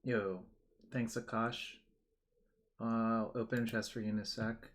Yo, thanks Akash. I'll open a chest for you in a sec.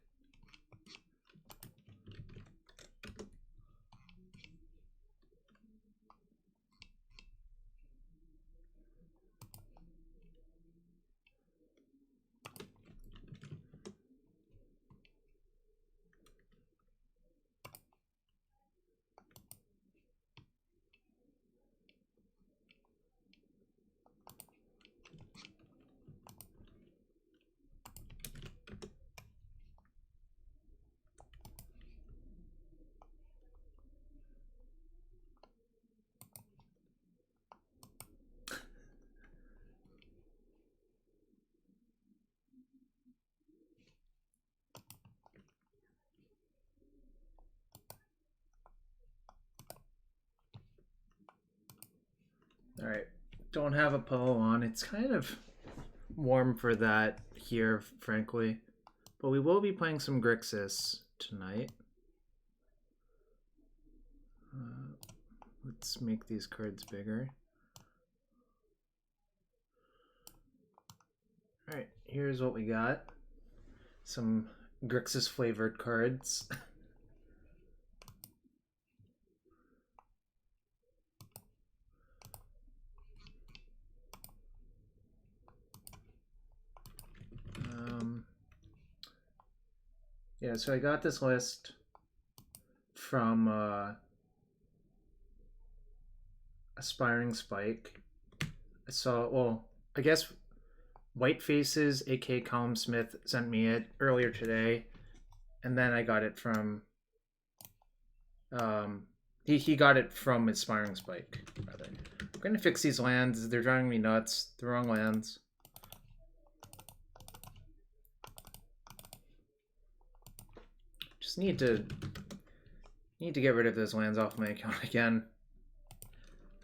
Alright, don't have a polo on. It's kind of warm for that here, frankly. But we will be playing some Grixis tonight. Let's make these cards bigger. Alright, here's what we got. Some Grixis flavored cards. Yeah, so I got this list from Aspiring Spike. I saw, well, I guess White Faces, aka Colin Smith, sent me it earlier today, and then I got it from he got it from Aspiring Spike, rather. I'm gonna fix these lands. They're driving me nuts. The wrong lands. Just need to get rid of those lands off my account again.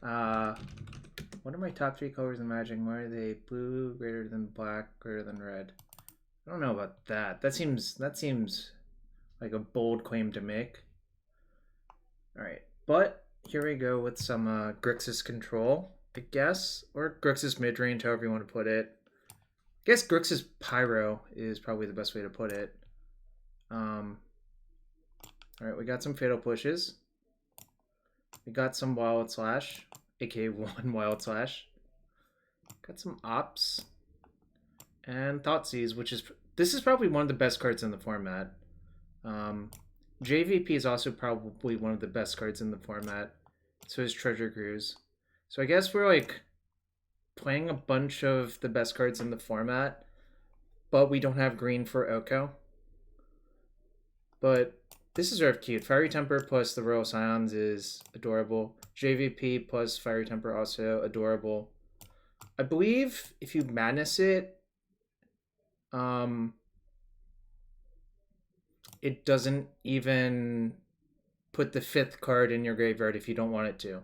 What are my top 3 colors in Magic? Why are they blue greater than black greater than red? I don't know about that. That seems like a bold claim to make. All right, but here we go with some Grixis control, I guess, or Grixis midrange, however you want to put it. I guess Grixis Pyro is probably the best way to put it. Alright, we got some Fatal Pushes. We got some Wild Slash, aka 1 Wild Slash. Got some Ops. And Thoughtseize, which is... This is probably one of the best cards in the format. JVP is also probably one of the best cards in the format. So is Treasure Cruise. So I guess we're like playing a bunch of the best cards in the format, but we don't have green for Oko. But this is very cute. Fiery Temper plus the Royal Scions is adorable. JVP plus Fiery Temper also adorable. I believe if you Madness it, it doesn't even put the 5th card in your graveyard if you don't want it to,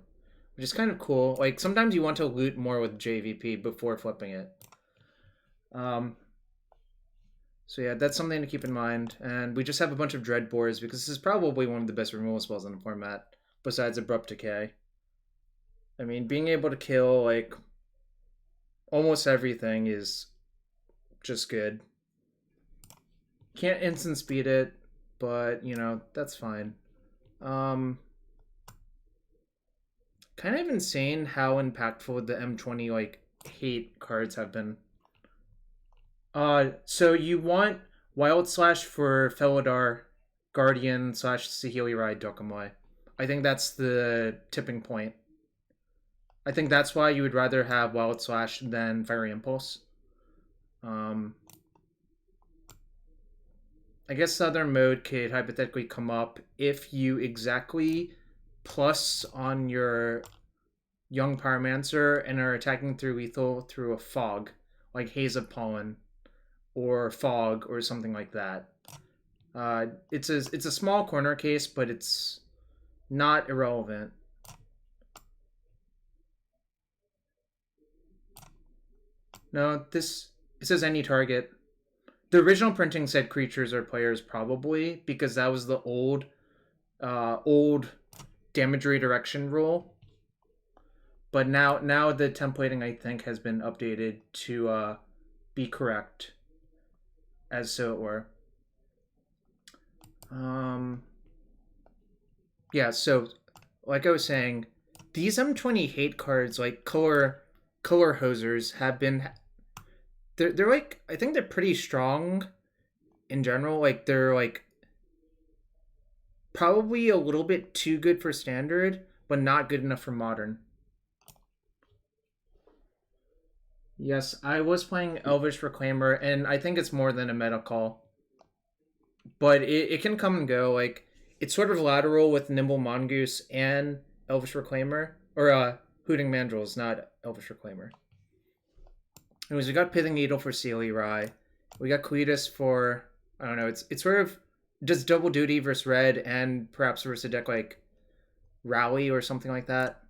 which is kind of cool. Like, sometimes you want to loot more with JVP before flipping it. So yeah, that's something to keep in mind. And we just have a bunch of Dreadbores because this is probably one of the best removal spells in the format, besides Abrupt Decay. I mean, being able to kill, like, almost everything is just good. Can't instant speed it, but, you know, that's fine. Kind of insane how impactful the M20, like, hate cards have been. So you want Wild Slash for Felidar, Guardian / Saheeli Rai Dokkamoy. I think that's the tipping point. I think that's why you would rather have Wild Slash than Fiery Impulse. I guess Southern Mode could hypothetically come up if you exactly plus on your Young Pyromancer and are attacking through lethal through a fog, like Haze of Pollen or Fog or something like that. It's a small corner case, but it's not irrelevant. No, it says any target. The original printing said creatures or players probably, because that was the old damage redirection rule. But now the templating, I think, has been updated to be correct, as so it were. Yeah, so like I was saying, these M20 hate cards, like color hosers, have been they're like, I think they're pretty strong in general. Like they're like probably a little bit too good for standard, but not good enough for modern. Yes, I was playing Elvish Reclaimer, and I think it's more than a meta call. But it can come and go. Like, it's sort of lateral with Nimble Mongoose and Elvish Reclaimer. Or Hooting Mandrills, not Elvish Reclaimer. Anyways, we got Pithing Needle for Sealy Rye. We got Kalitas for, I don't know, it's sort of just double duty versus red and perhaps versus a deck like Rally or something like that.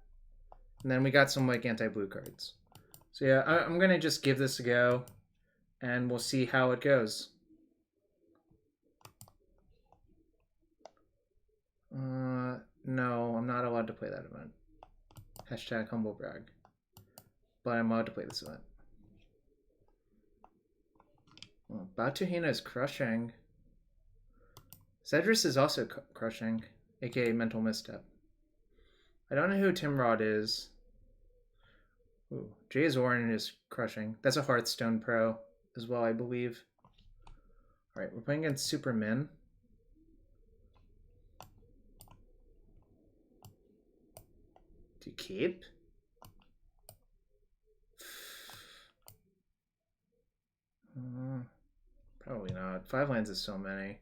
And then we got some like anti-blue cards. So yeah, I'm going to just give this a go, and we'll see how it goes. No, I'm not allowed to play that event. Hashtag humble brag. But I'm allowed to play this event. Well, Batuhina is crushing. Cedrus is also crushing, aka Mental Misstep. I don't know who Timrod is. Ooh, Jay Zoran is crushing. That's a Hearthstone pro as well, I believe. Alright, we're playing against Supermin. To keep? Probably not. 5 lands is so many.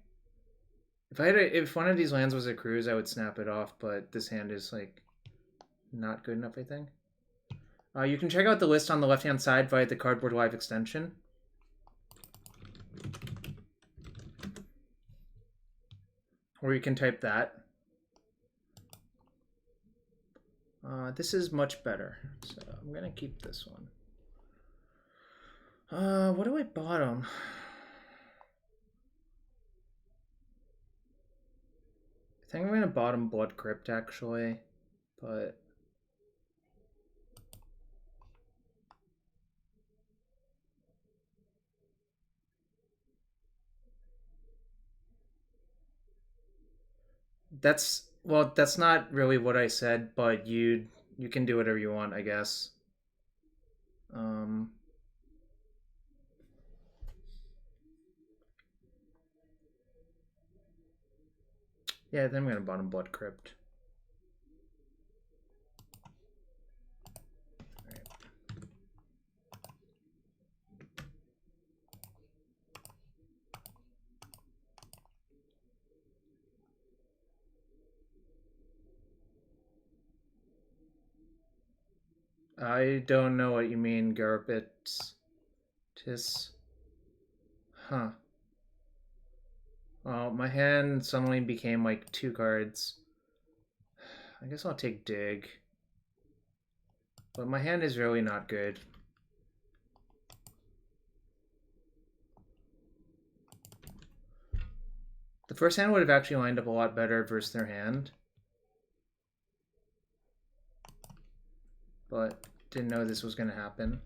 If one of these lands was a cruise, I would snap it off, but this hand is like not good enough, I think. You can check out the list on the left-hand side via the Cardboard Live extension. Or you can type that. This is much better, so I'm gonna keep this one. What do I bottom? I think I'm gonna bottom Blood Crypt actually, but that's not really what I said, but you can do whatever you want, I guess. Yeah, then I'm gonna bottom Blood Crypt. I don't know what you mean, Garbit. Huh. Well, my hand suddenly became like 2 cards. I guess I'll take Dig. But my hand is really not good. The first hand would have actually lined up a lot better versus their hand. But didn't know this was going to happen.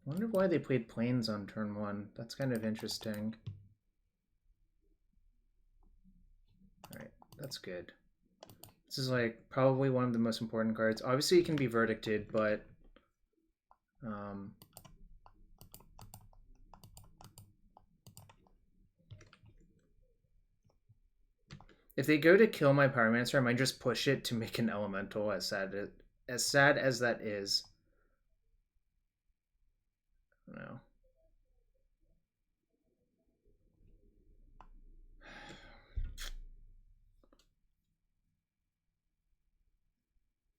I wonder why they played Plains on turn 1. That's kind of interesting. Alright, that's good. This is like probably one of the most important cards. Obviously it can be verdicted, but if they go to kill my Pyromancer, I might just push it to make an elemental, as sad as that is. No.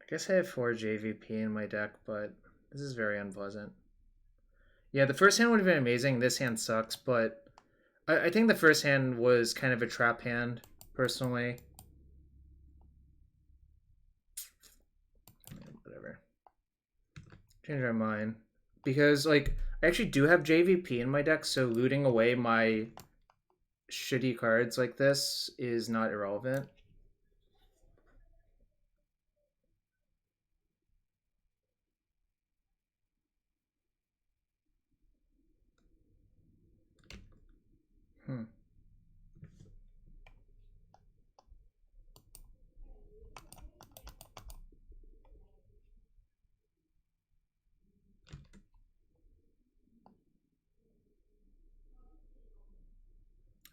I guess I have 4 JVP in my deck, but this is very unpleasant. Yeah, the first hand would have been amazing. This hand sucks, but I think the first hand was kind of a trap hand, personally. Whatever. Change my mind. Because, like, I actually do have JVP in my deck, so looting away my shitty cards like this is not irrelevant.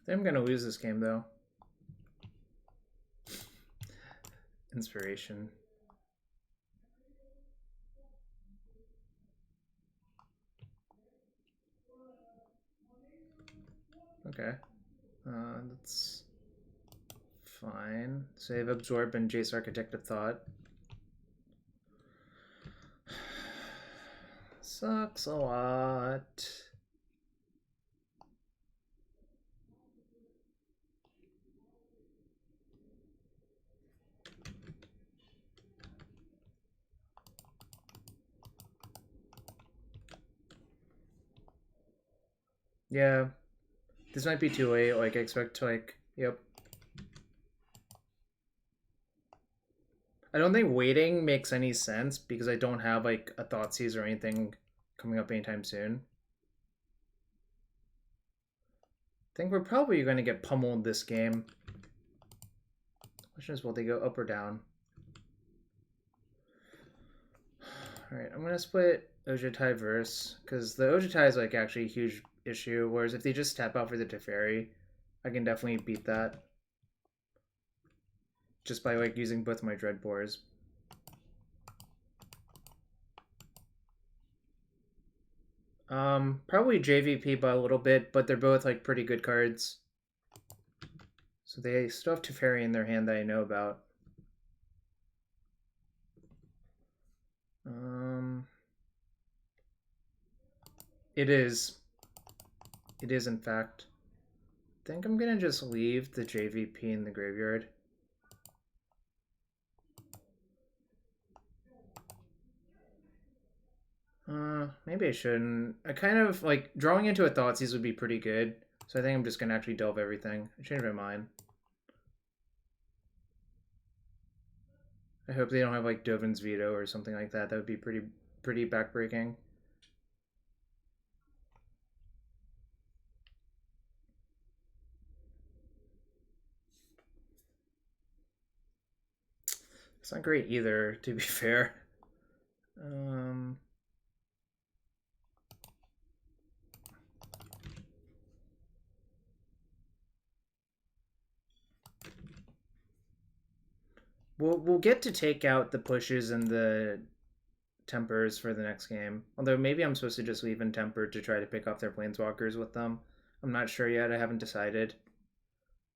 I think I'm gonna lose this game though. Inspiration. Okay. That's fine. Save Absorb and Jace Architect of Thought. Sucks a lot. Yeah. This might be too late. Like, I expect to, like, yep. I don't think waiting makes any sense because I don't have, like, a Thoughtseize or anything coming up anytime soon. I think we're probably going to get pummeled this game. Question is, will they go up or down? Alright, I'm going to split Ojutai Verse, because the Ojutai is, like, actually a huge issue, whereas if they just tap out for the Teferi, I can definitely beat that. Just by, like, using both my Dreadbores. Probably JVP by a little bit, but they're both, like, pretty good cards. So they still have Teferi in their hand that I know about. It is. It is, in fact. I think I'm gonna just leave the JVP in the graveyard. Maybe I shouldn't. I kind of, like, drawing into a Thoughtseize would be pretty good. So I think I'm just gonna actually delve everything. I changed my mind. I hope they don't have, like, Dovin's Veto or something like that. That would be pretty backbreaking. It's not great either, to be fair. We'll get to take out the pushes and the tempers for the next game. Although maybe I'm supposed to just leave in temper to try to pick off their planeswalkers with them. I'm not sure yet. I haven't decided.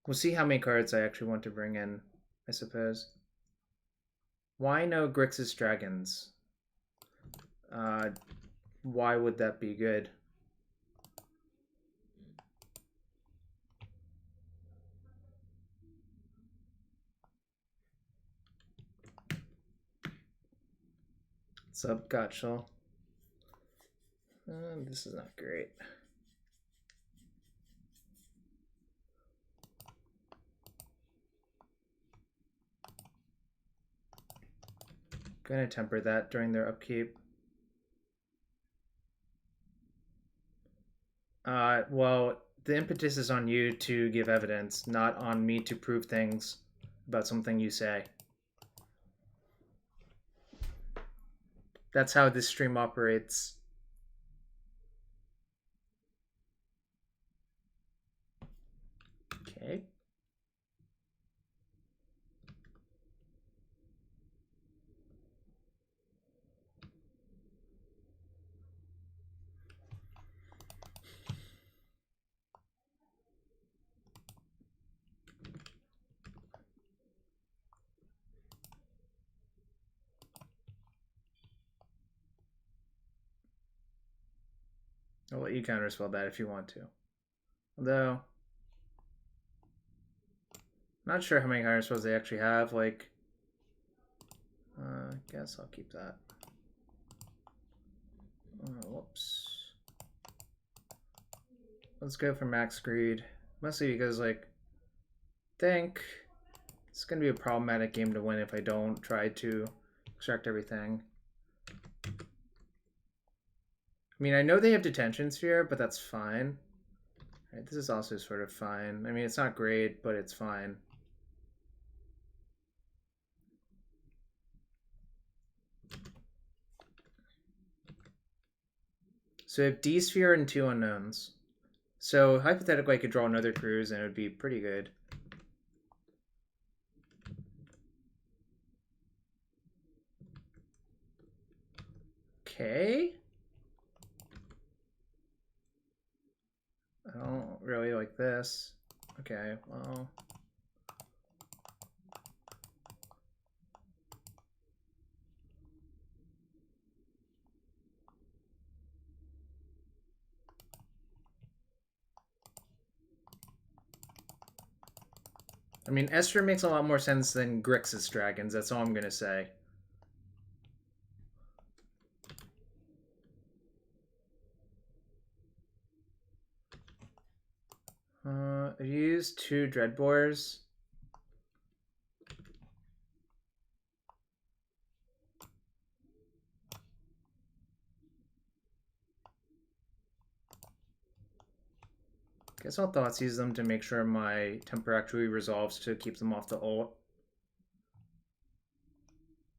We'll see how many cards I actually want to bring in, I suppose. Why no Grixis Dragons? Why would that be good? What's up, Gotchel? This is not great. Gonna temper that during their upkeep. Well, the impetus is on you to give evidence, not on me to prove things about something you say. That's how this stream operates. Okay. I'll let you counterspell that if you want to. Although, not sure how many counterspells they actually have. Like, I guess I'll keep that. Whoops. Let's go for Max Greed. Mostly because, like, I think it's going to be a problematic game to win if I don't try to extract everything. I mean, I know they have Detention Sphere, but that's fine. Right, this is also sort of fine. I mean, it's not great, but it's fine. So I have D-Sphere and 2 unknowns. So hypothetically, I could draw another cruise and it would be pretty good. Okay. I don't really like this. Okay, well. I mean, Esper makes a lot more sense than Grixis Dragons, that's all I'm gonna say. I used 2 Dreadbores. Guess I'll Thoughtseize them to make sure my temper actually resolves to keep them off the ult.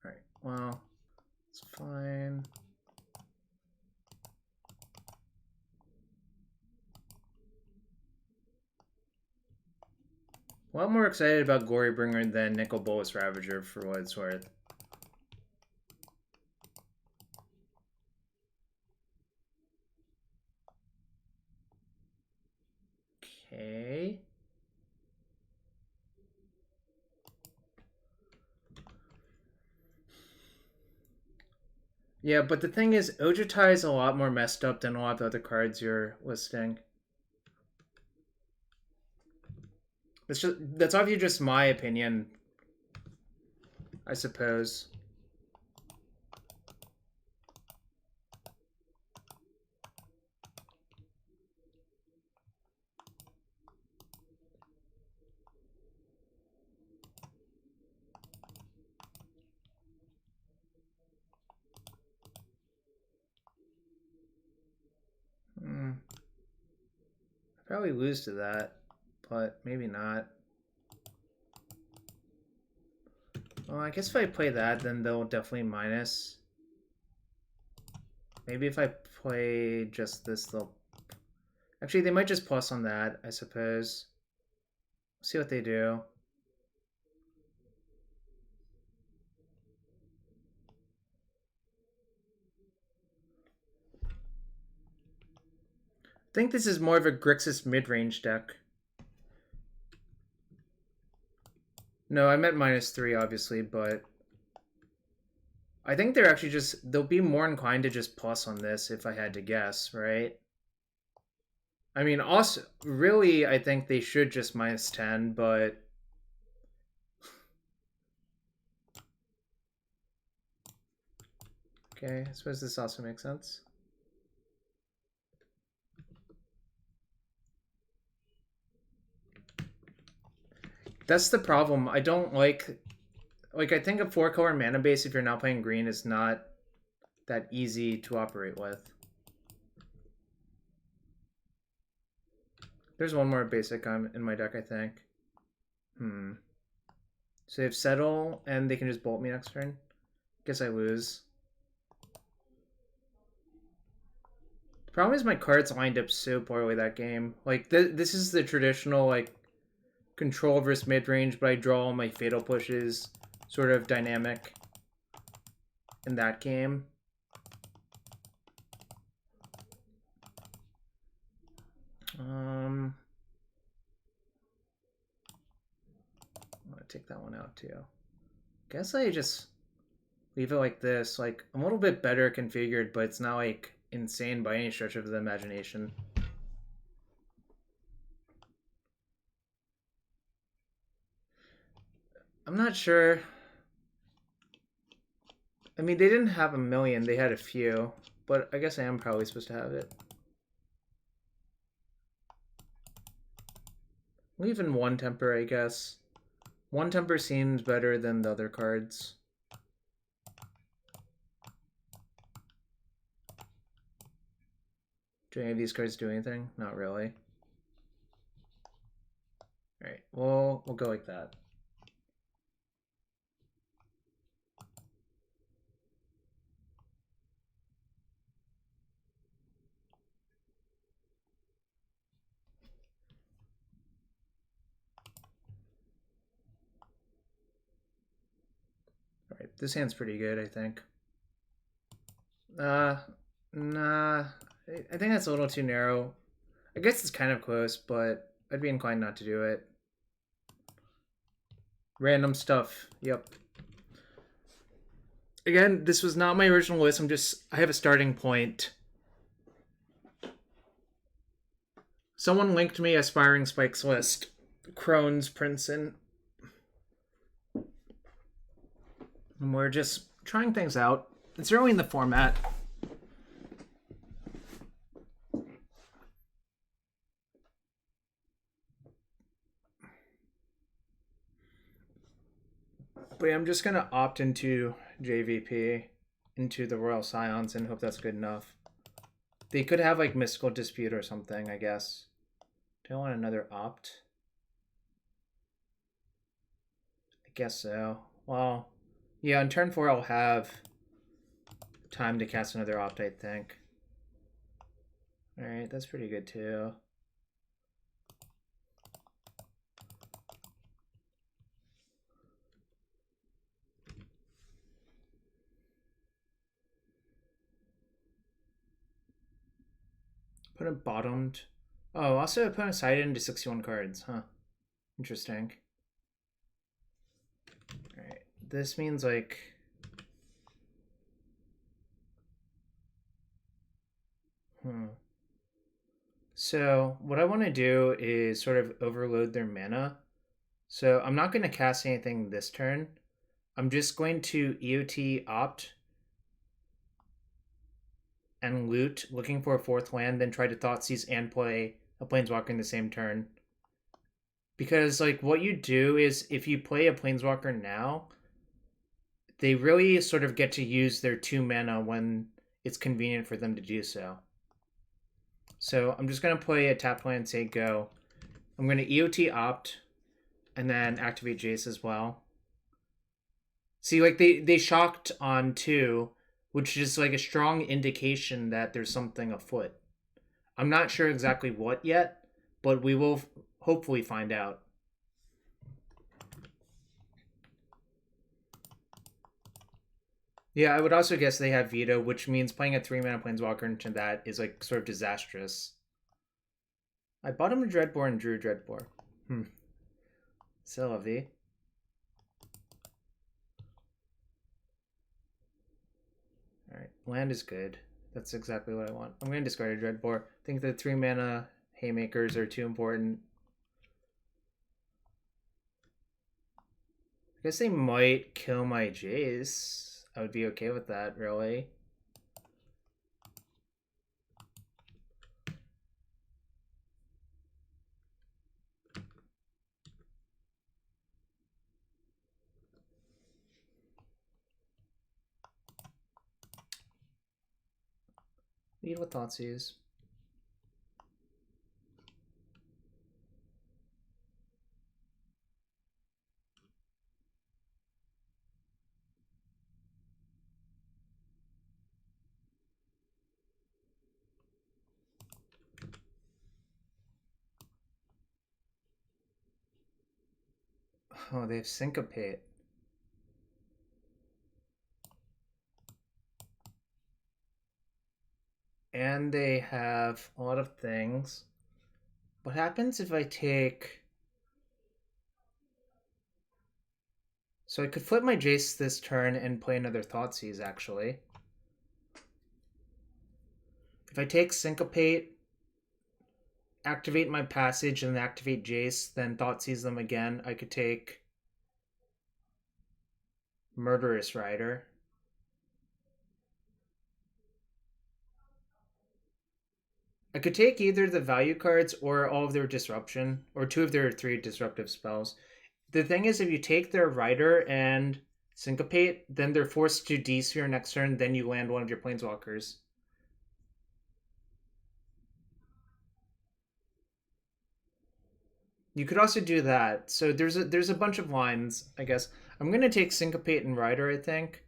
Alright, well, it's fine. A lot more excited about Gorybringer than Nicol Bolas Ravager for what it's worth. Okay. Yeah, but the thing is, Ojutai is a lot more messed up than a lot of the other cards you're listing. That's obviously just my opinion, I suppose. Probably lose to that, but maybe not. Well, I guess if I play that, then they'll definitely minus. Maybe if I play just this, they'll... Actually, they might just plus on that, I suppose. See what they do. I think this is more of a Grixis mid-range deck. No, I meant -3, obviously, but... I think they're actually just... They'll be more inclined to just plus on this, if I had to guess, right? I mean, also, really, I think they should just -10, but... Okay, I suppose this also makes sense. That's the problem. I don't like I think a 4-color mana base, if you're not playing green, is not that easy to operate with. There's one more basic in my deck, I think. So they have Settle, and they can just bolt me next turn. Guess I lose. The problem is my cards lined up so poorly that game. Like, this is the traditional, like, control versus mid-range, but I draw all my fatal pushes sort of dynamic in that game. I'm gonna take that one out too. Guess I just leave it like this. Like, I'm a little bit better configured, but it's not like insane by any stretch of the imagination. I'm not sure. I mean, they didn't have a million, they had a few, but I guess I am probably supposed to have it. Even one temper, I guess. One temper seems better than the other cards. Do any of these cards do anything? Not really. Alright, we'll go like that. Alright, this hand's pretty good, I think. Nah. I think that's a little too narrow. I guess it's kind of close, but I'd be inclined not to do it. Random stuff. Yep. Again, this was not my original list. I have a starting point. Someone linked me Aspiring Spikes list. Crohn's, Princeton. And we're just trying things out. It's early in the format. But yeah, I'm just going to opt into JVP, into the Royal Scions, and hope that's good enough. They could have like Mystical Dispute or something, I guess. Do I want another opt? I guess so. Well, yeah, on turn 4 I'll have time to cast another opt, I think. Alright, that's pretty good too. Opponent bottomed. Oh, also opponent sided into 61 cards, huh? Interesting. Alright, this means like... So, what I want to do is sort of overload their mana. So, I'm not going to cast anything this turn. I'm just going to EOT opt and loot, looking for a 4th land, then try to Thoughtseize and play a Planeswalker in the same turn. Because, like, what you do is, if you play a Planeswalker now, they really sort of get to use their 2 mana when it's convenient for them to do so. So, I'm just going to play a tap land, say go. I'm going to EOT opt, and then activate Jace as well. See, like, they shocked on 2, which is like a strong indication that there's something afoot. I'm not sure exactly what yet, but we will hopefully find out. Yeah, I would also guess they have veto, which means playing a 3-mana Planeswalker into that is like sort of disastrous. I bought him a Dreadbore and drew Dreadbore. C'est la vie. Alright, land is good. That's exactly what I want. I'm going to discard a Dreadbore. I think the 3-mana Haymakers are too important. I guess they might kill my Jace. I would be okay with that, really. Lead with Thoughtseize. Oh, they have Syncopate. And they have a lot of things. What happens if I take... So I could flip my Jace this turn and play another Thoughtseize, actually. If I take Syncopate, activate my Passage, and activate Jace, then Thoughtseize them again, I could take Murderous Rider. I could take either the value cards or all of their disruption, or 2 of their 3 disruptive spells. The thing is, if you take their Rider and Syncopate, then they're forced to D-Sphere next turn, then you land one of your Planeswalkers. You could also do that. So there's a bunch of lines, I guess. I'm going to take Syncopate and Rider, I think.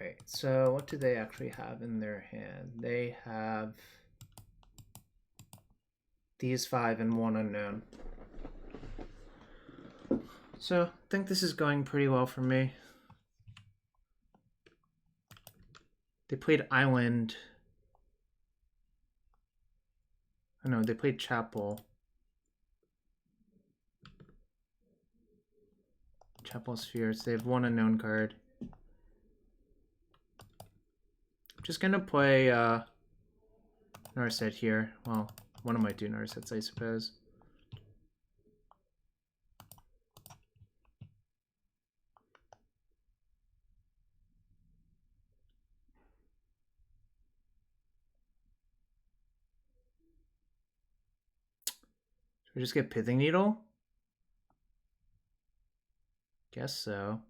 Right, so what do they actually have in their hand? They have these 5 and 1 unknown. So I think this is going pretty well for me. They played Island. Oh no, they played Chapel. Chapel Spheres. They have 1 unknown card. Just gonna play Narset here. Well, one of my 2 Narsets, I suppose. Should we just get Pithing Needle? Guess so.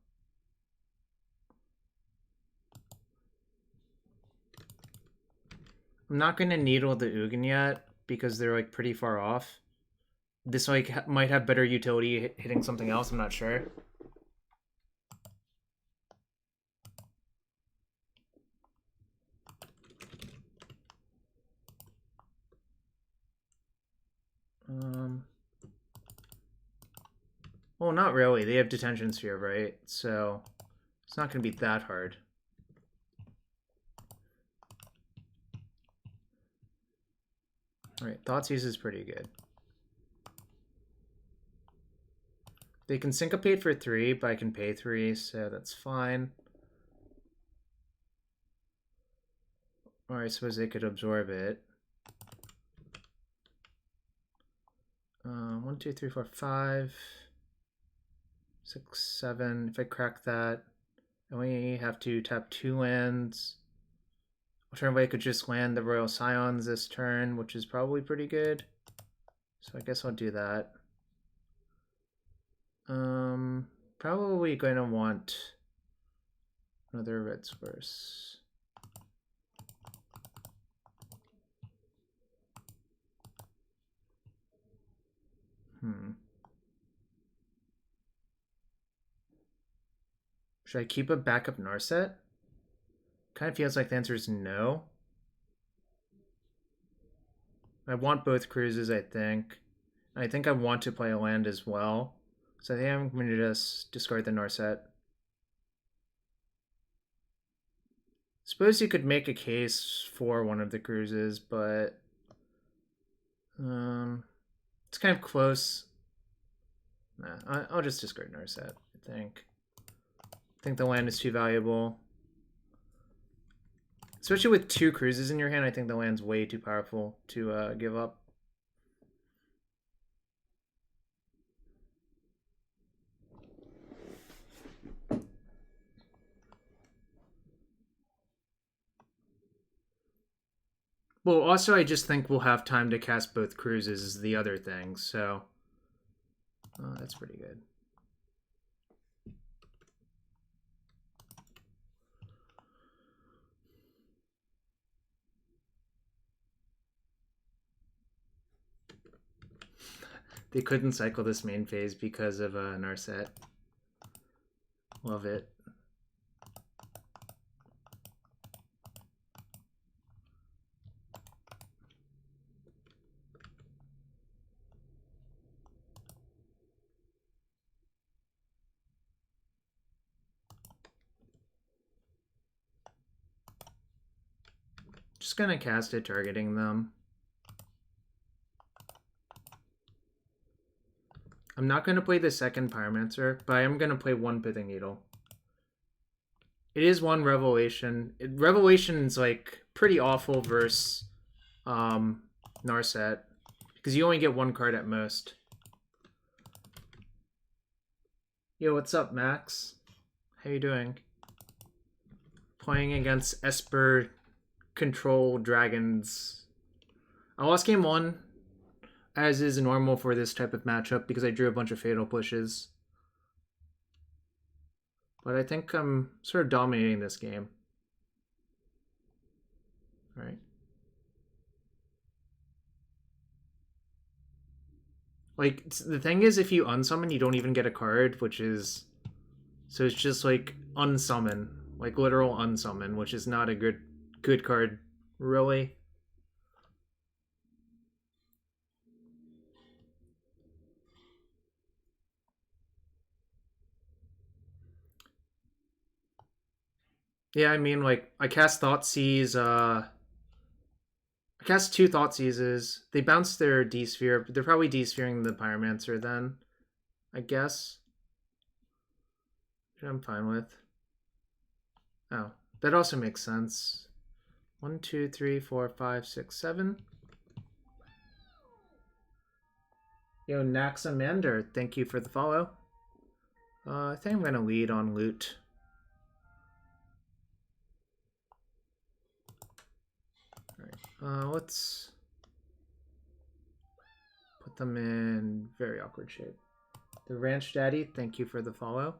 I'm not going to needle the Ugin yet because they're like pretty far off. This like might have better utility hitting something else, I'm not sure. Well, not really. They have Detention Sphere, right? So it's not going to be that hard. Alright, Thoughtseize is pretty good. They can Syncopate for 3, but I can pay 3, so that's fine. Or I suppose they could absorb it. 1, 2, 3, 4, 5, 6, 7. If I crack that, I only have to tap 2 lands. Alternately, I could just land the Royal Scions this turn, which is probably pretty good. So I guess I'll do that. Probably going to want another red source. Should I keep a backup Narset? Kind of feels like the answer is no. I want both cruises, I think. I think I want to play a land as well. So I think I'm going to just discard the Narset. Suppose you could make a case for one of the cruises, but it's kind of close. Nah, I'll just discard Narset, I think. I think the land is too valuable. Especially with 2 cruises in your hand, I think the land's way too powerful to give up. Well, also, I just think we'll have time to cast both cruises is the other thing, so that's pretty good. They couldn't cycle this main phase because of Narset. Love it. Just gonna cast it, targeting them. I'm not gonna play the second Pyromancer, but I am gonna play one Pithing Needle. It is one Revelation. Revelation's like pretty awful versus Narset, because you only get one card at most. Yo, what's up, Max? How you doing? Playing against Esper Control Dragons. I lost game 1, as is normal for this type of matchup, because I drew a bunch of Fatal Pushes. But I think I'm sort of dominating this game. All right. Like, the thing is, if you unsummon, you don't even get a card, which is... So it's just, like, unsummon. Like, literal unsummon, which is not a good card, really. Yeah, I mean, like, I cast Thoughtseize, I cast 2 Thoughtseizes. They bounce their D-Sphere, but they're probably D-Sphering the Pyromancer then, I guess. Which I'm fine with. Oh, that also makes sense. 1, 2, 3, 4, 5, 6, 7. Yo, Naxamander, thank you for the follow. I think I'm going to lead on loot. Let's put them in very awkward shape. The Ranch Daddy, thank you for the follow.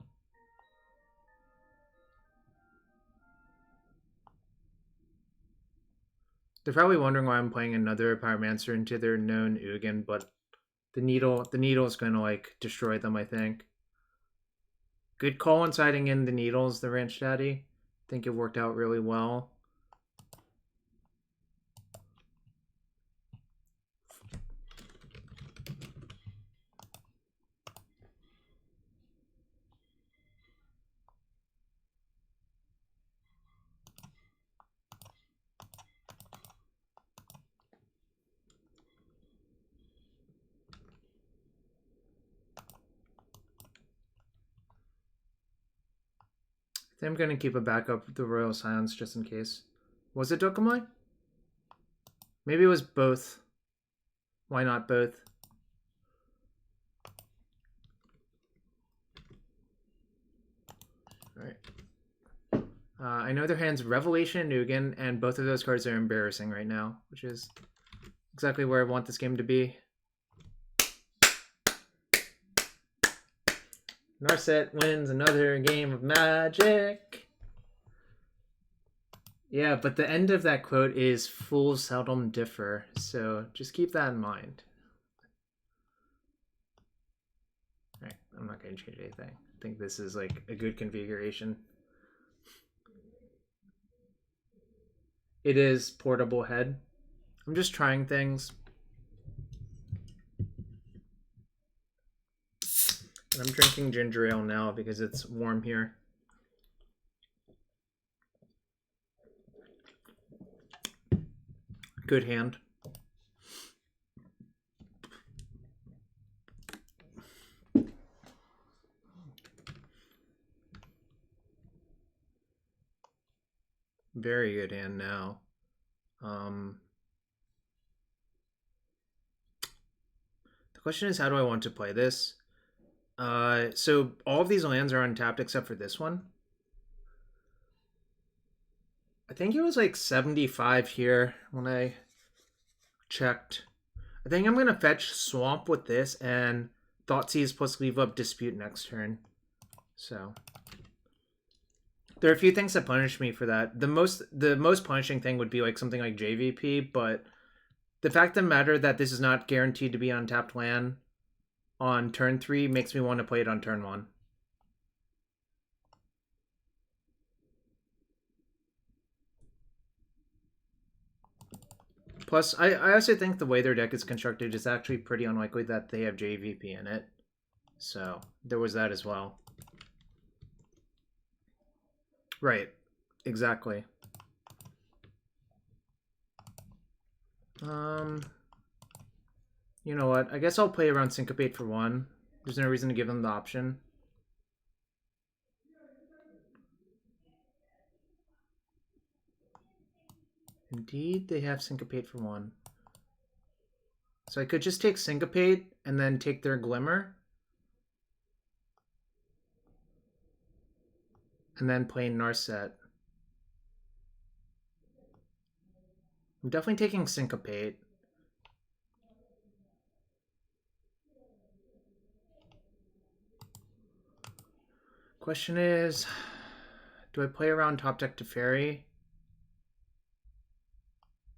They're probably wondering why I'm playing another Pyromancer into their known Ugin, but the needle is going to like destroy them, I think. Good call inciting in the needles, the Ranch Daddy. I think it worked out really well. I'm going to keep a backup of the Royal Scions just in case. Was it Dokomai? Maybe it was both. Why not both? Alright. I know their hand's Revelation and Ugin, and both of those cards are embarrassing right now, which is exactly where I want this game to be. Narset wins another game of Magic. Yeah, but the end of that quote is "Fools seldom differ," so just keep that in mind. Alright, I'm not going to change anything. I think this is like a good configuration. It is portable head. I'm just trying things. I'm drinking ginger ale now because it's warm here. Good hand. Very good hand now. The question is, how do I want to play this? So all of these lands are untapped except for this one. I think it was like 75 here when I checked. I think I'm going to fetch Swamp with this and Thoughtseize plus leave up Dispute next turn. So there are a few things that punish me for that. The most punishing thing would be like something like JVP, but the fact of the matter that this is not guaranteed to be untapped land on turn 3 makes me want to play it on turn 1. Plus, I also think the way their deck is constructed is actually pretty unlikely that they have JVP in it. So, there was that as well. Right. Exactly. You know what? I guess I'll play around Syncopate for 1. There's no reason to give them the option. Indeed, they have Syncopate for 1. So I could just take Syncopate and then take their Glimmer. And then play Narset. I'm definitely taking Syncopate. Question is, do I play around top deck to Fairy?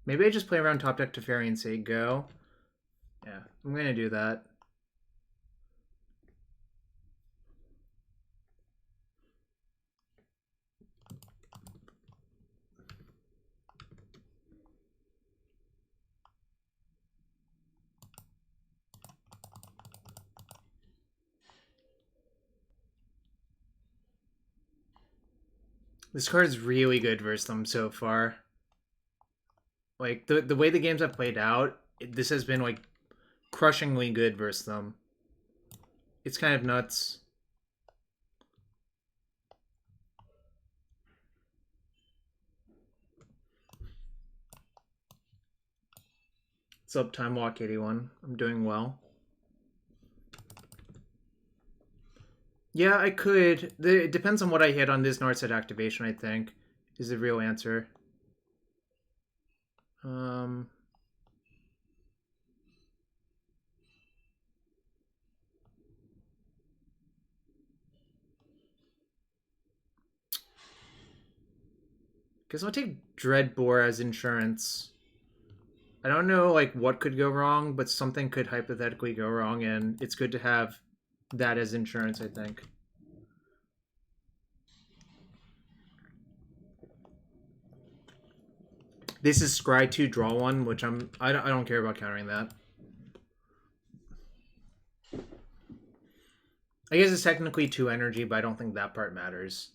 Maybe I just play around top deck to Fairy and say go. Yeah, I'm going to do that. This card is really good versus them so far. Like, the way the games have played out, this has been, like, crushingly good versus them. It's kind of nuts. What's up, Time Walk 81? I'm doing well. Yeah, I could. It depends on what I hit on this Narset activation, I think, is the real answer. Guess I'll take Dreadbore as insurance. I don't know, like, what could go wrong, but something could hypothetically go wrong, and it's good to have that as insurance, I think. This is Scry 2 draw 1, which I don't care about countering that. I guess it's technically 2 energy, but I don't think that part matters.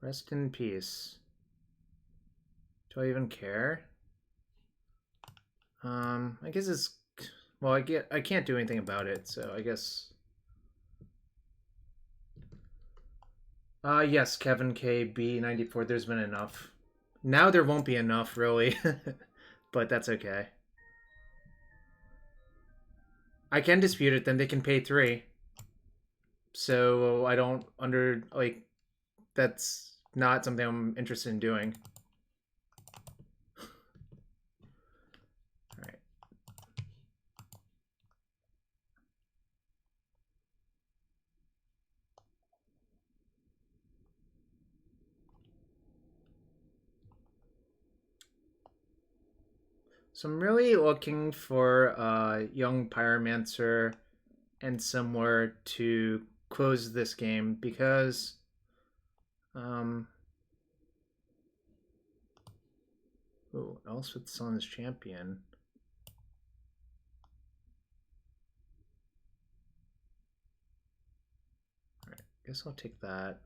Rest in peace. Do I even care? I guess it's... Well, I can't do anything about it, so I guess... Yes, Kevin KB94, there's been enough. Now there won't be enough, really. But that's okay. I can dispute it, then they can pay 3. So I don't that's not something I'm interested in doing. Alright. So I'm really looking for Young Pyromancer and somewhere to close this game because oh, else with Sun's Champion. Alright, guess I'll take that.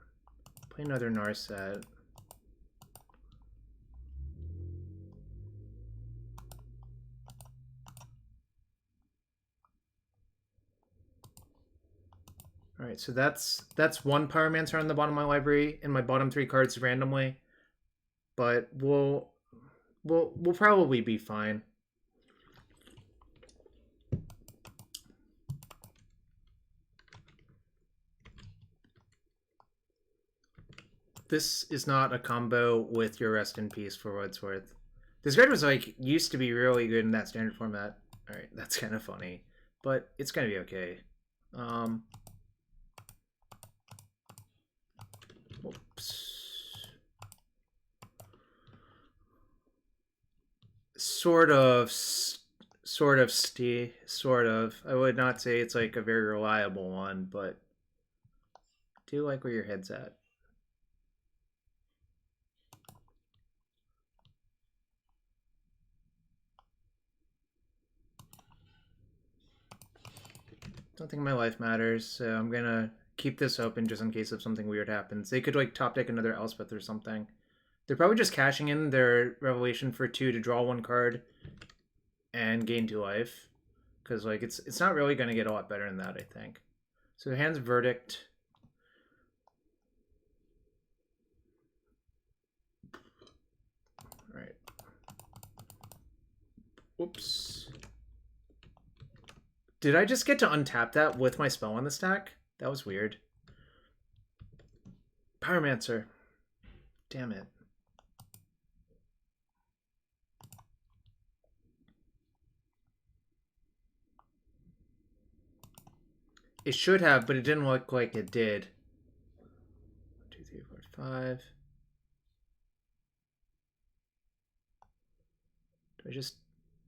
Play another Narset. Alright, so that's 1 Pyromancer on the bottom of my library, and my bottom 3 cards randomly. But we'll probably be fine. This is not a combo with your Rest in Peace for what it's worth. This card was like used to be really good in that standard format. Alright, that's kind of funny. But it's gonna be okay. Whoops. Sort of. I would not say it's like a very reliable one, but I do like where your head's at. Don't think my life matters, so I'm gonna keep this open just in case if something weird happens. They could like top deck another Elspeth or something. They're probably just cashing in their Revelation for 2 to draw 1 card and gain 2 life. Because like it's not really gonna get a lot better than that, I think. So their hand's Verdict. Alright. Whoops. Did I just get to untap that with my spell on the stack? That was weird. Pyromancer. Damn it. It should have, but it didn't look like it did. 1, 2, 3, 4, 5. Do I just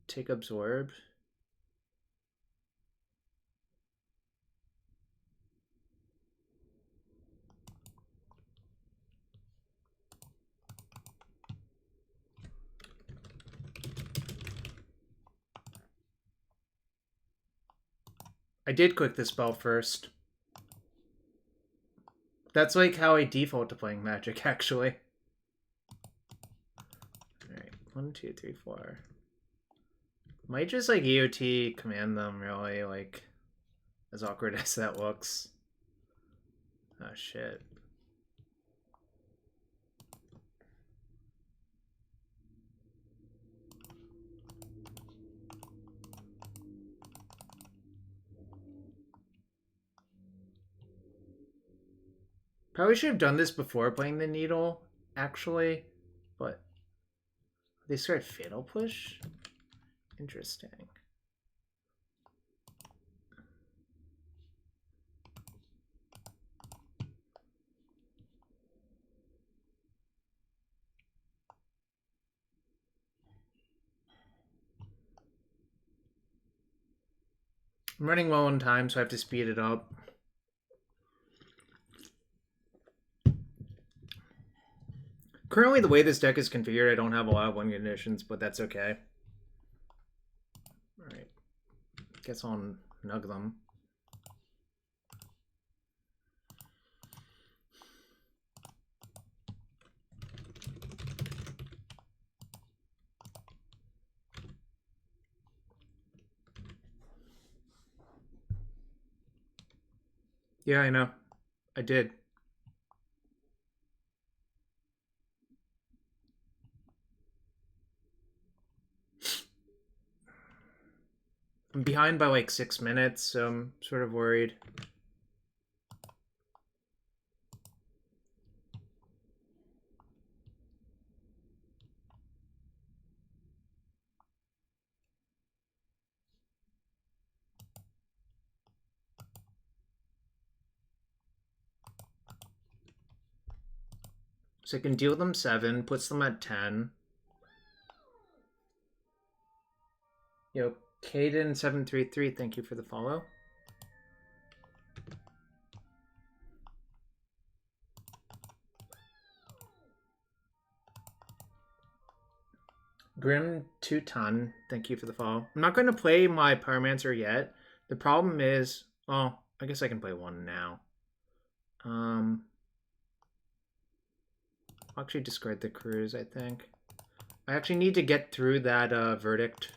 take Absorb? I did click the spell first. That's like how I default to playing Magic, actually. Alright, 1, 2, 3, 4. Might just like EOT command them, really, like, as awkward as that looks. Oh shit. Probably should have done this before playing the Needle, actually, but they started Fatal Push? Interesting. I'm running low on time, so I have to speed it up. Currently, the way this deck is configured, I don't have a lot of win conditions, but that's okay. Alright. Guess I'll nug them. Yeah, I know. I did. I'm behind by like 6 minutes, so I'm sort of worried. So I can deal them 7, puts them at 10. Yo, Caden733, thank you for the follow. Grim 2 ton, thank you for the follow. I'm not going to play my Pyromancer yet. The problem is, well, I guess I can play one now. I'll actually discard the cruise, I think. I actually need to get through that Verdict.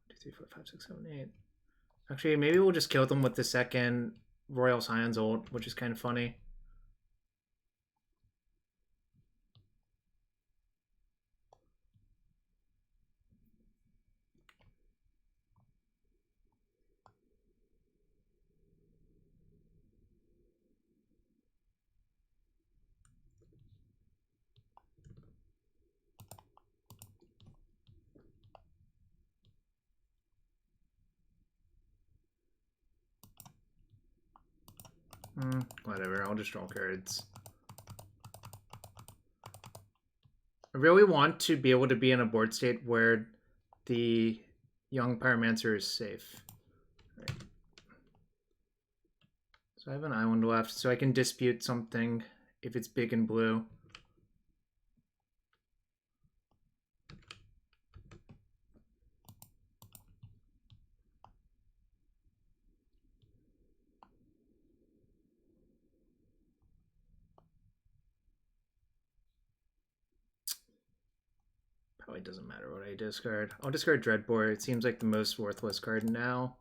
2, 3, 4, 5, 6, 7, 8. Actually, maybe we'll just kill them with the second Royal Scions ult, which is kind of funny. Whatever, I'll just draw cards. I really want to be able to be in a board state where the Young Pyromancer is safe. Right. So I have an island left, so I can dispute something if it's big and blue. Probably doesn't matter what I discard. I'll discard Dreadbore. It seems like the most worthless card now.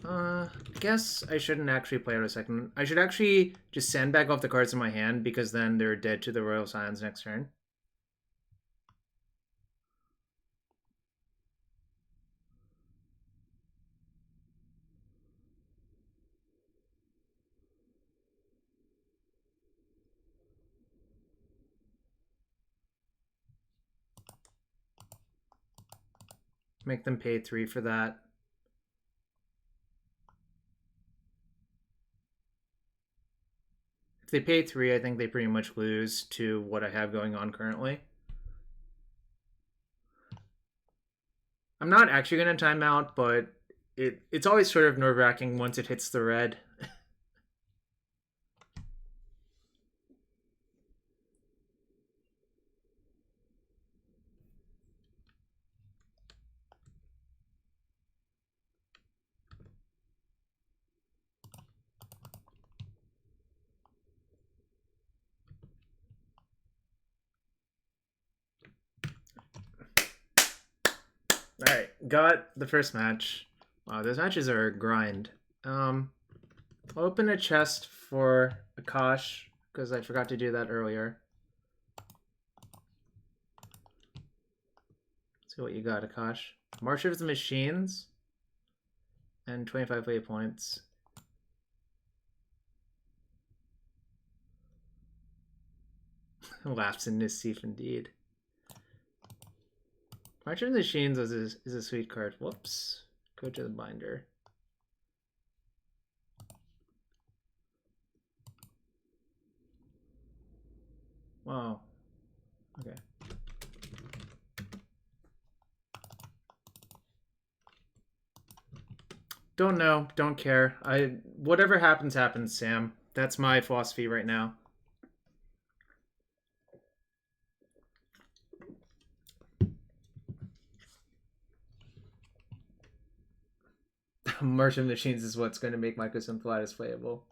I guess I shouldn't actually play out a second. I should actually just sandbag off the cards in my hand because then they're dead to the Royal Scions next turn. Make them pay 3 for that. If they pay 3, I think they pretty much lose to what I have going on currently. I'm not actually going to time out, but it's always sort of nerve-wracking once it hits the red. Alright, got the first match. Wow, those matches are a grind. I'll open a chest for Akash, because I forgot to do that earlier. Let's see what you got, Akash. March of the Machines. And 25 play points. Laughs in mischief indeed. March of the Machines is a sweet card. Whoops. Go to the binder. Wow. Okay. Don't know. Don't care. Whatever happens, happens, Sam. That's my philosophy right now. Merchant Machines is what's going to make Mycosynthitis playable.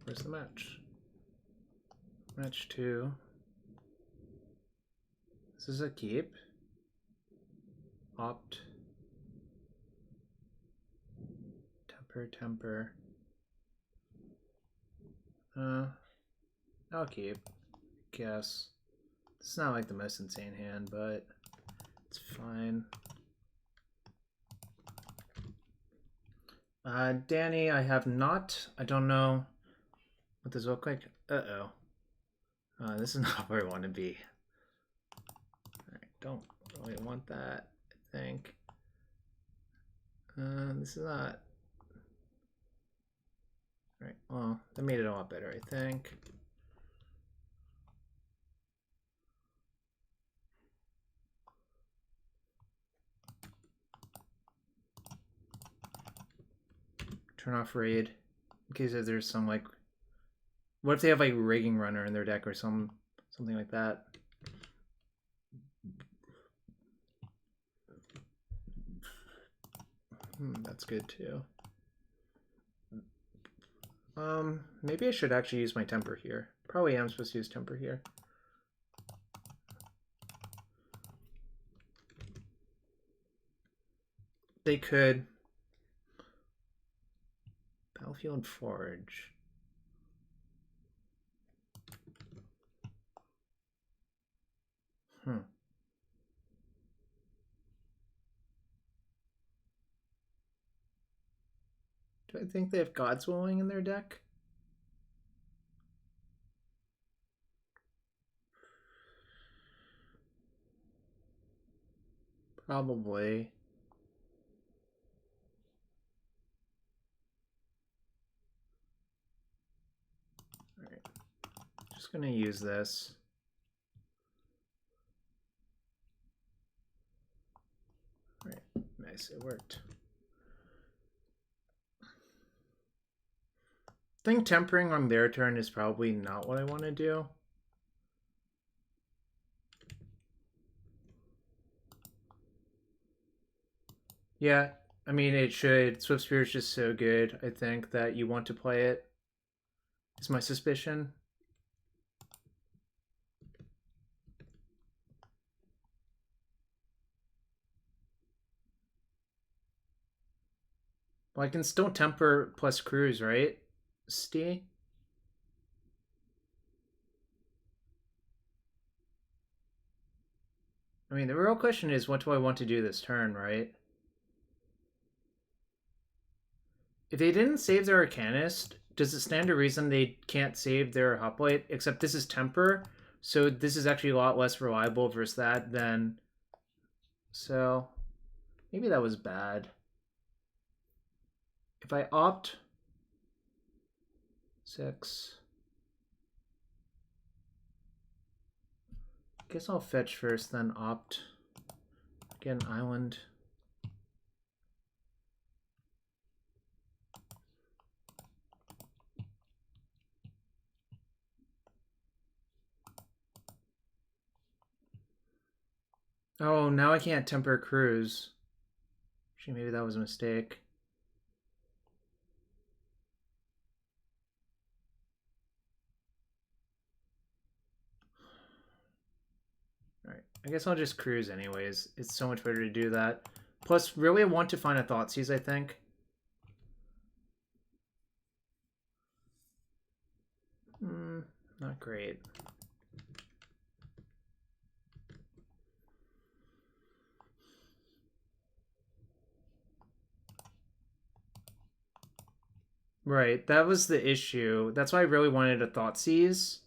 Where's the match? Match 2. This is a keep. Opt. Temper. I'll keep. Guess. It's not like the most insane hand, but it's fine. Danny, I have not. I don't know what this look like. Uh-oh. This is not where I want to be. Alright, don't really want that, I think. This is not... Alright, well, that made it a lot better, I think. Turn off raid in case if there's some like, what if they have like Rigging Runner in their deck or something like that. That's good too. Maybe I should actually use my temper here. Probably am supposed to use temper here. They could Battlefield Forge. Do I think they have God's Willing in their deck? Probably. Alright. Just gonna use this. Alright, nice, it worked. I think tempering on their turn is probably not what I want to do. Yeah, I mean, it should. Swift Spirit's just so good, I think, that you want to play it. Is my suspicion. Well, I can still temper plus cruise, right? Stee? I mean, the real question is, what do I want to do this turn, right? If they didn't save their Arcanist, does it stand to reason they can't save their Hoplite? Except this is Temper, so this is actually a lot less reliable versus that than... So, maybe that was bad. If I opt... 6... I guess I'll fetch first, then opt. Get an island. Oh, now I can't temper cruise. Actually, maybe that was a mistake. Alright, I guess I'll just cruise anyways. It's so much better to do that. Plus, really I want to find a Thoughtseize, I think. Not great. Right, that was the issue. That's why I really wanted a Thoughtseize.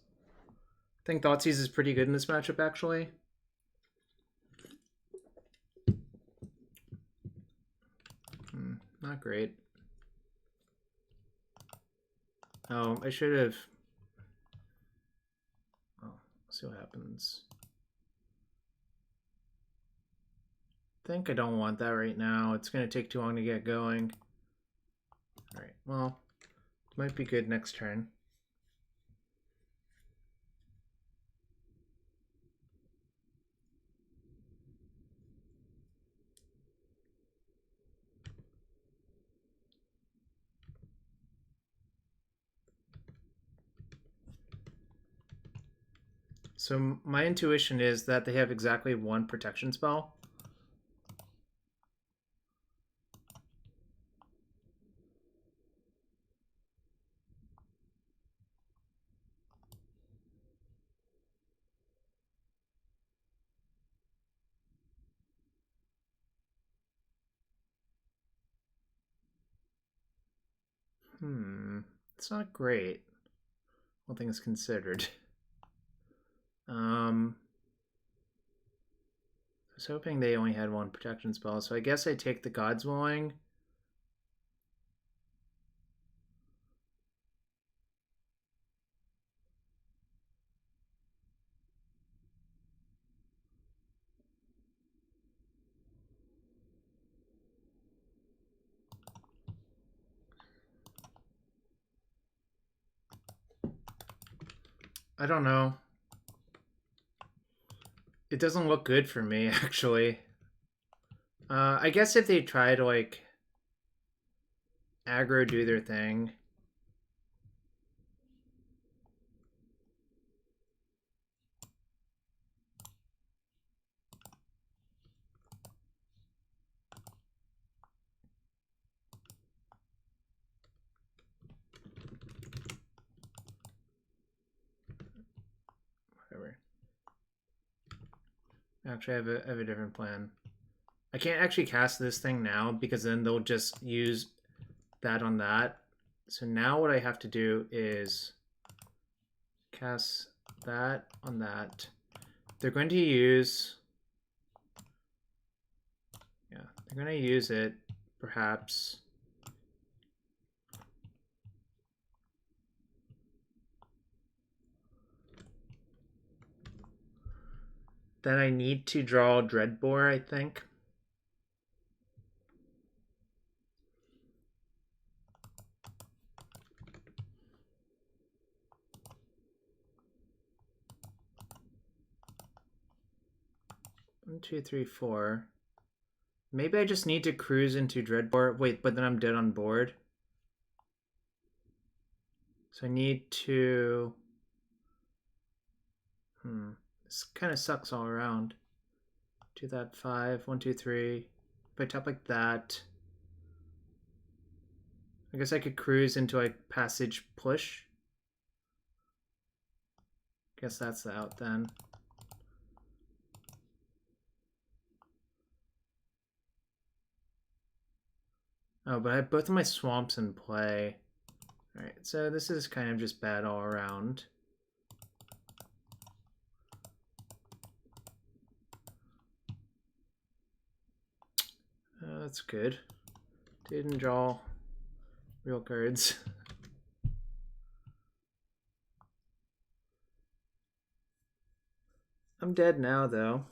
I think Thoughtseize is pretty good in this matchup, actually. Not great. Oh, I should have... Oh, let's see what happens. I think I don't want that right now. It's going to take too long to get going. Alright, well, might be good next turn. So my intuition is that they have exactly one protection spell. It's not great, all things considered. I was hoping they only had one protection spell, so I guess I take the God's Willing. I don't know. It doesn't look good for me, actually. I guess if they try to, like, aggro do their thing. Whatever. Actually, I have a different plan. I can't actually cast this thing now because then they'll just use that on that. So now what I have to do is cast that on that. They're going to use I'm gonna use it, perhaps. Then I need to draw Dreadbore, I think. One, two, three, four. Maybe I just need to cruise into Dreadbore. Wait, but then I'm dead on board. So I need to... This kind of sucks all around. Do that 5, 1, 2, 3. If I tap like that, I guess I could cruise into a passage push. Guess that's the out then. Oh, but I have both of my swamps in play. Alright, so this is kind of just bad all around. That's good. Didn't draw real cards. I'm dead now, though.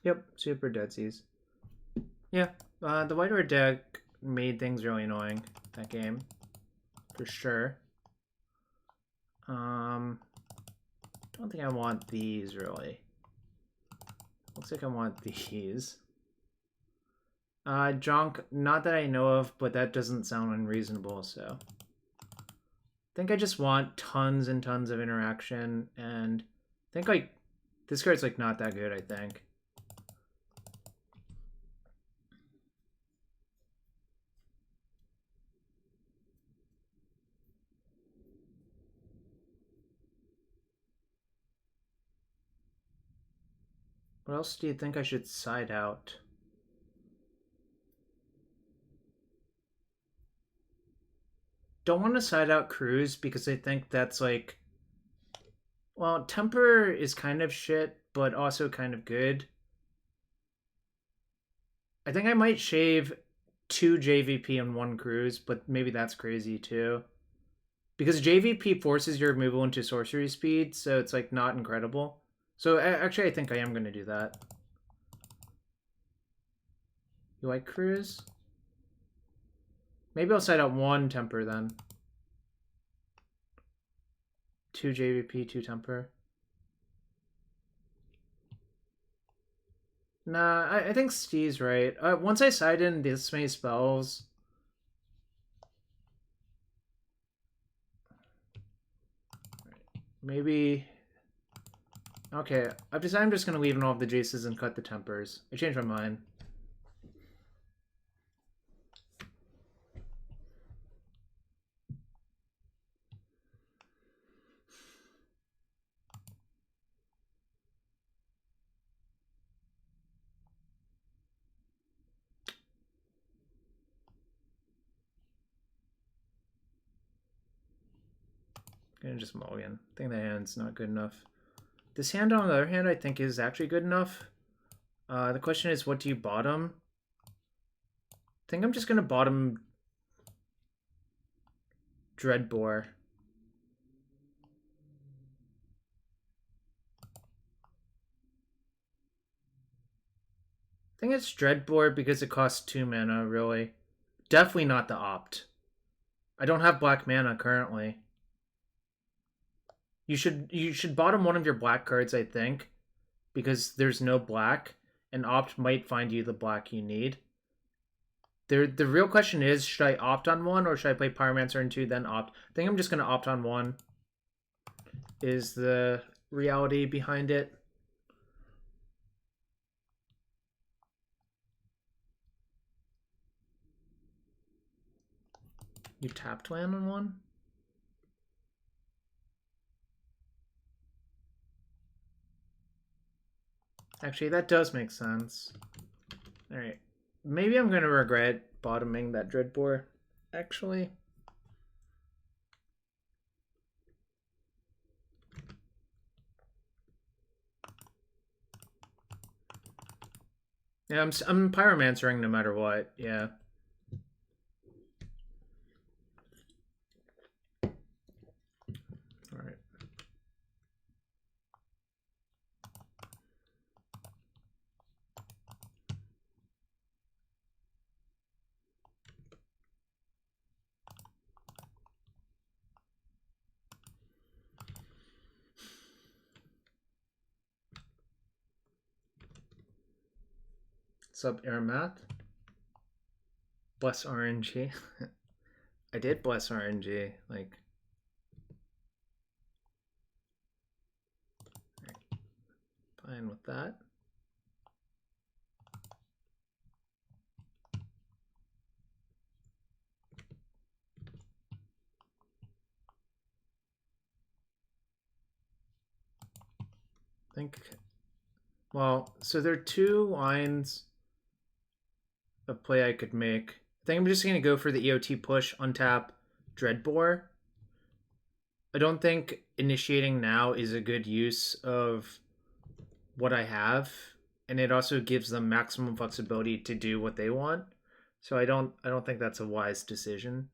Yep, super Deadseas. Yeah, the white red deck made things really annoying that game, for sure. Don't think I want these really. Looks like I want these. Junk, not that I know of, but that doesn't sound unreasonable, so. I think I just want tons and tons of interaction, and I think like this card's like not that good, I think. What else do you think I should side out? Don't want to side out Cruise because I think that's like... Well, Temper is kind of shit, but also kind of good. I think I might shave 2 JVP and 1 Cruise, but maybe that's crazy too. Because JVP forces your removal into sorcery speed, so it's like not incredible. So actually, I think I am going to do that. You like Cruise? Maybe I'll side out 1 Temper then. 2 JVP, 2 Temper. Nah, I think Steve's right. Once I side in this many spells... Maybe... Okay, I've decided I'm just going to leave in all of the Jaces and cut the Tempers. I changed my mind. Gonna just mulligan. I think the hand's not good enough. This hand, on the other hand, I think is actually good enough. The question is, what do you bottom? I think I'm just gonna bottom Dreadbore. I think it's Dreadbore because it costs 2 mana, really. Definitely not the opt. I don't have black mana currently. You should bottom one of your black cards, I think, because there's no black, and opt might find you the black you need. The real question is, should I opt on 1 or should I play Pyromancer in 2 then opt? I think I'm just gonna opt on 1. Is the reality behind it. You tapped land on 1? Actually, that does make sense. Alright. Maybe I'm going to regret bottoming that Dreadbore, actually. Yeah, I'm Pyromancering no matter what, yeah. Alright. What's up, Airmath? Bless RNG. I did bless RNG, like... Fine with that. I think... Well, so there are two lines of play I could make. I think I'm just going to go for the EOT push, untap Dreadbore. I don't think initiating now is a good use of what I have, and it also gives them maximum flexibility to do what they want. So I don't think that's a wise decision.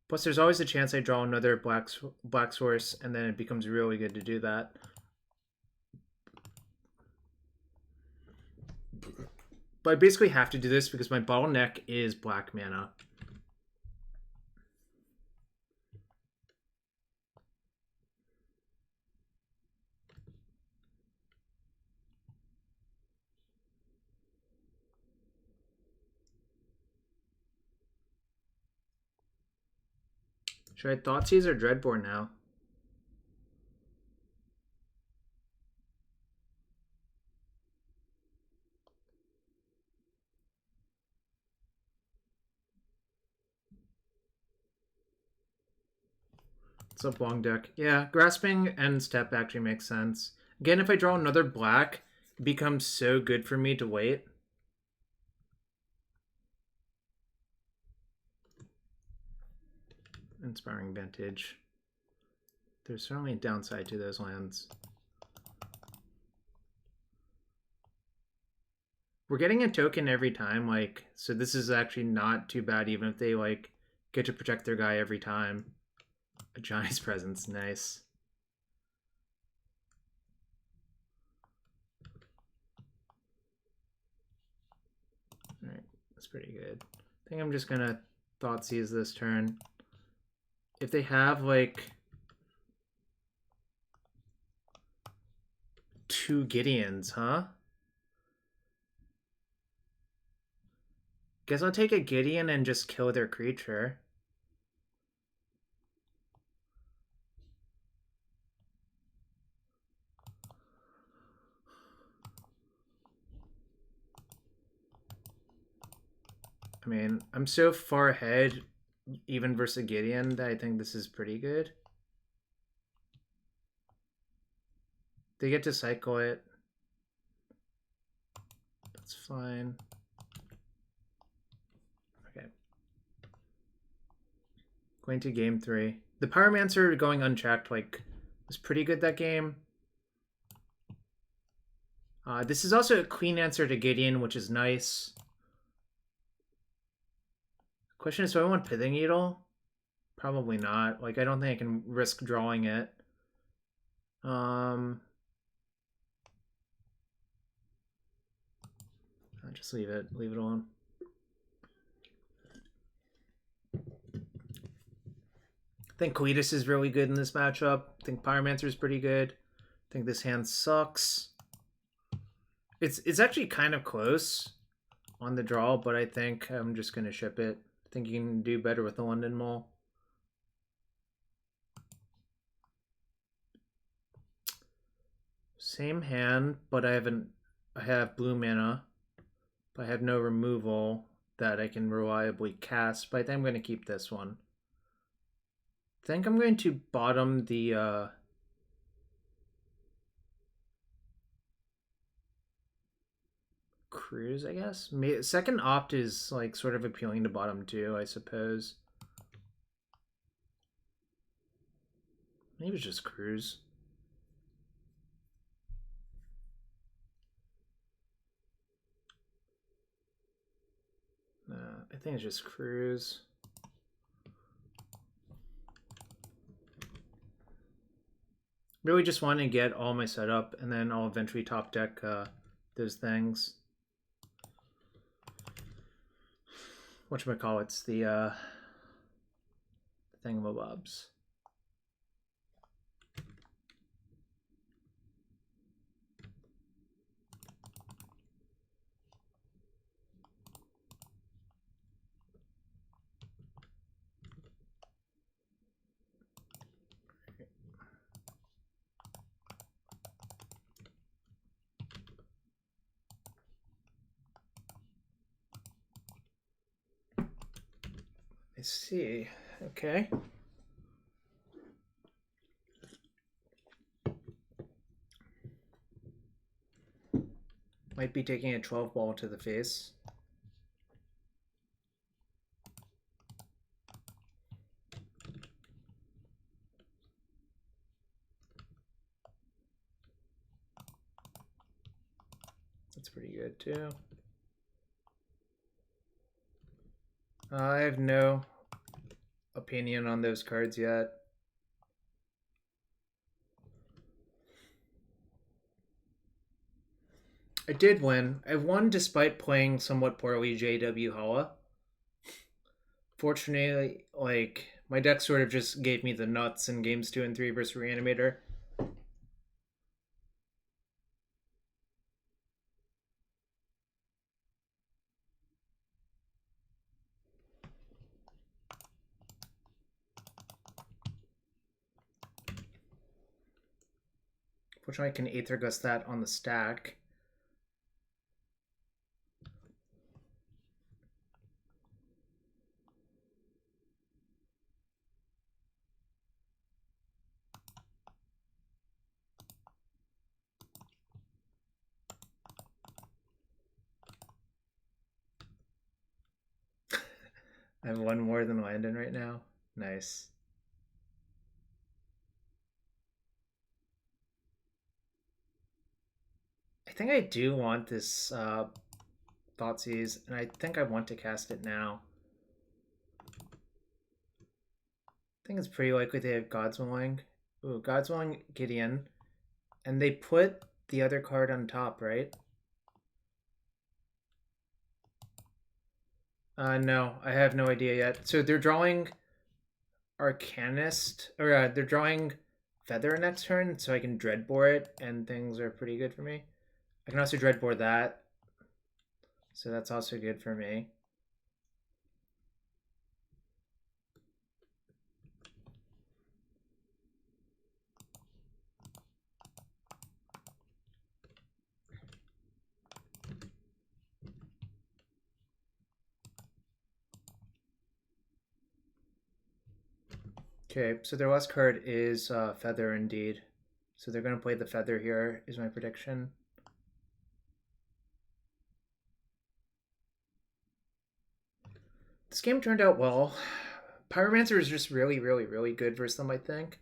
Plus, there's always a chance I draw another black source, and then it becomes really good to do that. But I basically have to do this because my bottleneck is black mana. Should I Thoughtseize or Dreadbore now? What's up, long deck? Yeah, grasping and step actually makes sense. Again, if I draw another black, it becomes so good for me to wait. Inspiring Vantage. There's certainly a downside to those lands. We're getting a token every time, like, so this is actually not too bad even if they, like, get to protect their guy every time. A Johnny's Presence, nice. Alright, that's pretty good. I think I'm just gonna Thoughtseize this turn. If they have, like, 2 Gideons, huh? Guess I'll take a Gideon and just kill their creature. I mean, I'm so far ahead, even versus Gideon, that I think this is pretty good. They get to cycle it. That's fine. Okay. Going to game 3. The Pyromancer going unchecked, like, was pretty good that game. This is also a clean answer to Gideon, which is nice. Question is, do I want Pithing Needle? Probably not. Like, I don't think I can risk drawing it. I'll just leave it alone. I think Kalitas is really good in this matchup. I think Pyromancer is pretty good. I think this hand sucks. It's actually kind of close on the draw, but I think I'm just going to ship it. I think you can do better with the London Mole. Same hand, but I have blue mana, but I have no removal that I can reliably cast. But I think I'm going to keep this one. I think I'm going to bottom the cruise, I guess. Second opt is like sort of appealing to bottom too, I suppose. Maybe it's just cruise. I think it's just cruise. Really just want to get all my setup, and then I'll eventually top deck those things. Whatchamacallits, the thingamabobs. I see. Okay. Might be taking a 12 ball to the face. That's pretty good too. I have no opinion on those cards yet. I did win. I won despite playing somewhat poorly JW Hala. Fortunately, like, my deck sort of just gave me the nuts in games 2 and 3 versus Reanimator. Fortunately, I can Aether Gust that on the stack. I have one more than Landon right now. Nice. I think I do want this Thoughtseize, and I think I want to cast it now. I think it's pretty likely they have God's Willing. Ooh, God's Willing Gideon. And they put the other card on top, right? No, I have no idea yet. So they're drawing Arcanist, or they're drawing Feather next turn, so I can Dreadbore it, and things are pretty good for me. I can also Dreadbore that, so that's also good for me. Okay, so their last card is Feather indeed. So they're going to play the Feather here, is my prediction. This game turned out well. Pyromancer is just really, really, really good versus them, I think.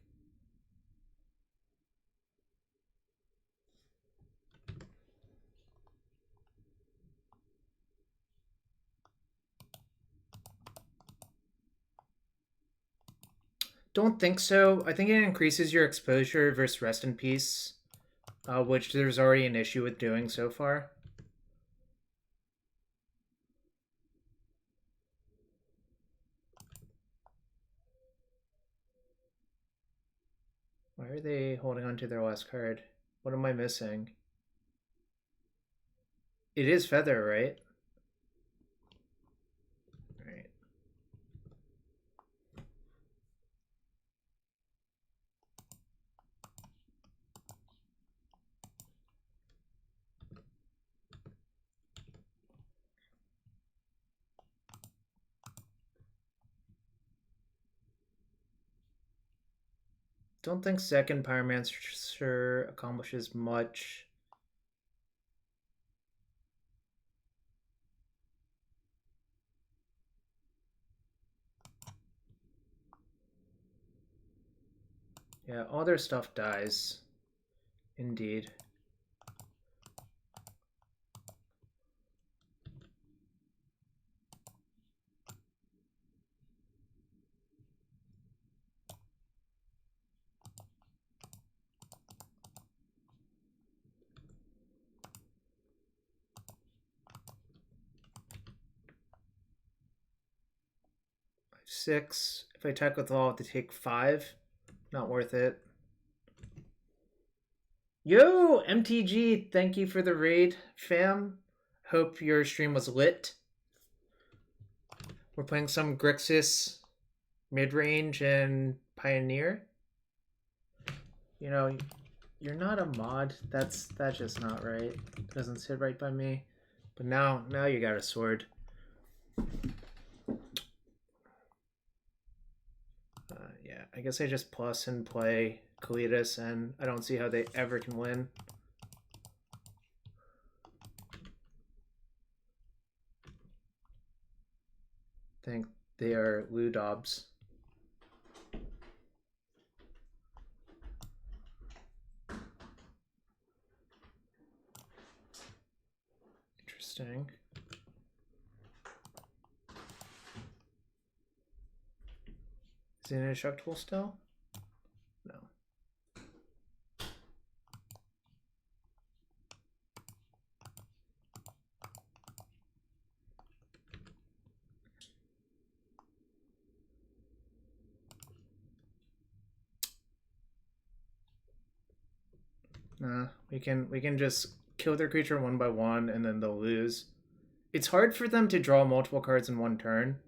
Don't think so. I think it increases your exposure versus Rest in Peace, which there's already an issue with doing so far. Why are they holding on to their last card? What am I missing? It is Feather, right? Right. Don't think second Pyromancer accomplishes much. Yeah, all their stuff dies. Indeed. Six. If I attack with all, I have to take 5. Not worth it. Yo, MTG, thank you for the raid, fam. Hope your stream was lit. We're playing some Grixis mid-range and Pioneer. You know, you're not a mod. That's just not right. It doesn't sit right by me. But now you got a sword. Yeah, I guess I just plus and play Kalitas, and I don't see how they ever can win. I think they are Ludobs. Interesting. Is it indestructible still? No. Nah, we can just kill their creature one by one and then they'll lose. It's hard for them to draw multiple cards in one turn.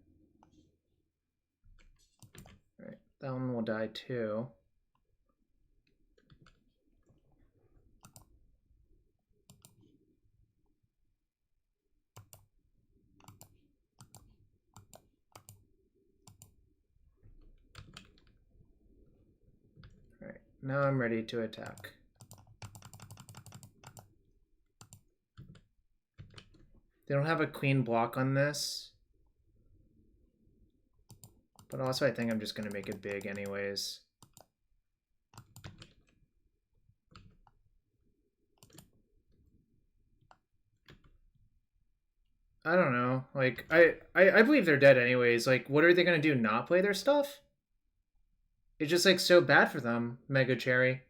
Alright, that one will die too. Alright, now I'm ready to attack. They don't have a queen block on this. But also I think I'm just going to make it big anyways. I don't know. Like, I believe they're dead anyways. Like, what are they going to do? Not play their stuff? It's just, like, so bad for them, Mega Cherry.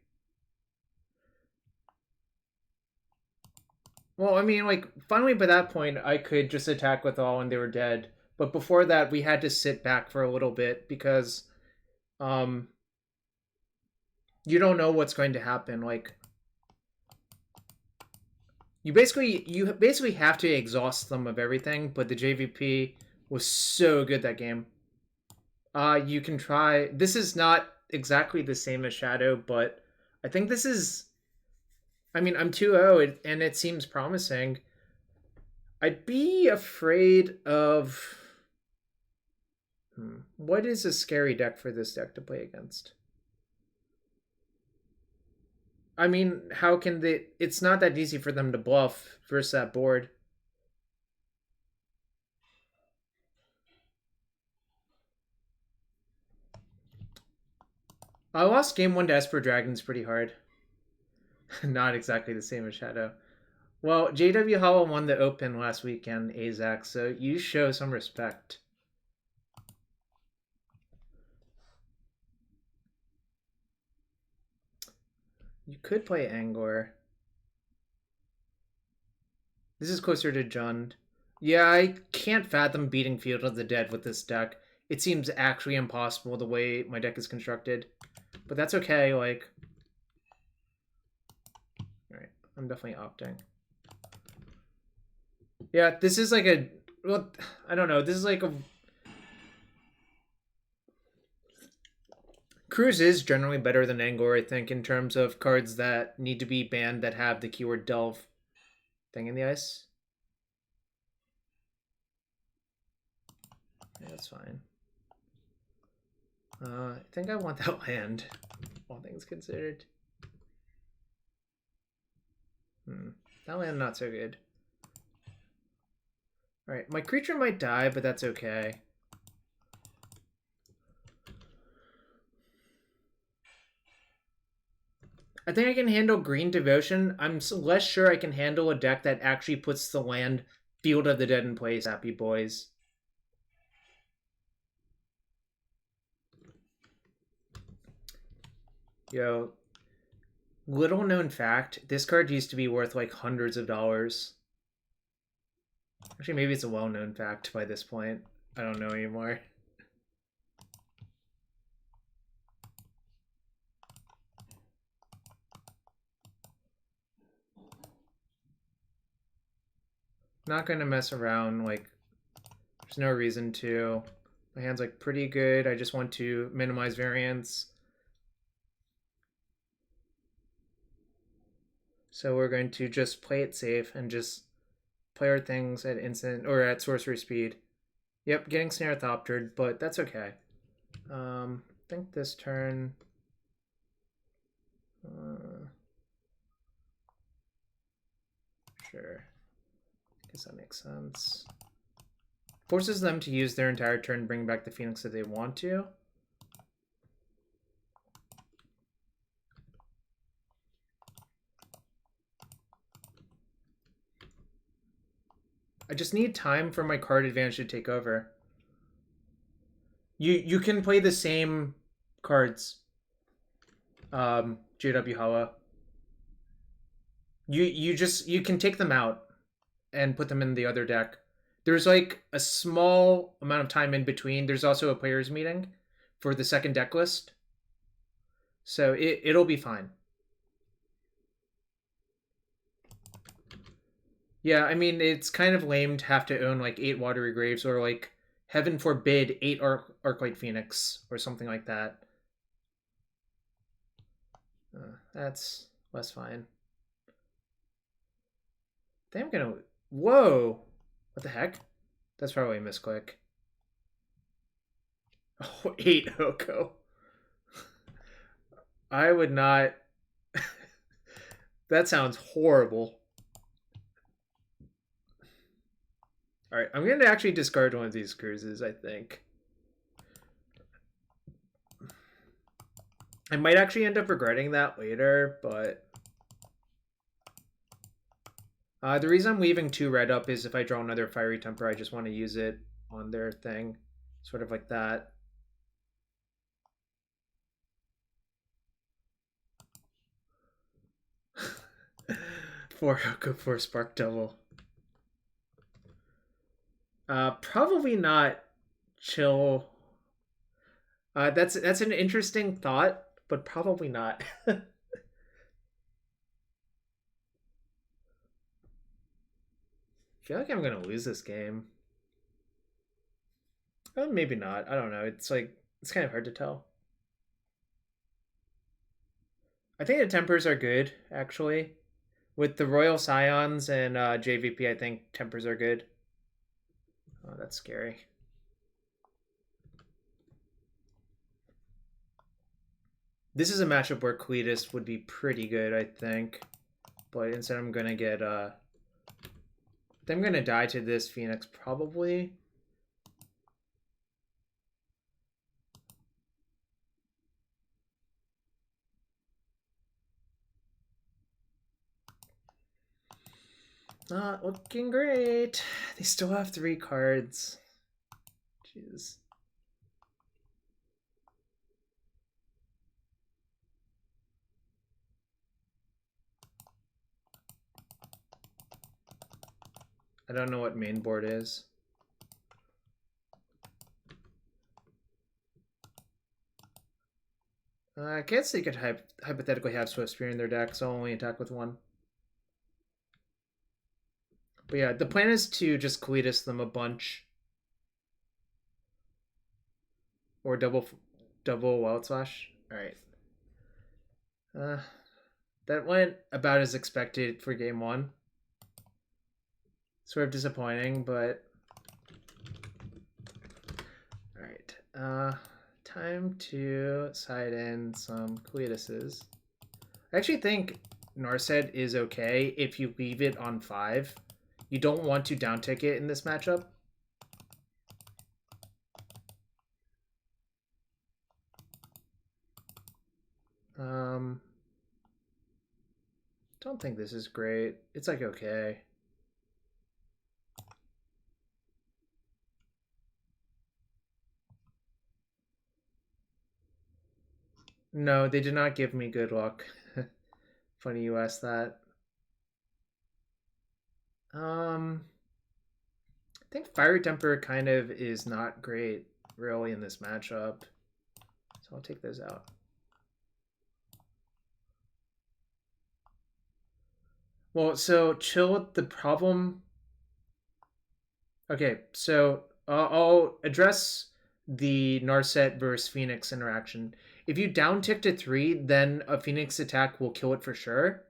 Well, I mean, like, finally by that point, I could just attack with all and they were dead. But before that, we had to sit back for a little bit because, you don't know what's going to happen. Like, you basically have to exhaust them of everything, but the JVP was so good that game. You can try. This is not exactly the same as Shadow, but I think this is. I mean, I'm 2-0, and it seems promising. I'd be afraid of. What is a scary deck for this deck to play against? I mean, how can they... It's not that easy for them to bluff versus that board. I lost game 1 to Esper Dragons pretty hard. Not exactly the same as Shadow. Well, JW Hollow won the Open last weekend, Azak, so you show some respect. You could play Angor. This is closer to Jund. Yeah, I can't fathom beating Field of the Dead with this deck. It seems actually impossible the way my deck is constructed. But that's okay, like... Alright, I'm definitely opting. Yeah, this is like a... Well, I don't know, this is like a... Cruise is generally better than Angor, I think, in terms of cards that need to be banned that have the keyword Delve thing in the ice. Yeah, that's fine. I think I want that land, all things considered. That land not so good. Alright, my creature might die, but that's okay. think I can handle Green Devotion. I'm less sure I can handle a deck that actually puts the land Field of the Dead in place, happy boys. Yo, little known fact, this card used to be worth like hundreds of dollars. Actually, maybe it's a well-known fact by this point. I don't know anymore. Not gonna mess around, like, there's no reason to. My hand's like pretty good. I just want to minimize variance. So we're going to just play it safe and just play our things at instant or at sorcery speed. Yep, getting Snare Thoptered, but that's okay. I think this turn. Sure. Guess that makes sense. Forces them to use their entire turn, bring back the Phoenix if they want to. I just need time for my card advantage to take over. You can play the same cards. JW Hala. You can take them out and put them in the other deck. There's like a small amount of time in between. There's also a players meeting for the second deck list. So it'll be fine. Yeah, I mean, it's kind of lame to have to own like 8 Watery Graves or like, heaven forbid, 8 Arclight Phoenix or something like that. That's less fine. I think I'm gonna... Whoa! What the heck? That's probably a misclick. Oh, 8 Hoko. I would not... That sounds horrible. Alright, I'm going to actually discard one of these cruises, I think. I might actually end up regretting that later, but... the reason I'm leaving 2 red up is if I draw another Fiery Temper, I just want to use it on their thing. Sort of like that. For Hoko for Spark Devil. Probably not chill. That's an interesting thought, but probably not. I feel like I'm gonna lose this game. Oh, maybe not. I don't know. It's like, it's kind of hard to tell. I think the tempers are good, actually. With the Royal Scions and JVP, I think tempers are good. Oh, that's scary. This is a matchup where Kalitas would be pretty good, I think. But instead I'm gonna get I'm gonna die to this Phoenix probably. Not looking great. They still have 3 cards. Jeez. I don't know what main board is. I guess they could hypothetically have Swift Spear in their deck, so I'll only attack with 1. But yeah, the plan is to just Kalitas them a bunch. Or double Wild Slash. Alright. That went about as expected for game 1. Sort of disappointing, but... Alright. Time to side in some Kalitases. I actually think Narset is okay if you leave it on 5. You don't want to down tick it in this matchup. think this is great. It's like okay. No, they did not give me good luck. Funny you asked that. I think Fire Temper kind of is not great, really, in this matchup. So I'll take those out. Well, so chill, the problem... Okay, so I'll address the Narset versus Phoenix interaction. If you down tick to 3, then a Phoenix attack will kill it for sure.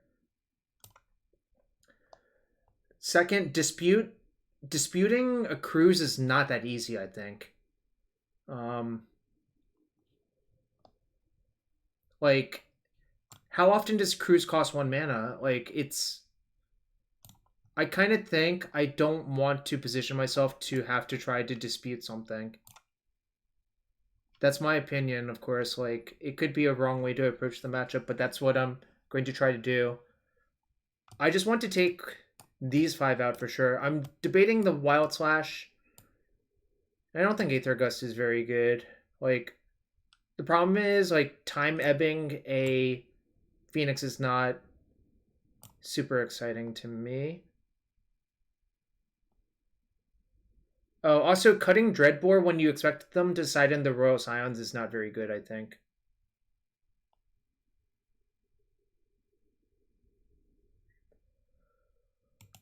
Second, disputing a cruise is not that easy, I think. Like, how often does cruise cost 1 mana? Like, it's... I kind of think I don't want to position myself to have to try to dispute something. That's my opinion, of course. Like, it could be a wrong way to approach the matchup, but that's what I'm going to try to do. I just want to take these 5 out for sure. I'm debating the Wild Slash. I don't think Aether Gust is very good. Like, the problem is, like, time ebbing a Phoenix is not super exciting to me. Oh, also cutting Dreadbore when you expect them to side in the Royal Scions is not very good, I think.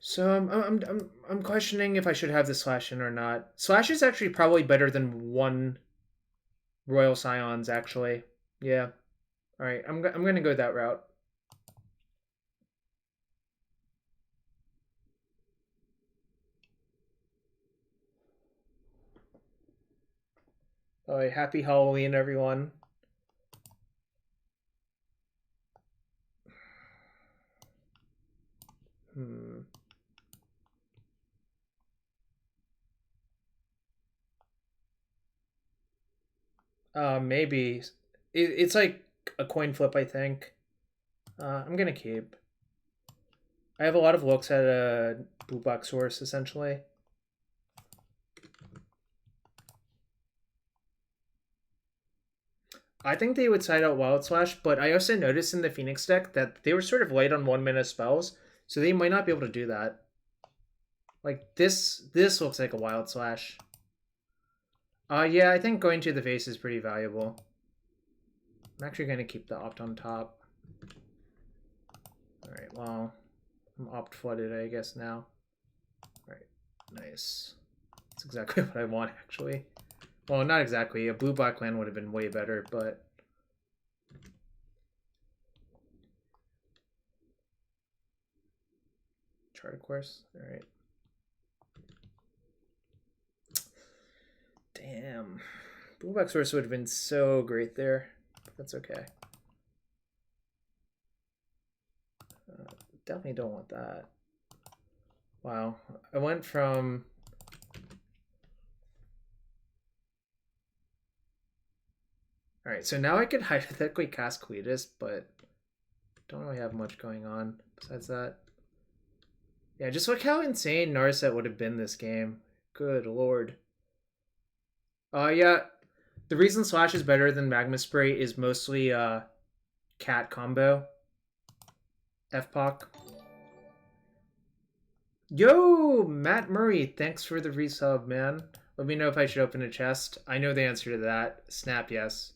So I'm questioning if I should have the Slash in or not. Slash is actually probably better than 1 Royal Scions, actually. Yeah. All right, I'm gonna go that route. Oh, happy Halloween, everyone. Maybe. It's like a coin flip, I think. I'm gonna keep. I have a lot of looks at a blue box source, essentially. I think they would side out Wild Slash, but I also noticed in the Phoenix deck that they were sort of light on 1 mana spells, so they might not be able to do that. Like, this looks like a Wild Slash. Yeah, I think going to the face is pretty valuable. I'm actually going to keep the Opt on top. Alright, well, I'm Opt flooded, I guess, now. Alright, nice. That's exactly what I want, actually. Well, not exactly. A blue-black land would have been way better, but... Chart, of course. Alright. Damn. Blue-black source would have been so great there. But that's okay. Definitely don't want that. Wow. I went from... Alright, so now I could hypothetically cast Kalitas, but don't really have much going on besides that. Yeah, just look how insane Narset would have been this game. Good lord. Yeah, the reason Slash is better than Magma Spray is mostly cat combo. FPOC. Yo, Matt Murray, thanks for the resub, man. Let me know if I should open a chest. I know the answer to that. Snap, yes.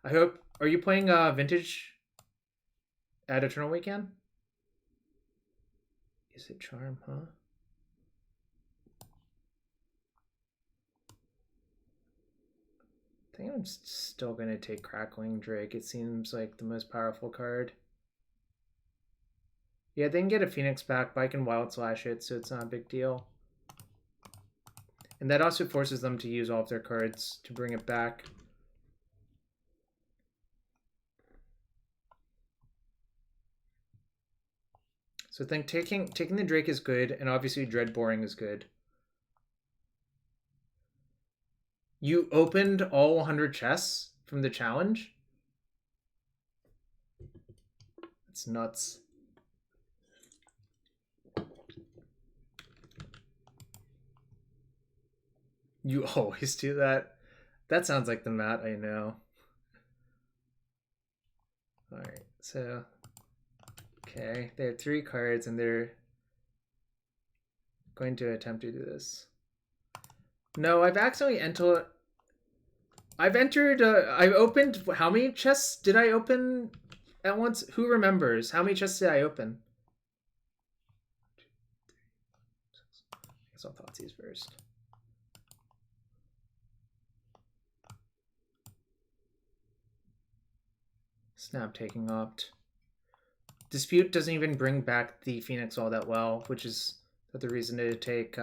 I hope... Are you playing Vintage at Eternal Weekend? Is it Charm, huh? I think I'm still going to take Crackling Drake. It seems like the most powerful card. Yeah, they can get a Phoenix back, but I can Wild Slash it, so it's not a big deal. And that also forces them to use all of their cards to bring it back. So I think taking the Drake is good, and obviously Dreadboring is good. You opened all 100 chests from the challenge? That's nuts. You always do that. That sounds like the Matt I know. Alright, so... Okay, they have 3 cards and they're going to attempt to do this. No, I've accidentally entered... I've opened... How many chests did I open at once? Who remembers? How many chests did I open? I guess I'll Thoughtseize first. Snap taking opt. Dispute doesn't even bring back the Phoenix all that well, which is the reason to take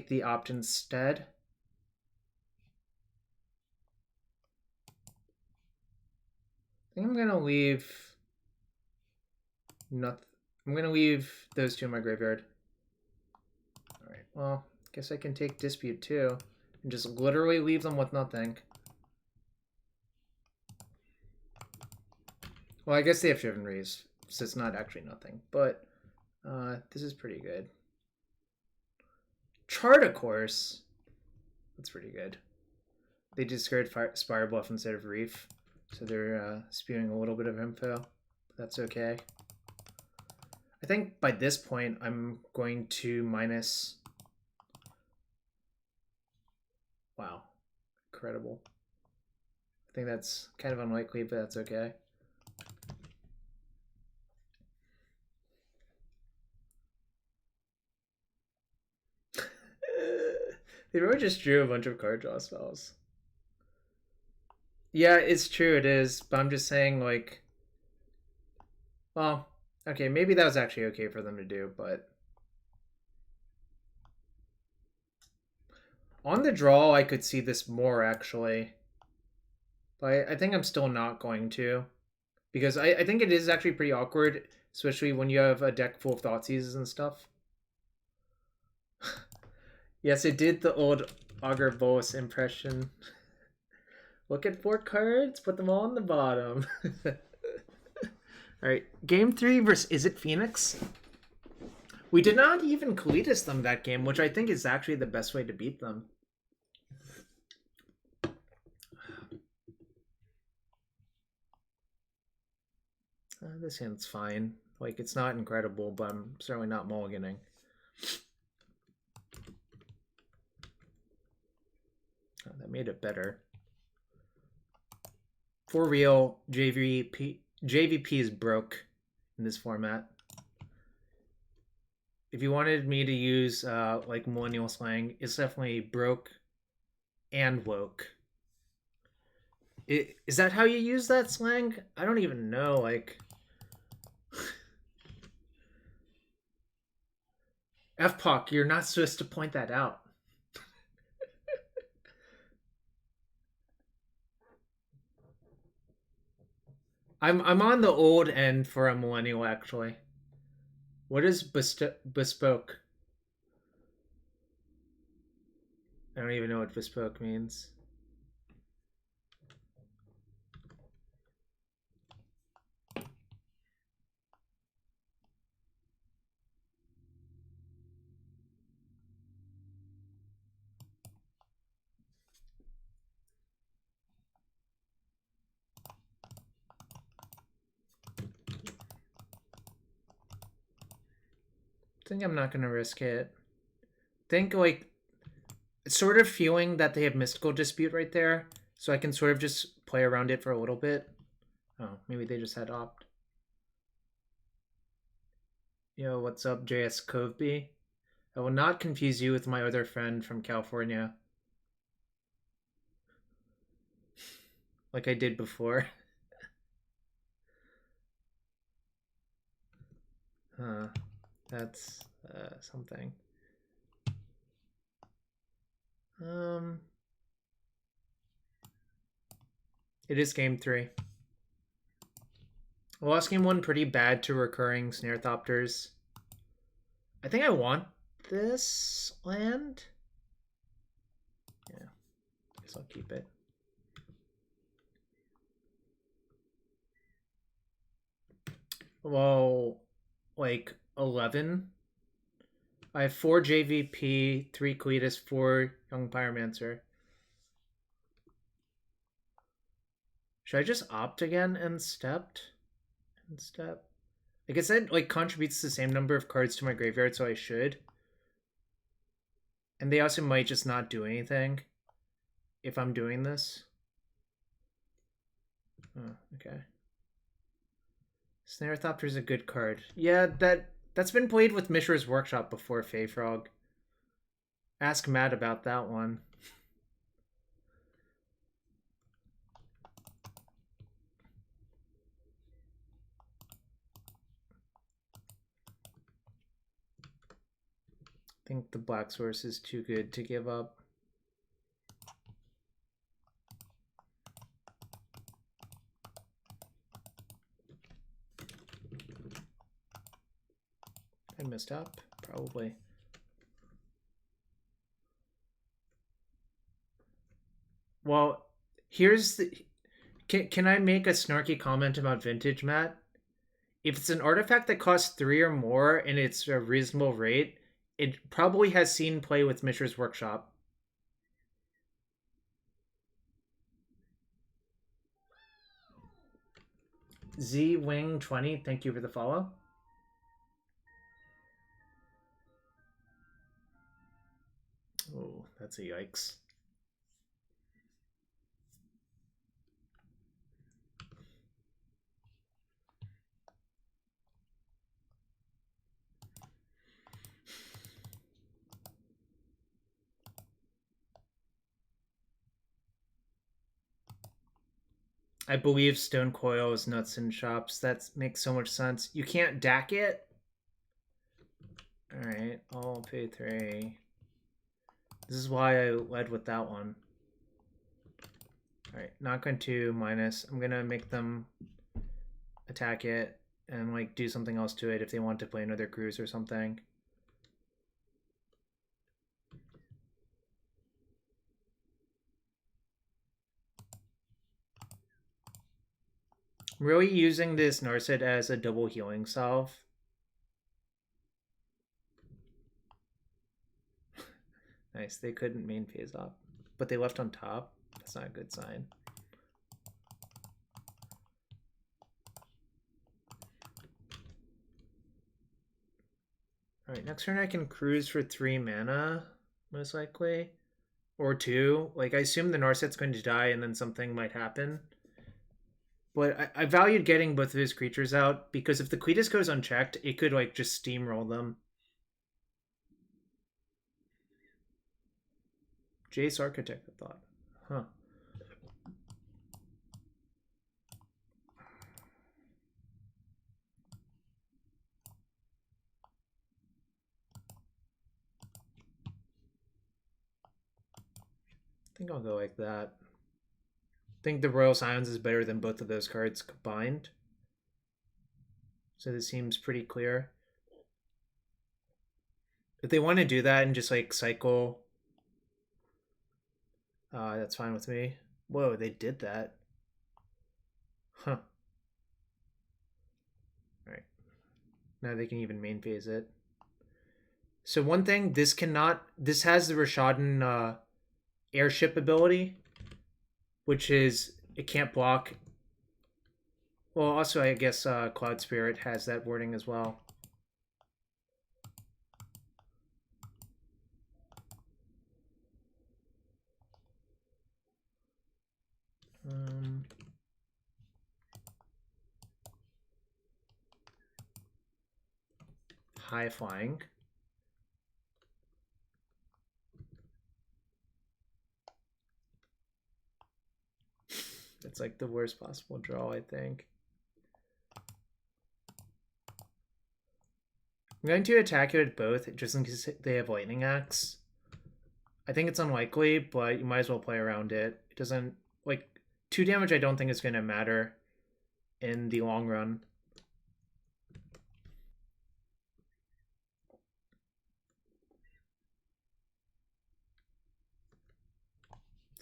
the opt instead. I think I'm gonna leave nothing. I'm gonna leave those 2 in my graveyard. Alright, well, guess I can take Dispute too. And just literally leave them with nothing. Well, I guess they have Shivan Raise, so it's not actually nothing. But this is pretty good. Chart, of course. That's pretty good. They discard Spirebluff instead of Reef. So they're spewing a little bit of info. But that's okay. I think by this point, I'm going to minus... Wow. Incredible. I think that's kind of unlikely, but that's okay. They really just drew a bunch of card draw spells. Yeah, it's true, it is. But I'm just saying, like... Well, okay, maybe that was actually okay for them to do, but... On the draw, I could see this more, actually. But I think I'm still not going to. Because I think it is actually pretty awkward, especially when you have a deck full of Thoughtseizes and stuff. Yes, it did the old Augur Bolus impression. Look at 4 cards, put them all on the bottom. Alright, game 3 versus Izzet Phoenix. We did not even Kalitas them that game, which I think is actually the best way to beat them. This hand's fine. Like, it's not incredible, but I'm certainly not mulliganing. Oh, that made it better. For real, JVP is broke in this format. If you wanted me to use like millennial slang, it's definitely broke and woke. Is that how you use that slang? I don't even know, like... FPOC, you're not supposed to point that out. I'm on the old end for a millennial, actually. What is bespoke? I don't even know what bespoke means. I think I'm not going to risk it. Think, like, sort of feeling that they have Mystical Dispute right there, so I can sort of just play around it for a little bit. Oh, maybe they just had opt. Yo, what's up, JS Coveby? I will not confuse you with my other friend from California. Like I did before. Huh. That's something. It is game 3. I lost game 1 pretty bad to recurring Snare Thopters. I think I want this land. Yeah, guess I'll keep it. Well, like 11. I have 4 JVP, 3 Kalitas, 4 Young Pyromancer. Should I just opt again and stepped? And step? I guess that like contributes the same number of cards to my graveyard, so I should. And they also might just not do anything if I'm doing this. Oh, okay. Snare Thopter is a good card. Yeah, that's been played with Mishra's Workshop before, Feyfrog. Ask Matt about that one. I think the black source is too good to give up. I missed up, probably. Well, here's the... Can I make a snarky comment about Vintage, Matt? If it's an artifact that costs 3 or more and it's a reasonable rate, it probably has seen play with Mishra's Workshop. ZWing20, thank you for the follow. Oh, that's a yikes. I believe Stone Coil is nuts in shops. That makes so much sense. You can't DAC it? Alright, I'll pay 3. This is why I led with that one. Alright, not going to minus. I'm gonna make them attack it and like do something else to it if they want to play another cruise or something. I'm really using this Narset as a double healing salve. Nice, they couldn't main phase up, but they left on top. That's not a good sign. Alright, next turn I can cruise for 3 mana, most likely. Or 2. Like, I assume the Narset's going to die and then something might happen. But I valued getting both of his creatures out, because if the Kalitas goes unchecked, it could, like, just steamroll them. Jace Architect, I thought. Huh. I think I'll go like that. I think the Royal Scions is better than both of those cards combined. So this seems pretty clear. If they want to do that and just like cycle, that's fine with me. Whoa, they did that. Huh. Alright. Now they can even main phase it. So one thing, this has the Rishadan airship ability, which is it can't block. Well, also I guess Cloud Spirit has that wording as well. High flying. It's like the worst possible draw, I think. I'm going to attack you at both, just in case they have Lightning Axe. I think it's unlikely, but you might as well play around it. It doesn't, like, 2 damage I don't think is going to matter in the long run.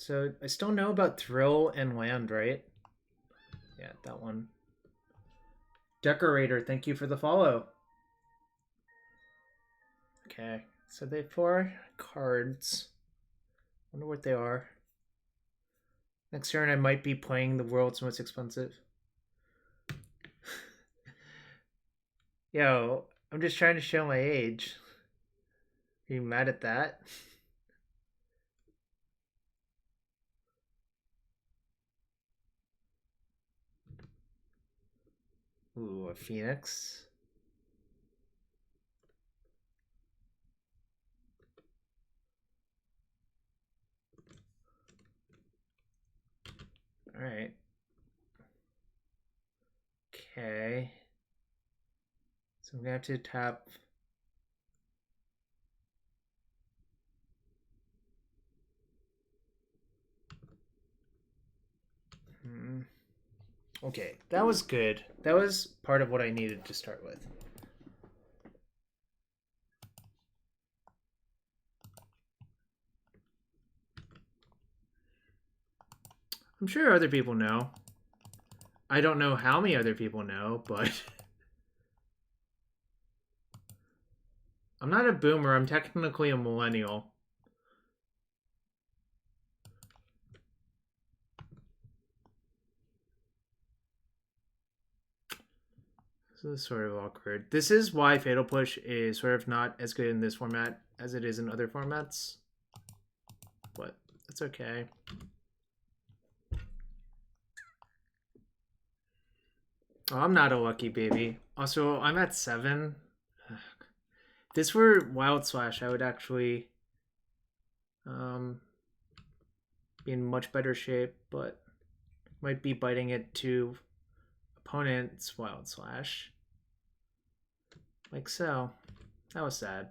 So I still know about Thrill and Land, right? Yeah, that one. Decorator, thank you for the follow. Okay, so they have 4 cards. Wonder what they are. Next turn I might be playing the world's most expensive. Yo, I'm just trying to show my age. Are you mad at that? Ooh, a Phoenix. Alright. Okay. So I'm gonna have to tap. Okay, that was good. That was part of what I needed to start with. I'm sure other people know. I don't know how many other people know, but I'm not a boomer. I'm technically a millennial. This is sort of awkward. This is why Fatal Push is sort of not as good in this format as it is in other formats. But it's okay. Oh, I'm not a lucky baby. Also, I'm at 7. If this were Wild Slash, I would actually be in much better shape, but might be biting it to opponent's Wild Slash. Like so. That was sad.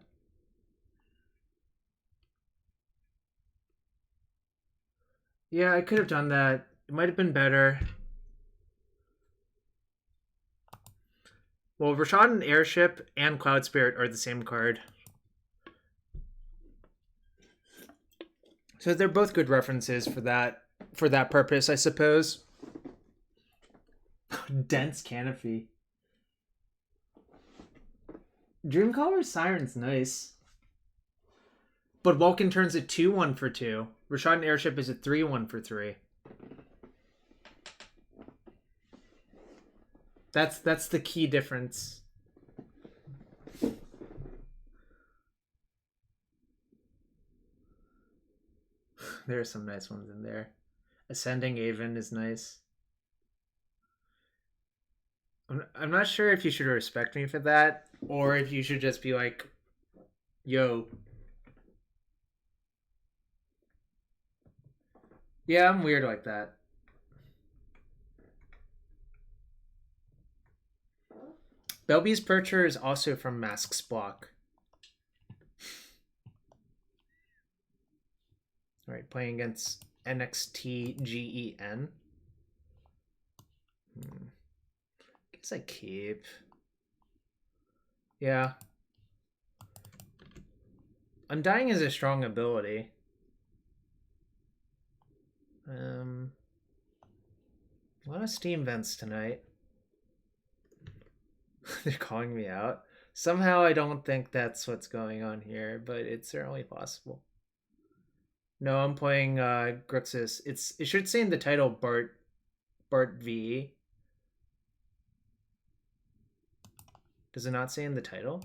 Yeah, I could have done that. It might have been better. Well, Rashad Airship and Cloud Spirit are the same card. So they're both good references for that purpose, I suppose. Dense Canopy. Dreamcaller Siren's nice. But Vulcan turns a 2-1 for 2. Rashad Airship is a 3-1 for 3. That's the key difference. There are some nice ones in there. Ascending Aven is nice. I'm not sure if you should respect me for that, or if you should just be like, yo. Yeah, I'm weird like that. Belby's Percher is also from Mask's block. Alright, playing against NXTGEN. Guess I keep. Yeah. Undying is a strong ability. A lot of Steam vents tonight. They're calling me out. Somehow I don't think that's what's going on here, but it's certainly possible. No, I'm playing Grixis. It should say in the title Bart V. Does it not say in the title?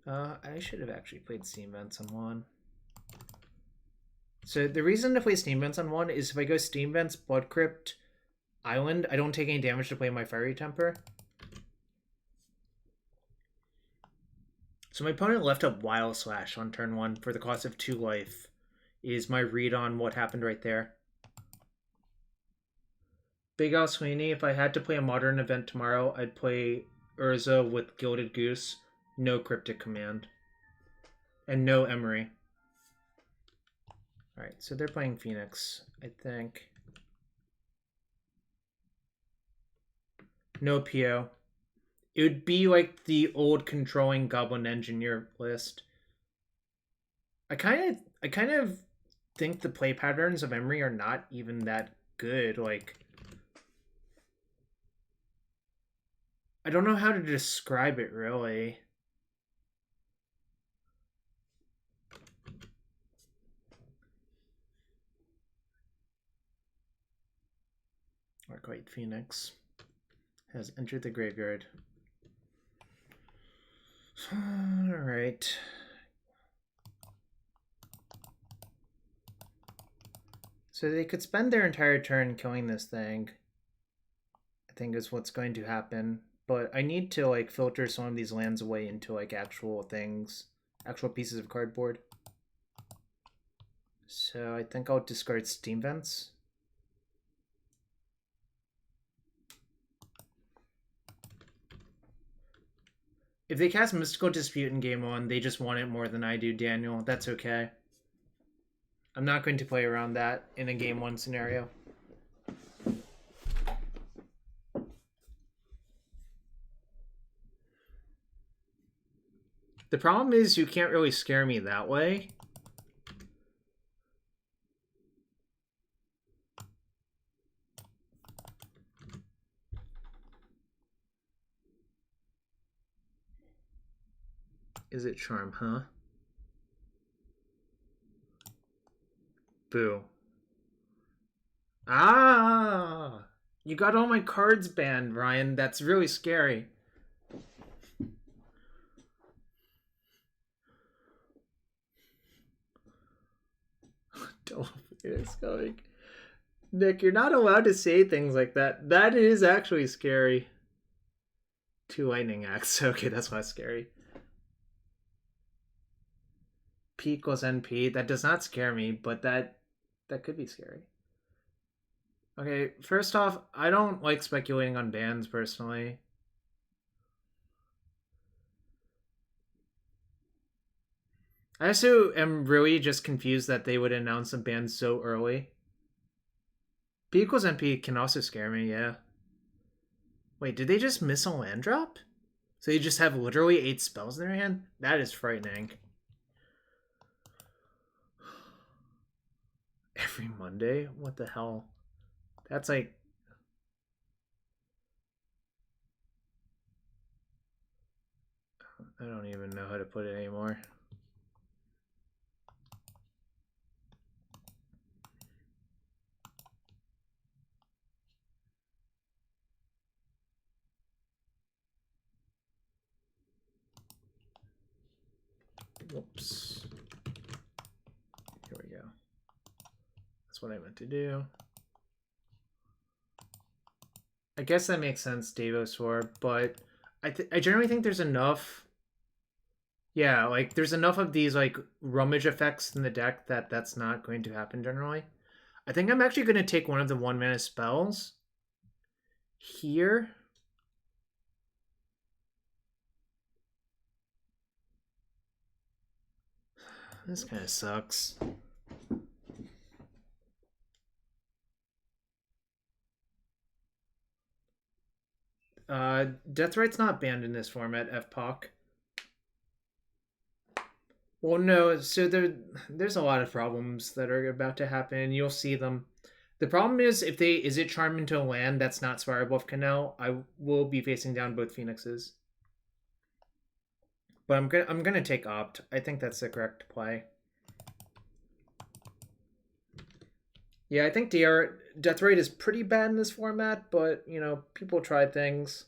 I should have actually played Steam Vents on 1. So the reason to play Steam Vents on 1 is if I go Steam Vents, Blood Crypt, Island, I don't take any damage to play my Fiery Temper. So my opponent left up Wild Slash on turn 1 for the cost of 2 life, is my read on what happened right there. Big Al Sweeney, if I had to play a modern event tomorrow, I'd play Urza with Gilded Goose, no Cryptic Command, and no Emery. Alright, so they're playing Phoenix, I think. No PO. It would be like the old controlling Goblin Engineer list. I kind of think the play patterns of Emery are not even that good. Like, I don't know how to describe it really. White Phoenix has entered the graveyard. Alright. So they could spend their entire turn killing this thing, I think is what's going to happen. But I need to like filter some of these lands away into like actual things, actual pieces of cardboard. So I think I'll discard Steam Vents. If they cast Mystical Dispute in game 1, they just want it more than I do, Daniel. That's okay. I'm not going to play around that in a game 1 scenario. The problem is you can't really scare me that way. Izzet Charm, huh? Boo. Ah! You got all my cards banned, Ryan. That's really scary. Don't it's going. Nick, you're not allowed to say things like that. That is actually scary. 2 lightning acts. Okay, that's not scary. P equals NP. That does not scare me, but that could be scary. Okay, first off, I don't like speculating on bans personally. I also am really just confused that they would announce a ban so early. P equals NP can also scare me, yeah. Wait, did they just miss a land drop? So they just have literally 8 spells in their hand? That is frightening. Every Monday? What the hell? That's like... I don't even know how to put it anymore. Whoops. Here we go. That's what I meant to do. I guess that makes sense, Devosaur, but I generally think there's enough... Yeah, like, there's enough of these, like, rummage effects in the deck that that's not going to happen generally. I think I'm actually going to take one of the 1-mana spells here. This kind of sucks. Deathrite's not banned in this format, FPOC. Well, no, so there's a lot of problems that are about to happen. You'll see them. The problem is if they Izzet Charm into a land that's not Spirebluff Canal, I will be facing down both Phoenixes. But I'm gonna take Opt. I think that's the correct play. Yeah, I think Deathrite is pretty bad in this format, but you know, people try things.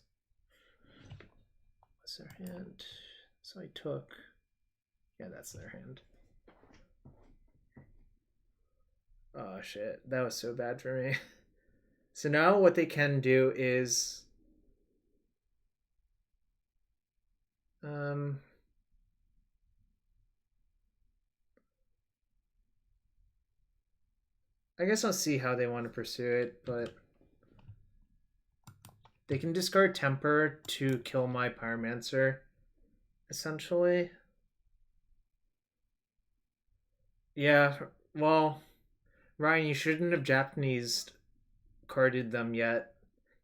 What's their hand? So I took. Yeah, that's their hand. Oh shit, that was so bad for me. So now what they can do is I guess I'll see how they want to pursue it, but they can discard Temper to kill my Pyromancer, essentially. Yeah, well, Ryan, you shouldn't have Japanese carded them yet.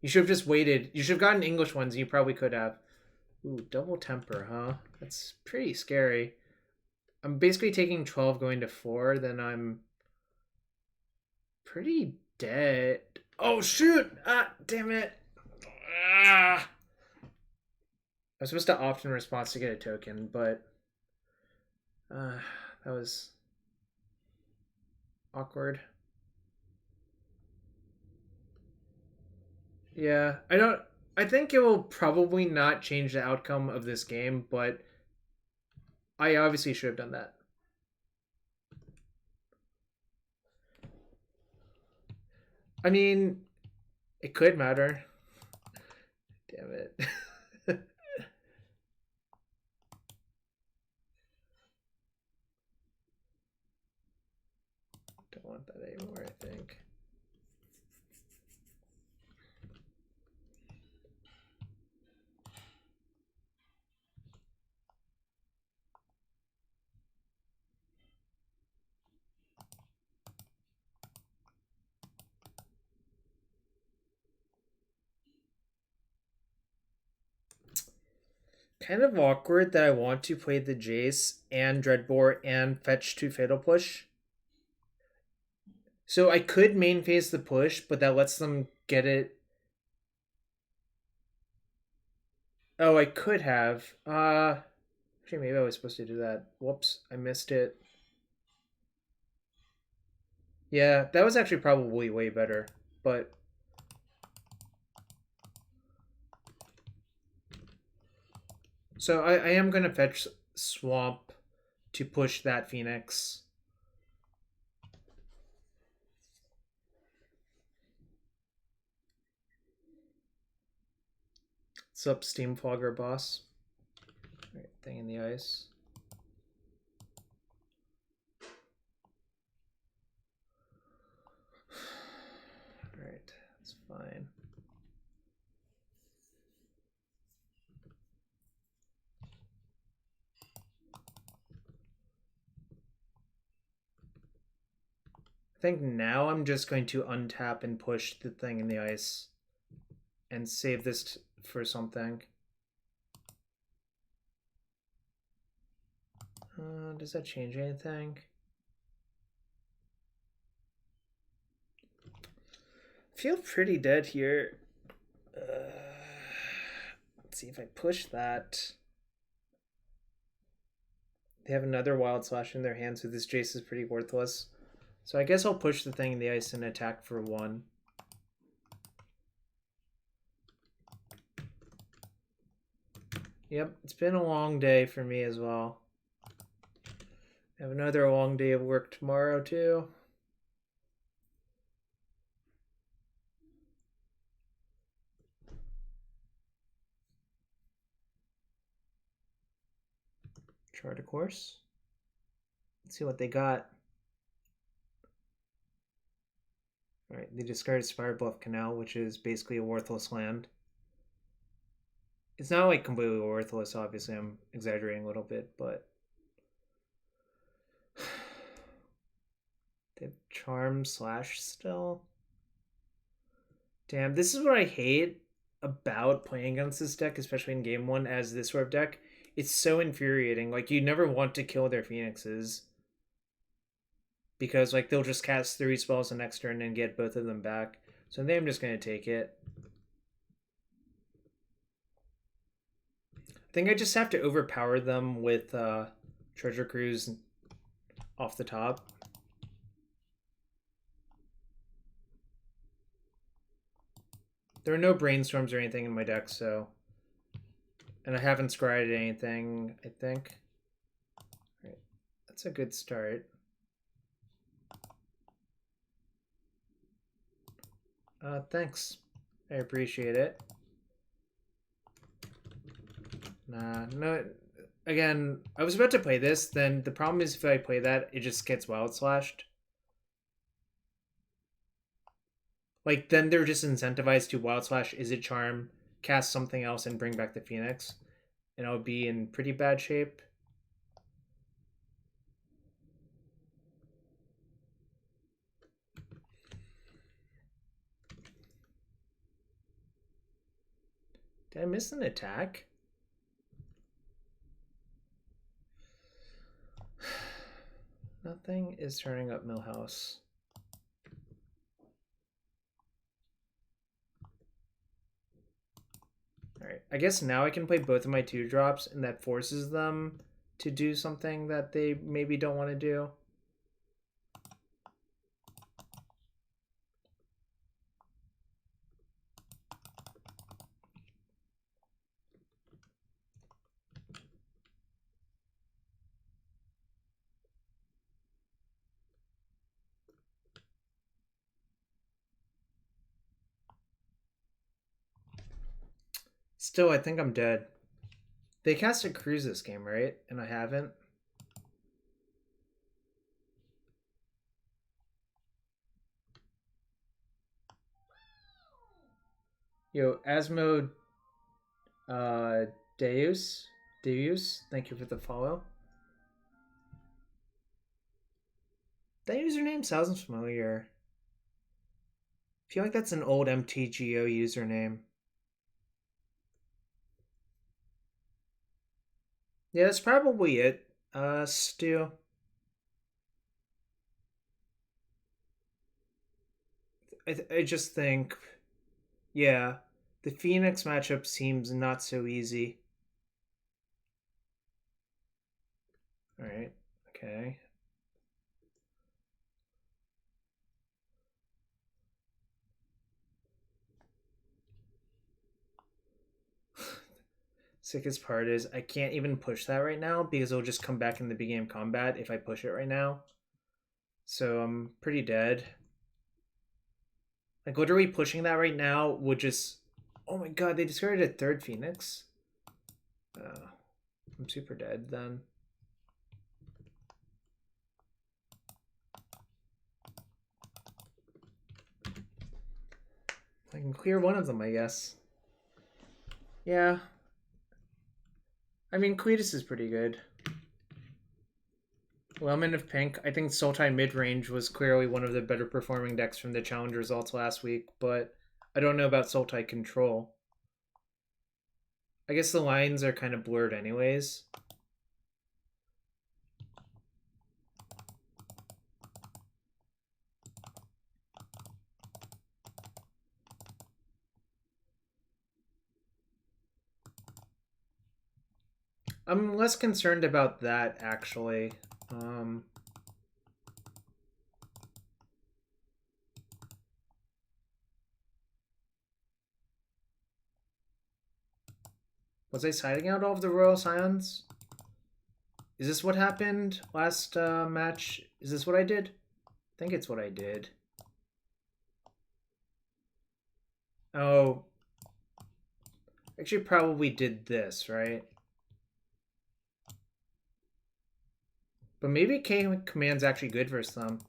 You should have just waited. You should have gotten English ones. You probably could have. Ooh, double Temper, huh? That's pretty scary. I'm basically taking 12 going to 4, then I'm pretty dead. Oh, shoot! Ah, damn it. Ah! I was supposed to opt in response to get a token, but that was awkward. Yeah, I don't. I think it will probably not change the outcome of this game, but I obviously should have done that. I mean, it could matter. Damn it. Don't want that anymore, I think. Kind of awkward that I want to play the Jace and Dreadbore and fetch to Fatal Push. So I could main phase the push, but that lets them get it. Oh, I could have. Actually, maybe I was supposed to do that. Whoops, I missed it. Yeah, that was actually probably way better, but so I am gonna fetch Swamp to push that Phoenix. What's up, Steamfogger boss? All right, thing in the ice. All right, that's fine. I think now I'm just going to untap and push the thing in the ice and save this for something. Does that change anything? I feel pretty dead here. Let's see if I push that. They have another Wild Slash in their hand, so this Jace is pretty worthless. So I guess I'll push the thing in the ice and attack for 1. Yep, it's been a long day for me as well. I have another long day of work tomorrow too. Chart a course. Let's see what they got. Alright, they discarded Spirebluff Canal, which is basically a worthless land. It's not like completely worthless, obviously. I'm exaggerating a little bit, but they have Charm Slash still. Damn, this is what I hate about playing against this deck, especially in game 1 as this sort of deck. It's so infuriating. Like, you never want to kill their Phoenixes. Because, like, they'll just cast 3 spells the next turn and get both of them back. So I think I'm just going to take it. I think I just have to overpower them with Treasure Cruise off the top. There are no Brainstorms or anything in my deck, so... And I haven't scryed anything, I think. All right, that's a good start. Thanks. I appreciate it. Nah, no. Again, I was about to play this, then the problem is if I play that, it just gets Wild Slashed. Like, then they're just incentivized to Wild Slash, Izzet Charm, cast something else, and bring back the Phoenix. And I'll be in pretty bad shape. Did I miss an attack? Nothing is turning up Millhouse. Alright, I guess now I can play both of my 2-drops, and that forces them to do something that they maybe don't want to do. Still, I think I'm dead. They cast a cruise this game, right? And I haven't. Yo, Asmo Deus, thank you for the follow. That username sounds familiar. I feel like that's an old MTGO username. Yeah, that's probably it. Stu. I just think, yeah, the Phoenix matchup seems not so easy. Alright, okay. Sickest part is I can't even push that right now because it'll just come back in the beginning of combat if I push it right now. So I'm pretty dead. Like literally pushing that right now would just... Oh my god, they discarded a third Phoenix? I'm super dead then. I can clear one of them, I guess. Yeah. I mean, Kalitas is pretty good. Lemon of Pink. I think Sultai mid-range was clearly one of the better performing decks from the challenge results last week, but I don't know about Sultai Control. I guess the lines are kind of blurred anyways. I'm less concerned about that, actually. Was I siding out all of the Royal Scions? Is this what happened last match? Is this what I did? I think it's what I did. Oh. Actually, probably did this, right? But maybe K Command's actually good versus them.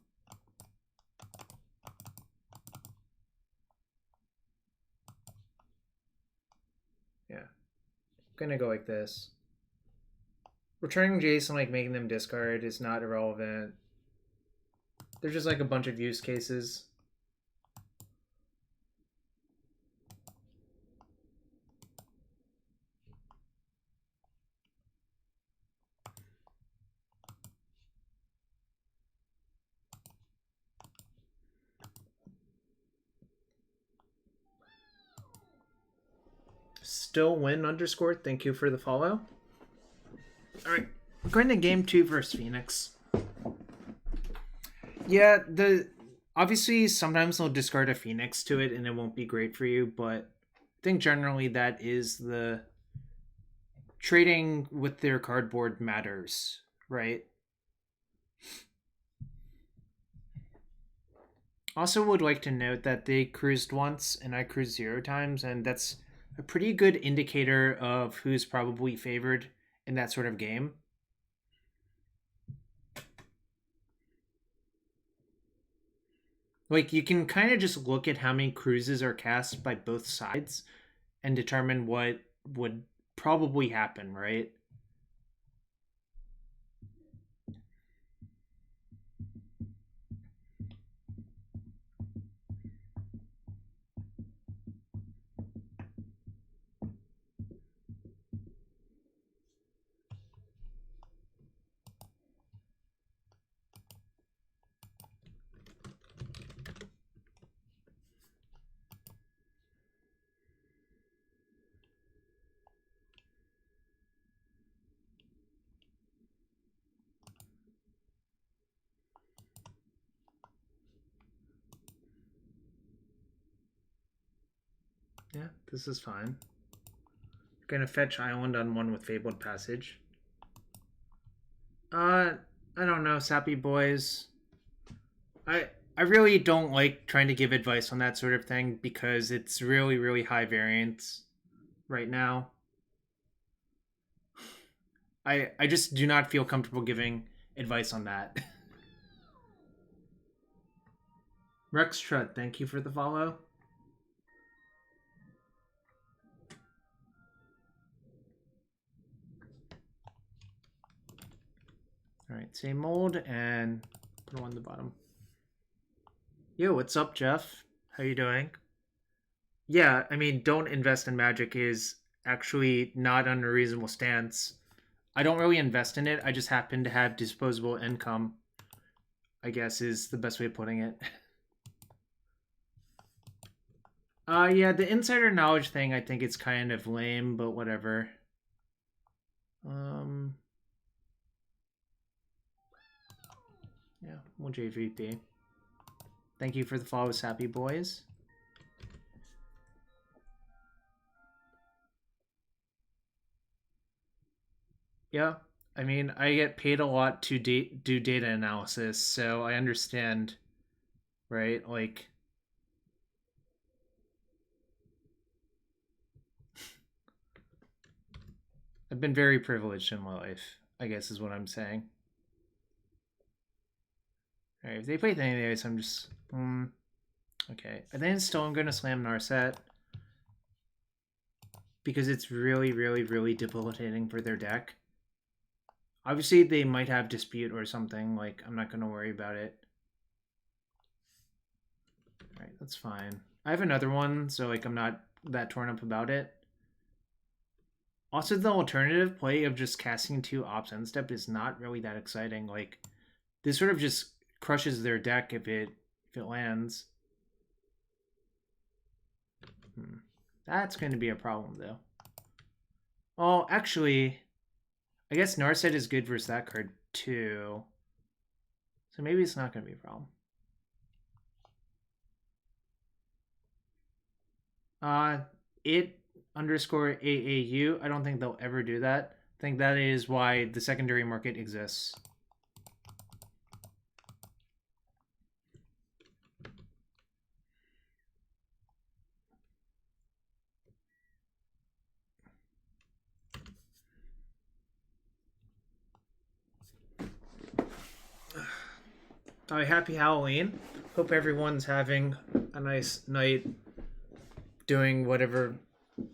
Yeah. I'm gonna go like this. Returning Jace and like making them discard is not irrelevant. There's just like a bunch of use cases. Still win underscore. Thank you for the follow. All right, we're going to game 2 versus Phoenix. Yeah, obviously sometimes they'll discard a Phoenix to it and it won't be great for you, but I think generally that is the trading with their cardboard matters, right? Also would like to note that they cruised once and I cruised 0 times, and that's a pretty good indicator of who's probably favored in that sort of game. Like, you can kind of just look at how many cruises are cast by both sides and determine what would probably happen, right? Yeah, this is fine. Gonna fetch Island on one with Fabled Passage. I don't know, Sappy Boys. I really don't like trying to give advice on that sort of thing because it's really, really high variance. right now. I just do not feel comfortable giving advice on that. Rex Trut, thank you for the follow. Alright, same mold and put on the bottom. Yo, what's up, Jeff? How you doing? Yeah, I mean, don't invest in Magic is actually not an unreasonable stance. I don't really invest in it. I just happen to have disposable income, I guess is the best way of putting it. Yeah, the insider knowledge thing, I think it's kind of lame, but whatever. Yeah, we'll JVP. Thank you for the follow, Sappy Boys. Yeah, I mean, I get paid a lot to do data analysis, so I understand, right? Like, I've been very privileged in my life, I guess is what I'm saying. Alright, if they play anyways, I'm just... okay, I think still I'm going to slam Narset. Because it's really, really, really debilitating for their deck. Obviously, they might have Dispute or something. Like, I'm not going to worry about it. Alright, that's fine. I have another one, so, like, I'm not that torn up about it. Also, the alternative play of just casting 2 Ops end step is not really that exciting. Like, this sort of just crushes their deck if it lands. That's going to be a problem, though. Oh, actually, I guess Narset is good versus that card, too. So maybe it's not going to be a problem. It_AAU. I don't think they'll ever do that. I think that is why the secondary market exists. Oh, happy Halloween. Hope everyone's having a nice night doing whatever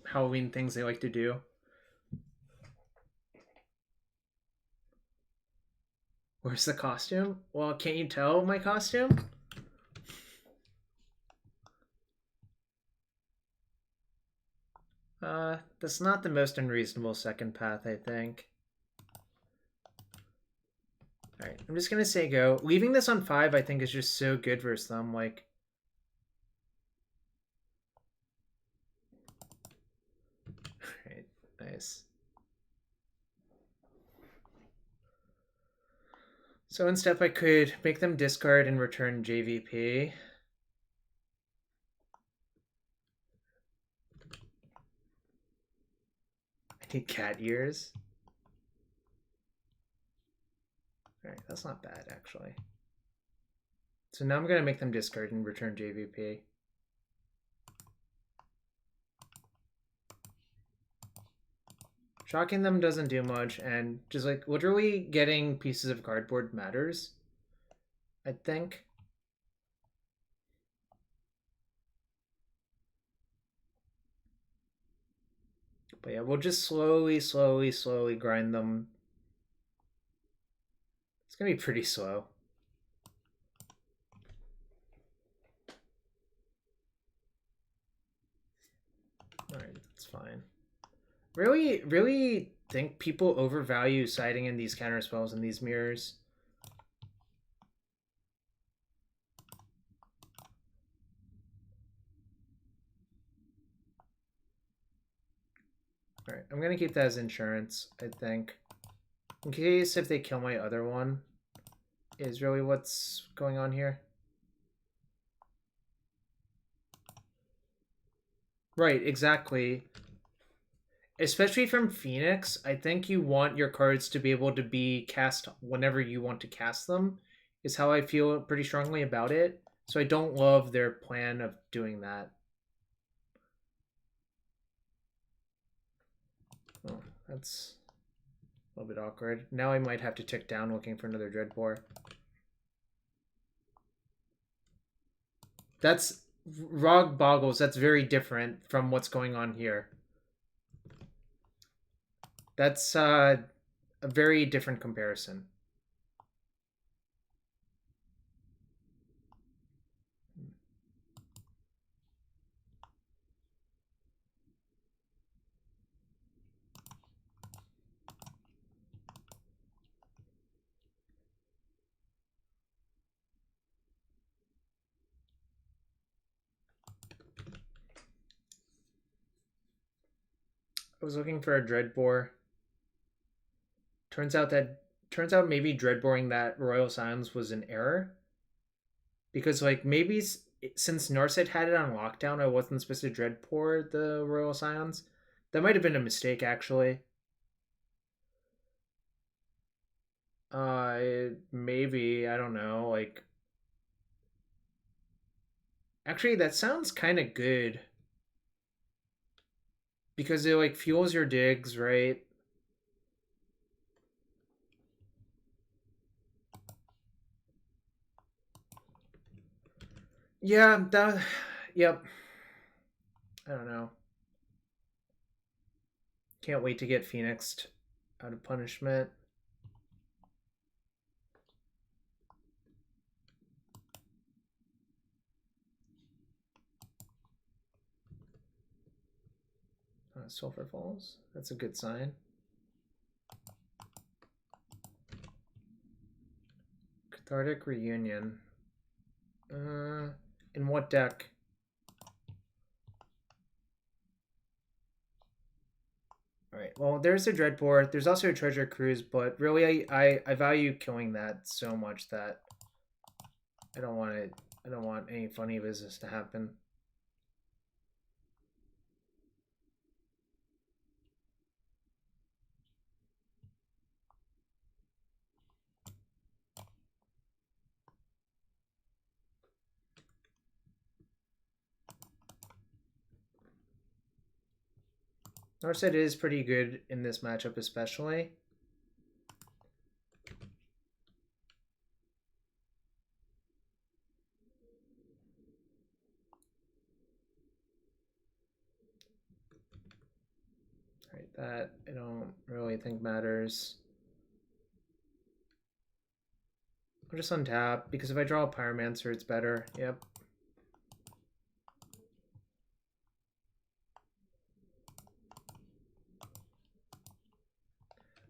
Halloween things they like to do. Where's the costume? Well, can't you tell my costume? That's not the most unreasonable second path, I think. Alright, I'm just gonna say go. Leaving this on 5, I think, is just so good versus them. Like, alright, nice. So in step, I could make them discard and return JVP. I need cat ears. Alright, that's not bad, actually. So now I'm going to make them discard and return JVP. Shocking them doesn't do much, and just like literally getting pieces of cardboard matters, I think. But yeah, we'll just slowly grind them. It's going to be pretty slow. Alright, that's fine. Really think people overvalue siding in these counter spells and these mirrors. Alright, I'm gonna keep that as insurance, I think. In case if they kill my other one, is really what's going on here. Right, exactly. Especially from Phoenix, I think you want your cards to be able to be cast whenever you want to cast them, is how I feel pretty strongly about it. So I don't love their plan of doing that. that's a little bit awkward. Now I might have to tick down looking for another Dreadbore. That's Rog Boggles. That's very different from what's going on here. That's a very different comparison. I was looking for a Dreadbore. Turns out maybe Dreadboring that Royal Scions was an error. Because like maybe since Narset had it on lockdown, I wasn't supposed to Dreadbore the Royal Scions. That might have been a mistake actually. Maybe, I don't know, like actually that sounds kind of good. Because it like fuels your digs, right? Yeah, yep. I don't know. Can't wait to get Phoenixed out of punishment. Sulfur Falls. That's a good sign. Cathartic Reunion. In what deck? Alright, well, there's a Dreadbore. There's also a Treasure Cruise, but really I value killing that so much that I don't want any funny business to happen. Narset is pretty good in this matchup especially. Alright, that I don't really think matters. I'll just untap, because if I draw a Pyromancer, it's better. Yep.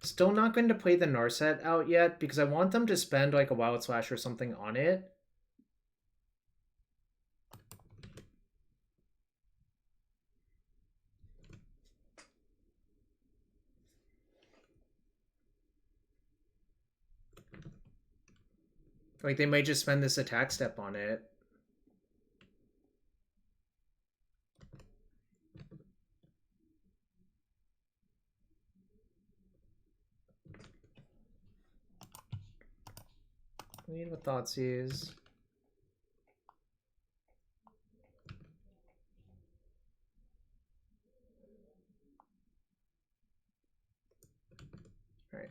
Still not going to play the Narset out yet, because I want them to spend like a Wild Slash or something on it. Like they might just spend this attack step on it. Lead with Thoughtseize. Alright.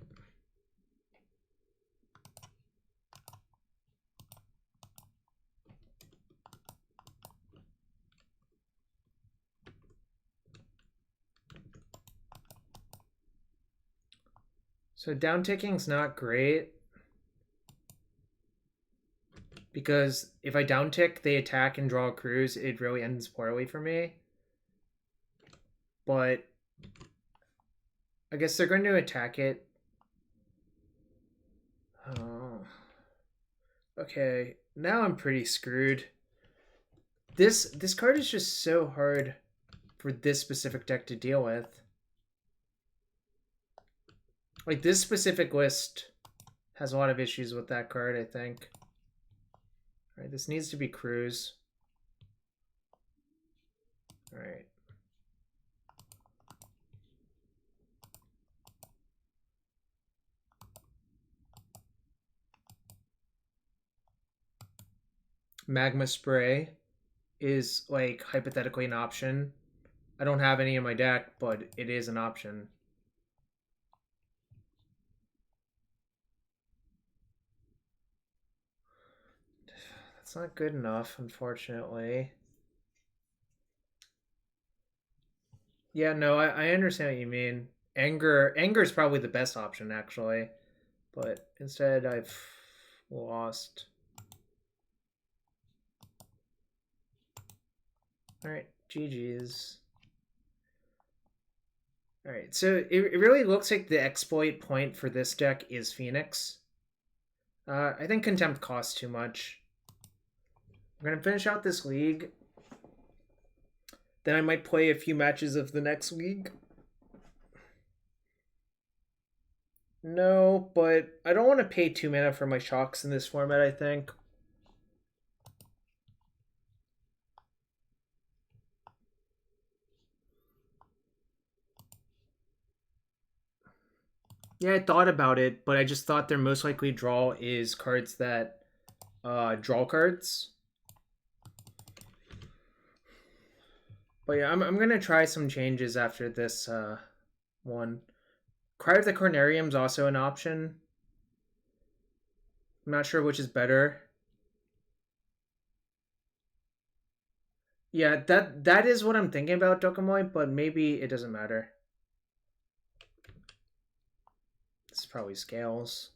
So downticking's not great, because if I downtick, they attack and draw a cruise, it really ends poorly for me. But I guess they're going to attack it. Oh. Okay, now I'm pretty screwed. This card is just so hard for this specific deck to deal with. Like, this specific list has a lot of issues with that card, I think. Alright, this needs to be Cruise. Alright. Magma Spray is, like, hypothetically an option. I don't have any in my deck, but it is an option. It's not good enough, unfortunately. Yeah, no, I understand what you mean. Anger is probably the best option, actually. But instead, I've lost. Alright, GG's. Alright, so it really looks like the exploit point for this deck is Phoenix. I think Contempt costs too much. I'm going to finish out this league. Then I might play a few matches of the next league. No, but I don't want to pay 2 mana for my shocks in this format, I think. Yeah, I thought about it, but I just thought their most likely draw is cards that draw cards. But yeah, I'm gonna try some changes after this one. Cry of the Cornarium's also an option. I'm not sure which is better. Yeah, that is what I'm thinking about, Dokomoy, but maybe it doesn't matter. This is probably scales.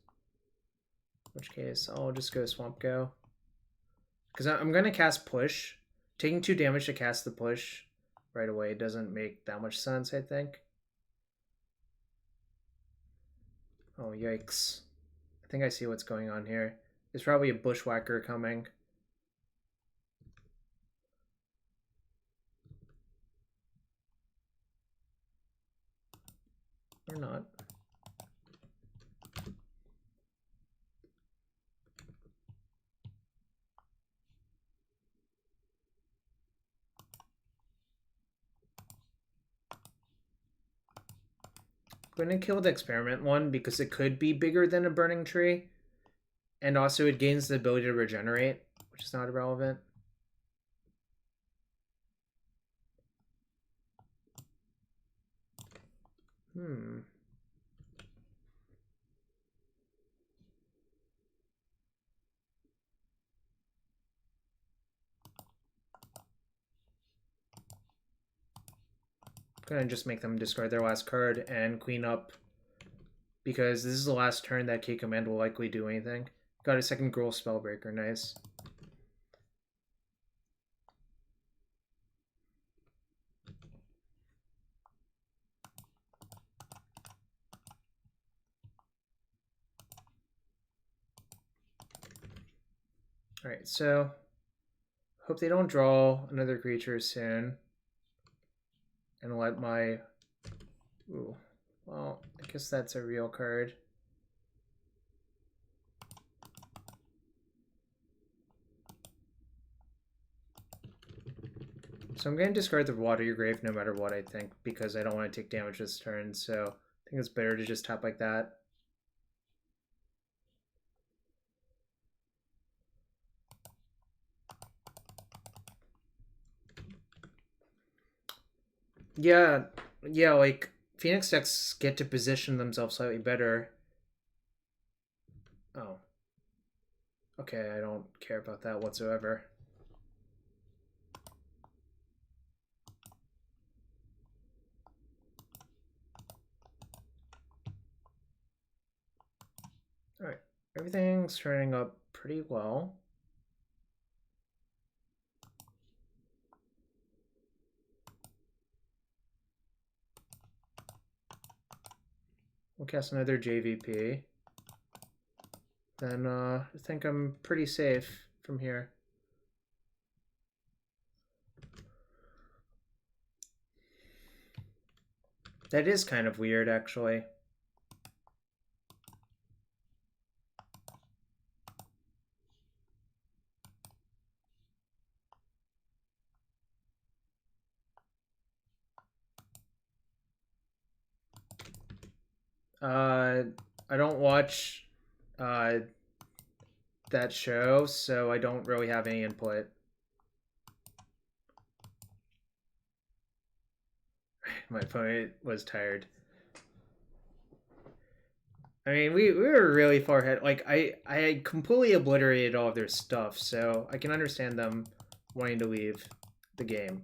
In which case, I'll just go Swamp Go. Because I'm going to cast Push. Taking 2 damage to cast the Push right away doesn't make that much sense, I think. Oh, yikes. I think I see what's going on here. There's probably a Bushwhacker coming. Or not. I'm going to kill the Experiment one because it could be bigger than a Burning Tree. And also it gains the ability to regenerate, which is not irrelevant. Gonna just make them discard their last card and clean up, because this is the last turn that K Command will likely do anything. Got a second Gruul Spellbreaker, nice. Alright, so hope they don't draw another creature soon. And let my... Ooh, well, I guess that's a real card. So I'm going to discard the Watery Grave no matter what, I think, because I don't want to take damage this turn, so I think it's better to just tap like that. Yeah, like, Phoenix decks get to position themselves slightly better. Oh. Okay, I don't care about that whatsoever. Alright, everything's turning up pretty well. We'll cast another JVP. Then I think I'm pretty safe from here. That is kind of weird, actually. I don't watch that show, so I don't really have any input. My opponent was tired. I mean, we were really far ahead. Like, I completely obliterated all of their stuff, so I can understand them wanting to leave the game.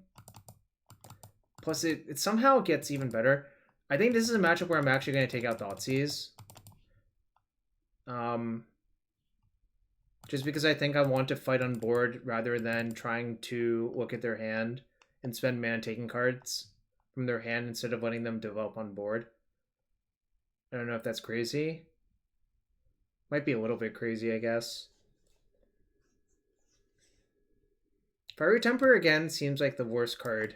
Plus, it somehow gets even better. I think this is a matchup where I'm actually going to take out Thoughtseize. Just because I think I want to fight on board rather than trying to look at their hand and spend mana taking cards from their hand instead of letting them develop on board. I don't know if that's crazy. Might be a little bit crazy, I guess. Fiery Temper, again, seems like the worst card.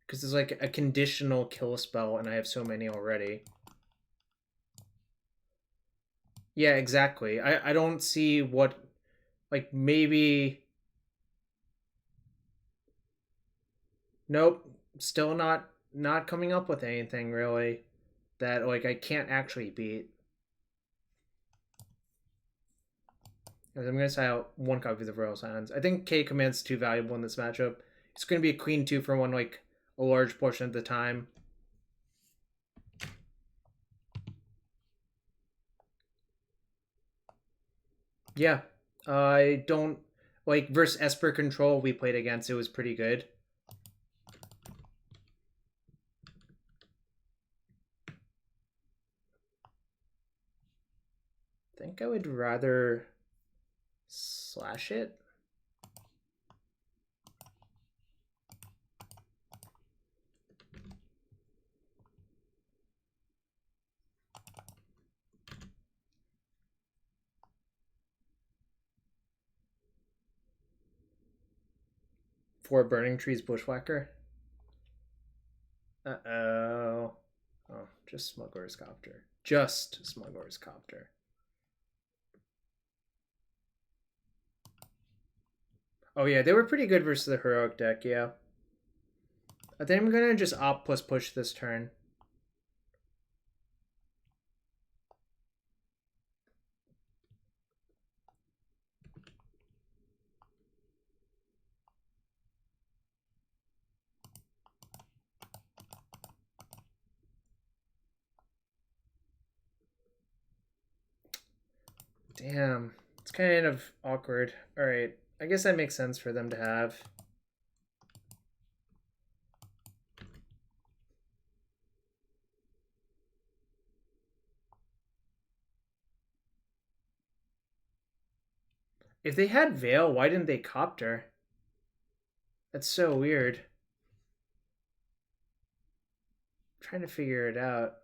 Because it's like a conditional kill spell, and I have so many already. Yeah, exactly. I don't see what... Like, maybe... Nope. Still not coming up with anything, really, that, like, I can't actually beat. I'm going to side out one copy of the Royal Scions. I think K Command's too valuable in this matchup. It's going to be a Queen 2 for one, like, a large portion of the time. Yeah. I don't... Like, versus Esper Control we played against, it was pretty good. I think I would rather slash it. For Burning Trees Bushwhacker. Uh-oh. Oh, just Smuggler's Copter. Just Smuggler's Copter. Oh yeah, they were pretty good versus the Heroic deck, yeah. I think I'm gonna just opt plus push this turn. Damn, it's kind of awkward. Alright, I guess that makes sense for them to have. If they had Veil, why didn't they Copter? That's so weird. I'm trying to figure it out.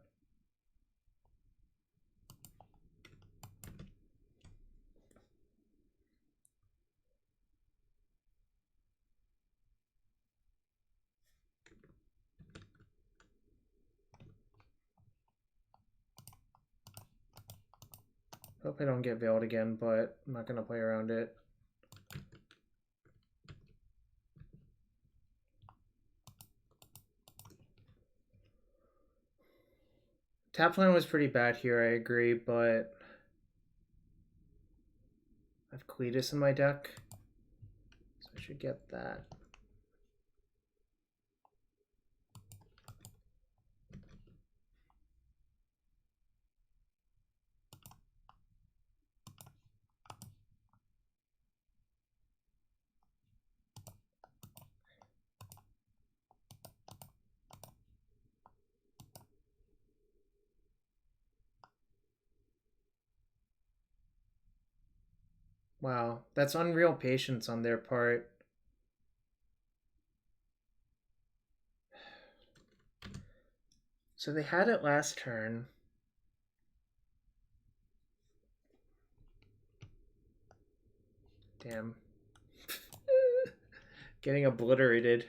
Hope I don't get Veiled again, but I'm not going to play around it. Tap line was pretty bad here, I agree, but I have Kalitas in my deck, so I should get that. Wow, that's unreal patience on their part. So they had it last turn. Damn. Getting obliterated.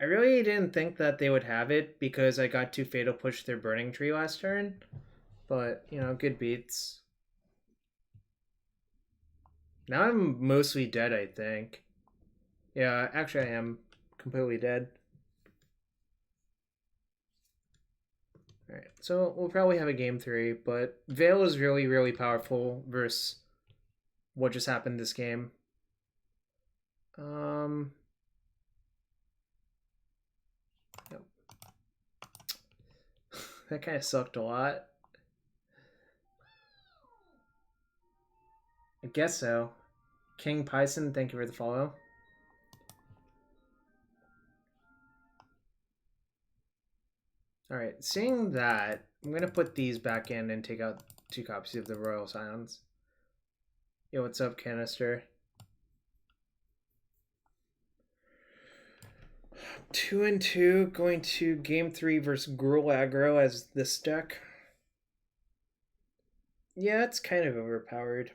I really didn't think that they would have it because I got to Fatal Push their Burning Tree last turn. But, you know, good beats. Now I'm mostly dead, I think. Yeah, actually I am completely dead. Alright, so we'll probably have a game 3, but Veil is really, really powerful versus what just happened this game. Yep. That kind of sucked a lot. I guess so. King Pyson, thank you for the follow. Alright, seeing that, I'm going to put these back in and take out 2 copies of the Royal Scions. Yo, what's up, Canister? 2-2, going to game 3 versus Gruul Aggro as this deck. Yeah, it's kind of overpowered.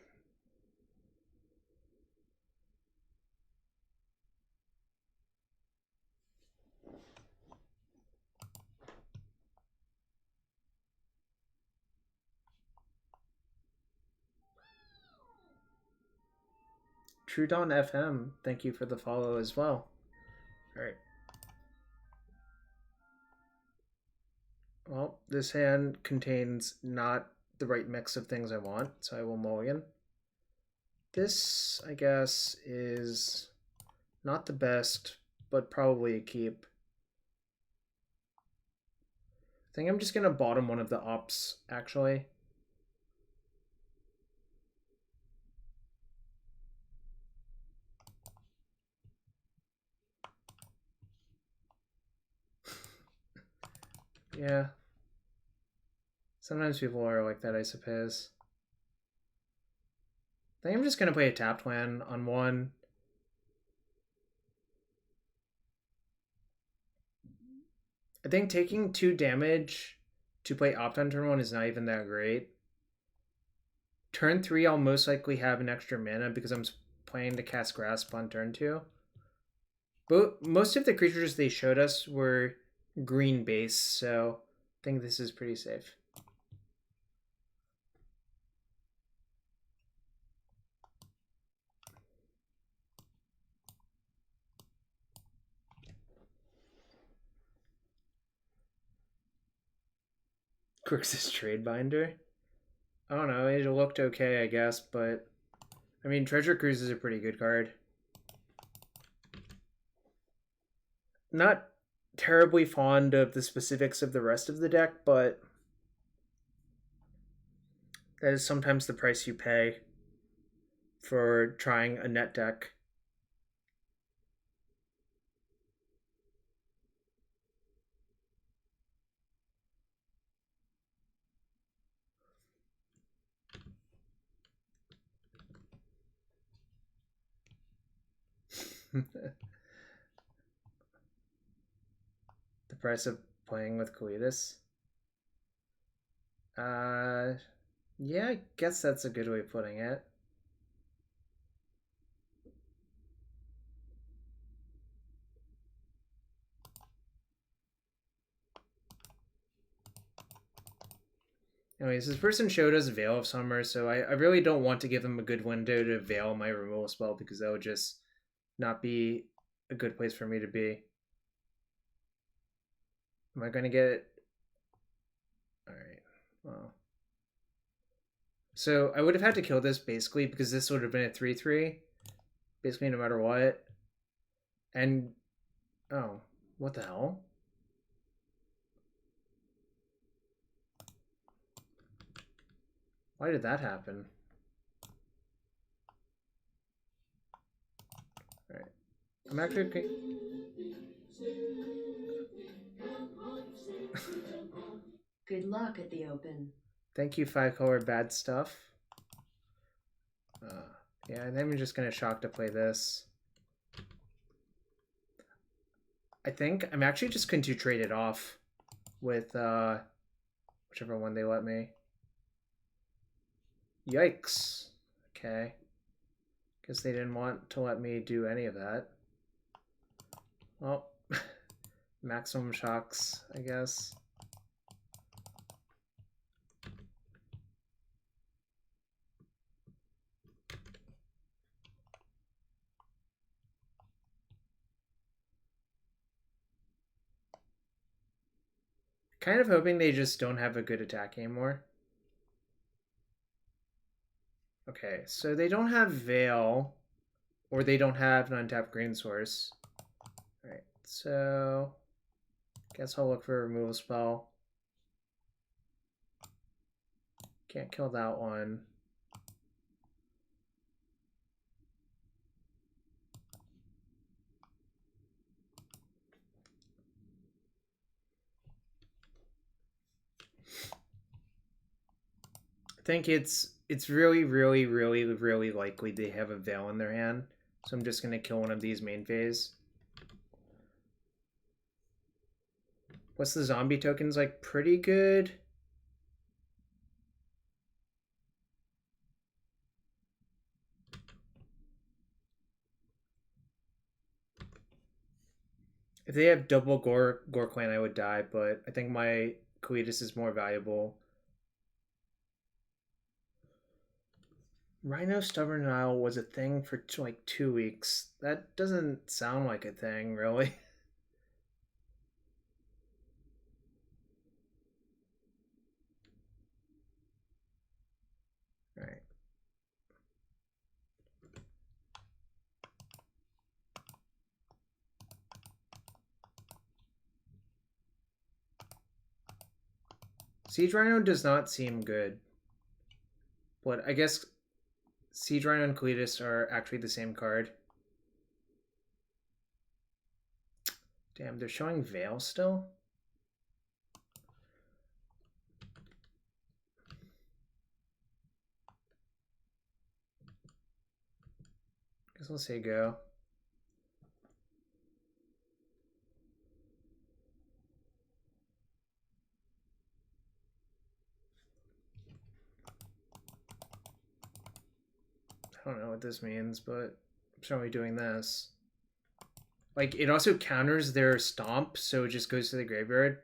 Trudon FM, thank you for the follow as well. Alright. Well, this hand contains not the right mix of things I want, so I will mulligan. This, I guess, is not the best, but probably a keep. I think I'm just going to bottom one of the ops, actually. Yeah. Sometimes people are like that, I suppose. I think I'm just going to play a tapped land on 1. I think taking 2 damage to play opt on turn 1 is not even that great. Turn 3, I'll most likely have an extra mana because I'm planning to cast Grasp on turn 2. But most of the creatures they showed us were green base, so I think this is pretty safe. Grixis Trade Binder? I don't know, it looked okay, I guess, but I mean, Treasure Cruise is a pretty good card. Not terribly fond of the specifics of the rest of the deck, but that is sometimes the price you pay for trying a net deck. The price of playing with Kalitas. Yeah, I guess that's a good way of putting it. Anyways, this person showed us Veil of Summer, so I really don't want to give them a good window to veil my removal spell because that would just not be a good place for me to be. Am I going to get... Alright, well... So I would have had to kill this basically because this would have been a 3-3. Basically no matter what. And... Oh, what the hell? Why did that happen? Alright. I'm actually... Good luck at the open. Thank you, 5-color bad stuff. Yeah, and then we're just going to shock to play this. I think I'm actually just going to trade it off with whichever one they let me. Yikes. Okay. Guess they didn't want to let me do any of that. Well, maximum shocks, I guess. Kind of hoping they just don't have a good attack anymore. Okay, so they don't have Veil, or they don't have an untapped green source. Alright, so guess I'll look for a removal spell. Can't kill that one. I think it's really, really, really, really likely they have a Veil in their hand. So I'm just going to kill one of these main phase. What's the zombie tokens like? Pretty good. If they have double Gore Clan, I would die, but I think my Kalitas is more valuable. Rhino Stubborn Denial was a thing for like 2 weeks. That doesn't sound like a thing, really. Alright. Siege Rhino does not seem good. But I guess Siege Rhino and Kalitas are actually the same card. Damn, they're showing Veil still? Guess we'll say go. I don't know what this means, but I'm certainly doing this. Like, it also counters their stomp, so it just goes to the graveyard.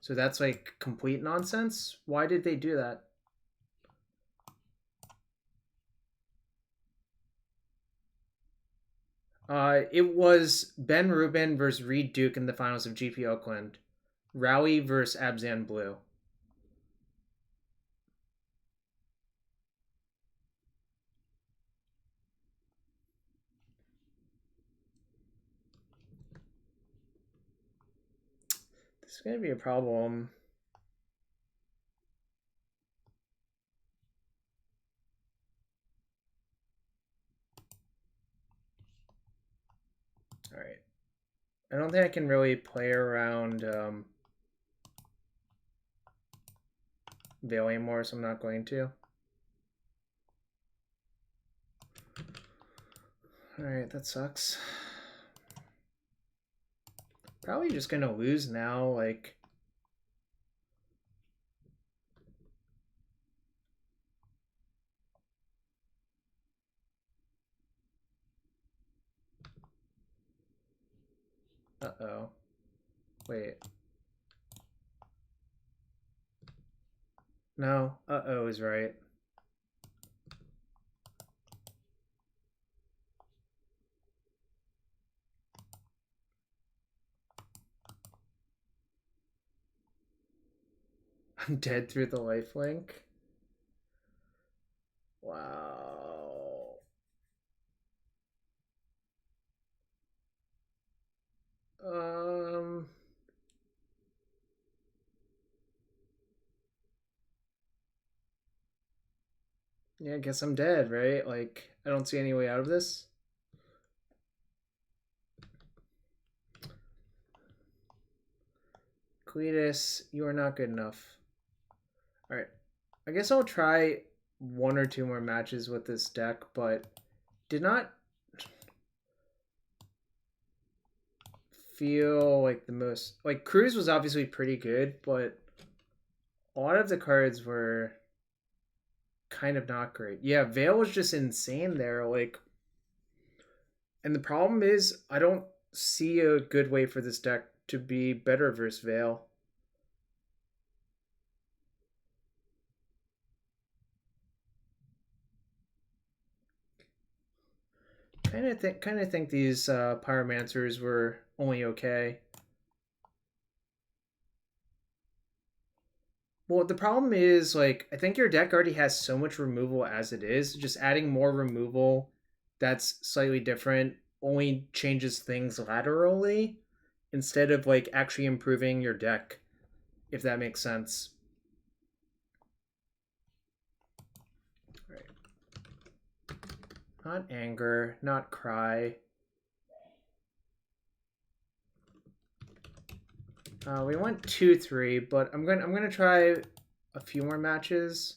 So that's like complete nonsense. Why did they do that? It was Ben Rubin versus Reed Duke in the finals of GP Oakland. Rowley versus Abzan Blue. This is going to be a problem. Alright. I don't think I can really play around Veil anymore, so I'm not going to. Alright, that sucks. Probably just gonna lose now, like... Uh-oh. Wait. No, uh-oh is right. I'm dead through the lifelink. Wow. Yeah, I guess I'm dead, right? Like, I don't see any way out of this. Kalitas, you are not good enough. Alright. I guess I'll try 1 or 2 more matches with this deck, but did not feel like the most... Like, Cruise was obviously pretty good, but a lot of the cards were kind of not great. Yeah, Veil was just insane there, like... And the problem is, I don't see a good way for this deck to be better versus Veil. Kind of think these Pyromancers were only okay. Well, the problem is, like, I think your deck already has so much removal as it is. Just adding more removal that's slightly different only changes things laterally instead of, like, actually improving your deck, if that makes sense. Not anger, not cry. We went 2-3, but I'm gonna try a few more matches.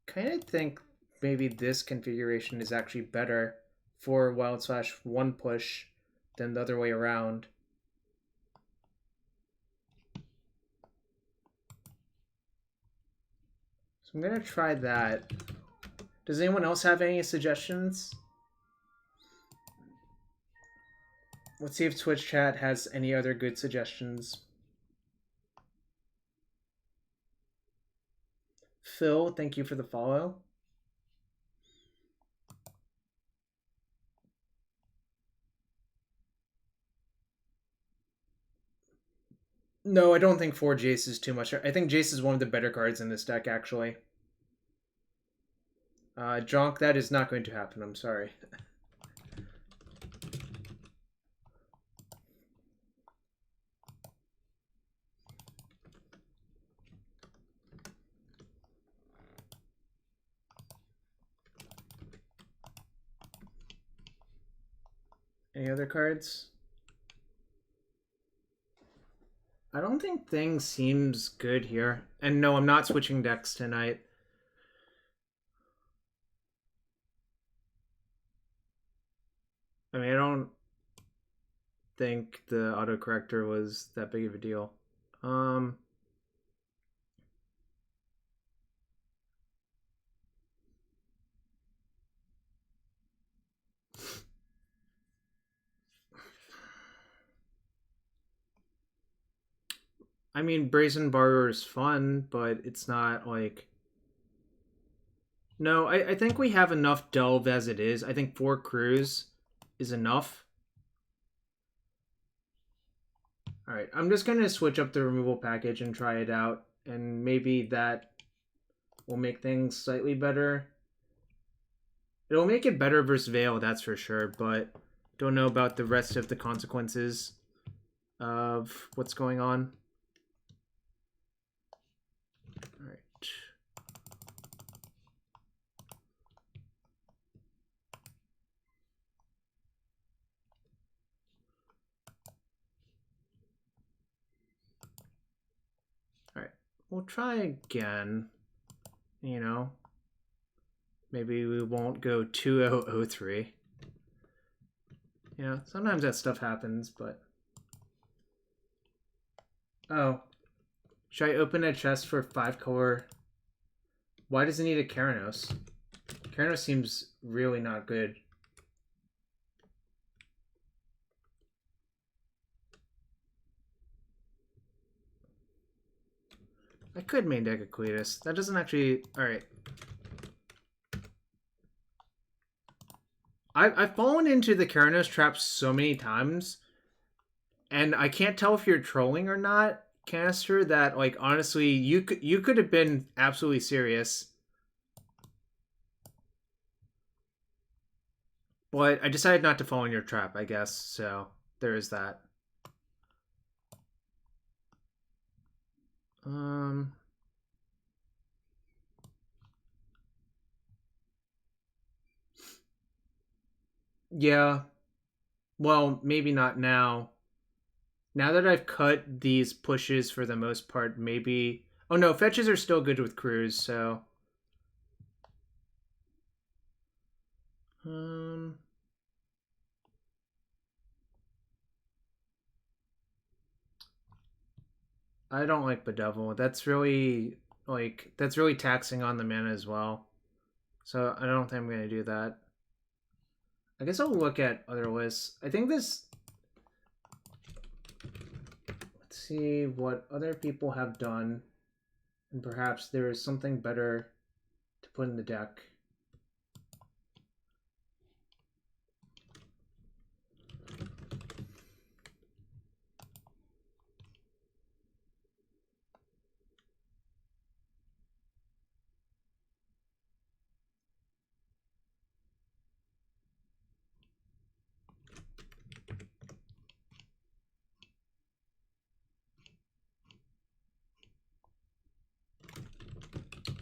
Kind of think maybe this configuration is actually better for Wild/1 push than the other way around. So I'm gonna try that. Does anyone else have any suggestions? Let's see if Twitch chat has any other good suggestions. Phil, thank you for the follow. No, I don't think 4 Jace is too much. I think Jace is one of the better cards in this deck, actually. Jonk, that is not going to happen. I'm sorry. Any other cards? I don't think things seems good here. And no, I'm not switching decks tonight. I mean, I don't think the autocorrector was that big of a deal. I mean, Brazen Borrower is fun, but it's not like... No, I think we have enough Delve as it is. I think 4 crews is enough. Alright, I'm just going to switch up the removal package and try it out. And maybe that will make things slightly better. It'll make it better versus Veil, that's for sure. But don't know about the rest of the consequences of what's going on. Alright. We'll try again. You know, maybe we won't go 2-0-0-3. You know, sometimes that stuff happens, but... Oh. Should I open a chest for 5 color? Why does it need a Keranos? Keranos seems really not good. I could main deck a Kalitas. That doesn't actually... Alright. I've fallen into the Keranos trap so many times, and I can't tell if you're trolling or not, Canister, that, like, honestly, you could have been absolutely serious. But I decided not to fall in your trap, I guess, so there is that. Yeah. Well, maybe not now. Now that I've cut these pushes for the most part, maybe... Oh no, fetches are still good with crews, so... I don't like Bedevil. That's really, like, that's really taxing on the mana as well. So I don't think I'm going to do that. I guess I'll look at other lists. I think this... Let's see what other people have done. And perhaps there is something better to put in the deck.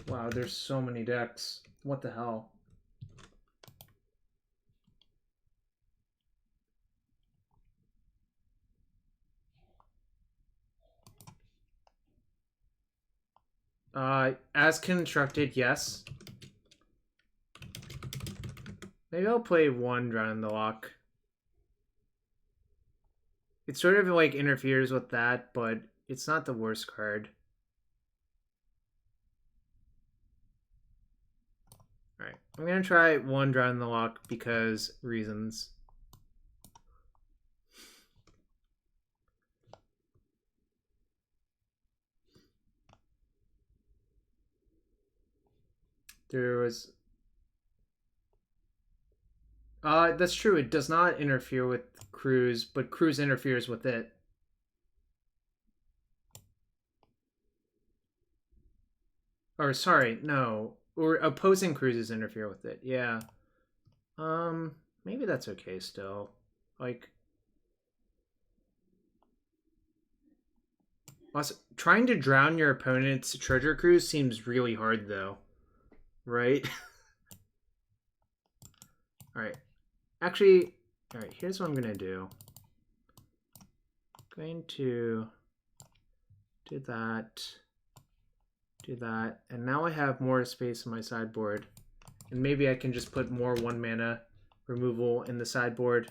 Wow, there's so many decks. What the hell? As constructed, yes. Maybe I'll play one Drown in the Loch. It sort of like interferes with that, but it's not the worst card. Alright, I'm gonna try one Drown in the Loch because reasons. There was... that's true. It does not interfere with Cruise, but Cruise interferes with it. Or, sorry, no. Or opposing Cruises interfere with it. Yeah. Maybe that's okay still. Like... Also, trying to drown your opponent's treasure cruise seems really hard, though. Right? Alright. Actually, alright, here's what I'm going to do. I'm going to do that, and now I have more space in my sideboard. And maybe I can just put more 1 mana removal in the sideboard.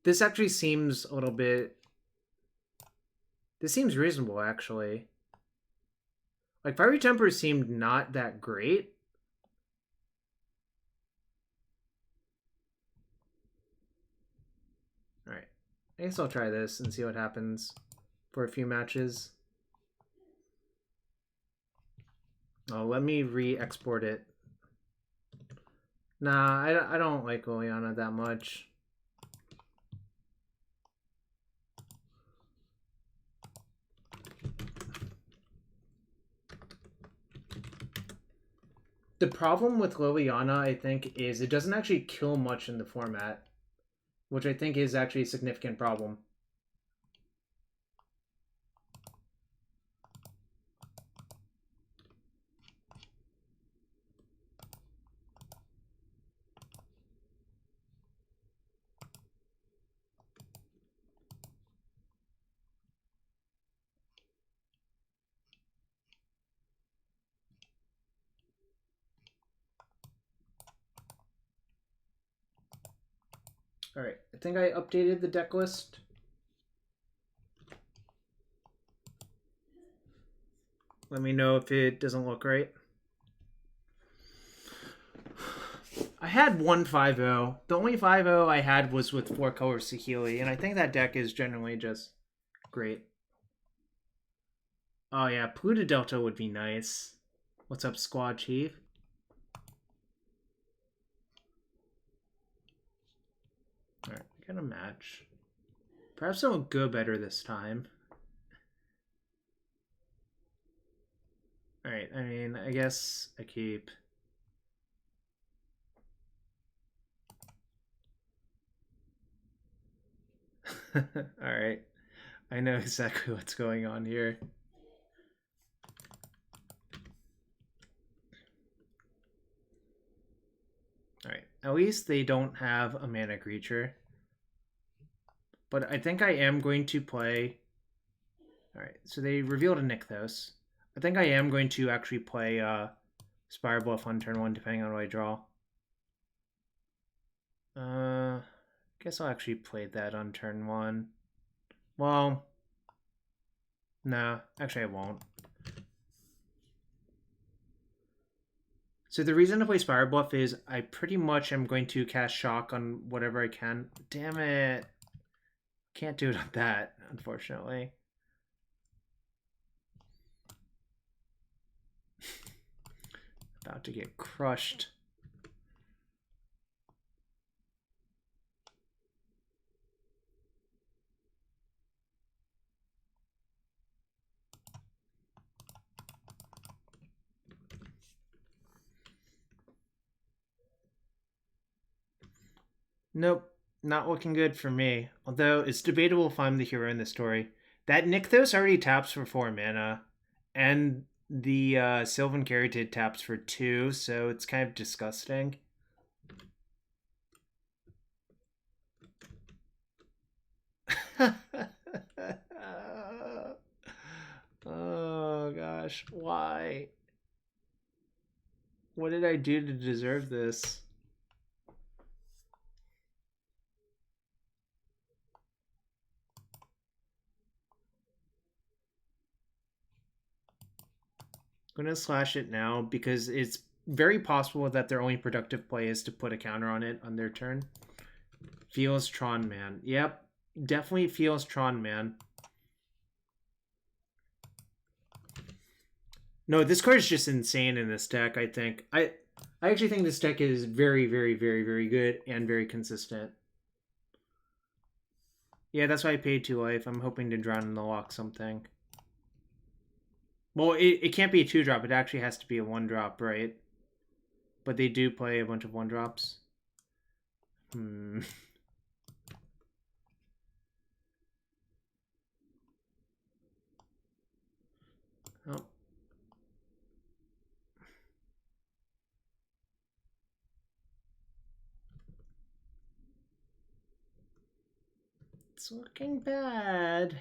This actually seems a little bit... This seems reasonable, actually. Like, Fiery Temper seemed not that great. Alright. I guess I'll try this and see what happens for a few matches. Oh, let me re-export it. Nah, I don't like Liliana that much. The problem with Liliana, I think, is it doesn't actually kill much in the format, which I think is actually a significant problem. Alright, I think I updated the deck list. Let me know if it doesn't look right. I had one 5-0. The only 5-0 I had was with 4-color Saheeli, and I think that deck is generally just great. Oh yeah, Pluto Delta would be nice. What's up, Squad Chief? Alright, we got a match. Perhaps I'll go better this time. Alright, I mean, I guess I keep... Alright. I know exactly what's going on here. Alright, at least they don't have a mana creature. But I think I am going to play... Alright, so they revealed a Nykthos. I think I am going to actually play Spirebluff on turn 1, depending on what I draw. Guess I'll actually play that on turn 1. Well, no, actually I won't. So the reason to play Spirebluff is I pretty much am going to cast Shock on whatever I can. Damn it. Can't do it on that, unfortunately. About to get crushed. Nope, not looking good for me. Although it's debatable if I'm the hero in this story. That Nykthos already taps for 4 mana, and the Sylvan Caryatid taps for 2, so it's kind of disgusting. Oh gosh, why? What did I do to deserve this? I'm gonna slash it now because it's very possible that their only productive play is to put a counter on it on their turn. Feels Tron Man. Yep, definitely feels Tron Man. No, this card is just insane in this deck, I think. I actually think this deck is very, very, very, very good and very consistent. Yeah, that's why I paid 2 life. I'm hoping to drown in the lock something. Well, it can't be a 2-drop. It actually has to be a 1-drop, right? But they do play a bunch of 1-drops. Oh. It's looking bad.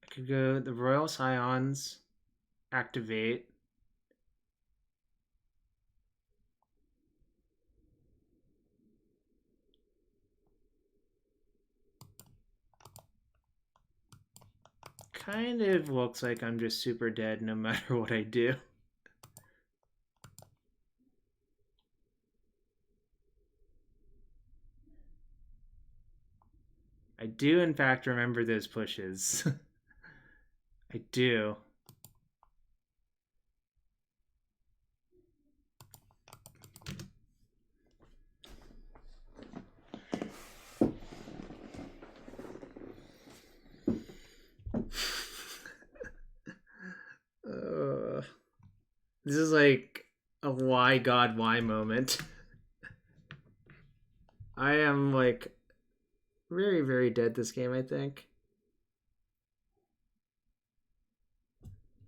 I could go the Royal Scions, activate. Kind of looks like I'm just super dead no matter what I do. I do, in fact, remember those pushes. I do. This is like a why God why moment. I am like very, very dead this game, I think.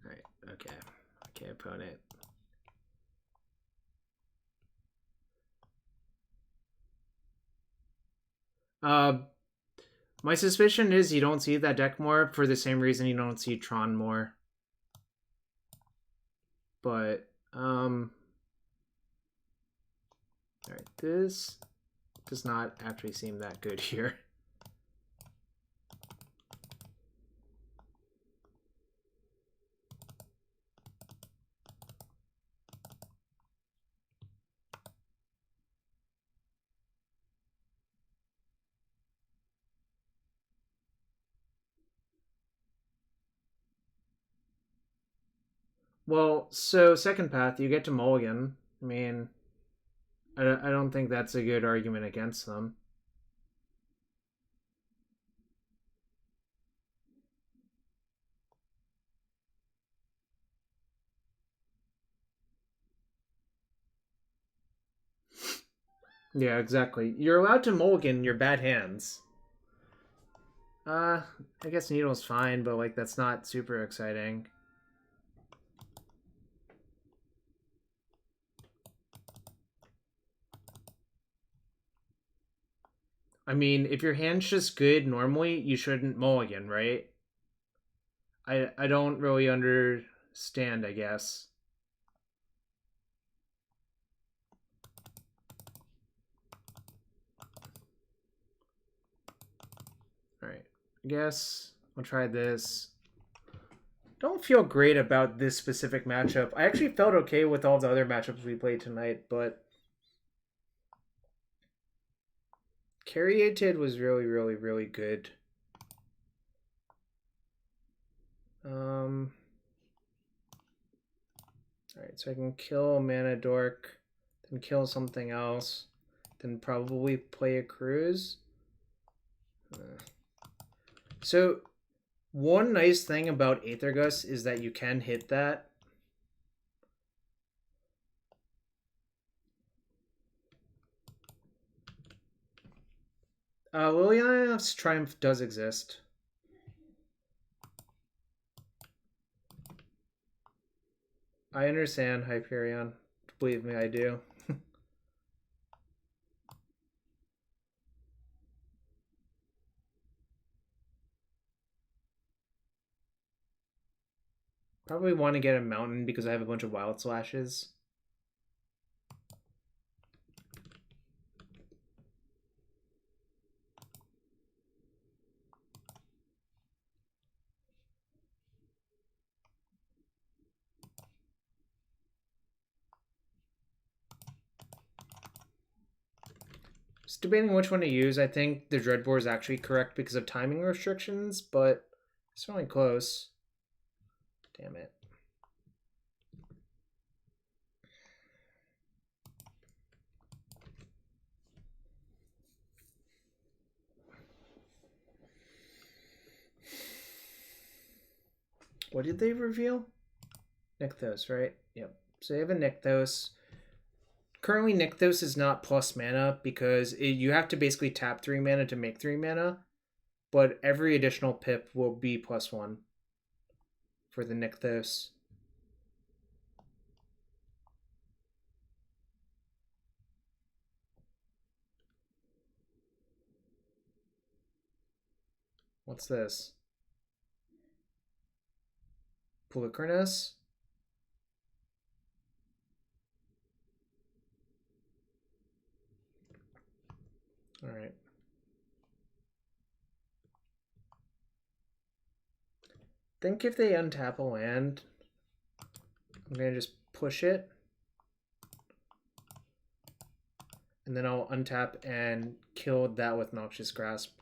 Alright, okay. Okay, opponent. My suspicion is you don't see that deck more for the same reason you don't see Tron more. But, alright, this does not actually seem that good here. Well, so second path, you get to mulligan. I mean, I don't think that's a good argument against them. Yeah, exactly. You're allowed to mulligan your bad hands. I guess Needle's fine, but like that's not super exciting. I mean, if your hand's just good normally, you shouldn't mulligan, right? I don't really understand, I guess. Alright, I guess I'll try this. Don't feel great about this specific matchup. I actually felt okay with all the other matchups we played tonight, but Caryatid was really, really, really good. Alright, so I can kill a Mana Dork, then kill something else, then probably play a Cruise. So, one nice thing about Aether Gust is that you can hit that. Liliana's Triumph does exist. I understand, Hyperion. Believe me, I do. Probably want to get a mountain because I have a bunch of wild slashes. Just debating which one to use. I think the Dreadbore is actually correct because of timing restrictions, but it's really close. Damn it. What did they reveal? Nykthos, right? Yep. So they have a Nykthos. Currently, Nykthos is not plus mana because you have to basically tap 3 mana to make 3 mana, but every additional pip will be +1 for the Nykthos. What's this? Pulchrinus? Alright. I think if they untap a land, I'm going to just push it. And then I'll untap and kill that with Noxious Grasp.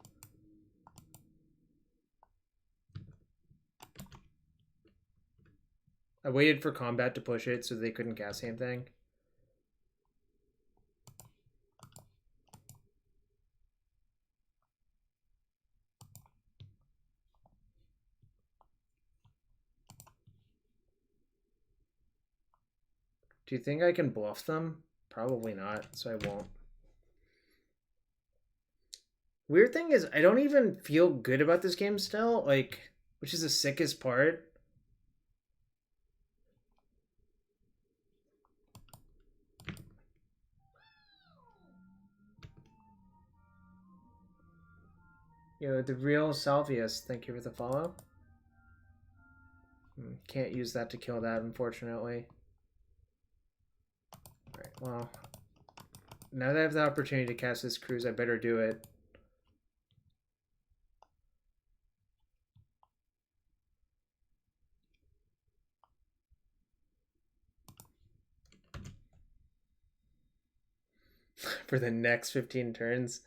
I waited for combat to push it so they couldn't cast anything. Do you think I can bluff them? Probably not, so I won't. Weird thing is, I don't even feel good about this game still, like, which is the sickest part. The real Salvius, thank you for the follow. Can't use that to kill that, unfortunately. Alright, well, now that I have the opportunity to cast this cruise, I better do it. For the next 15 turns.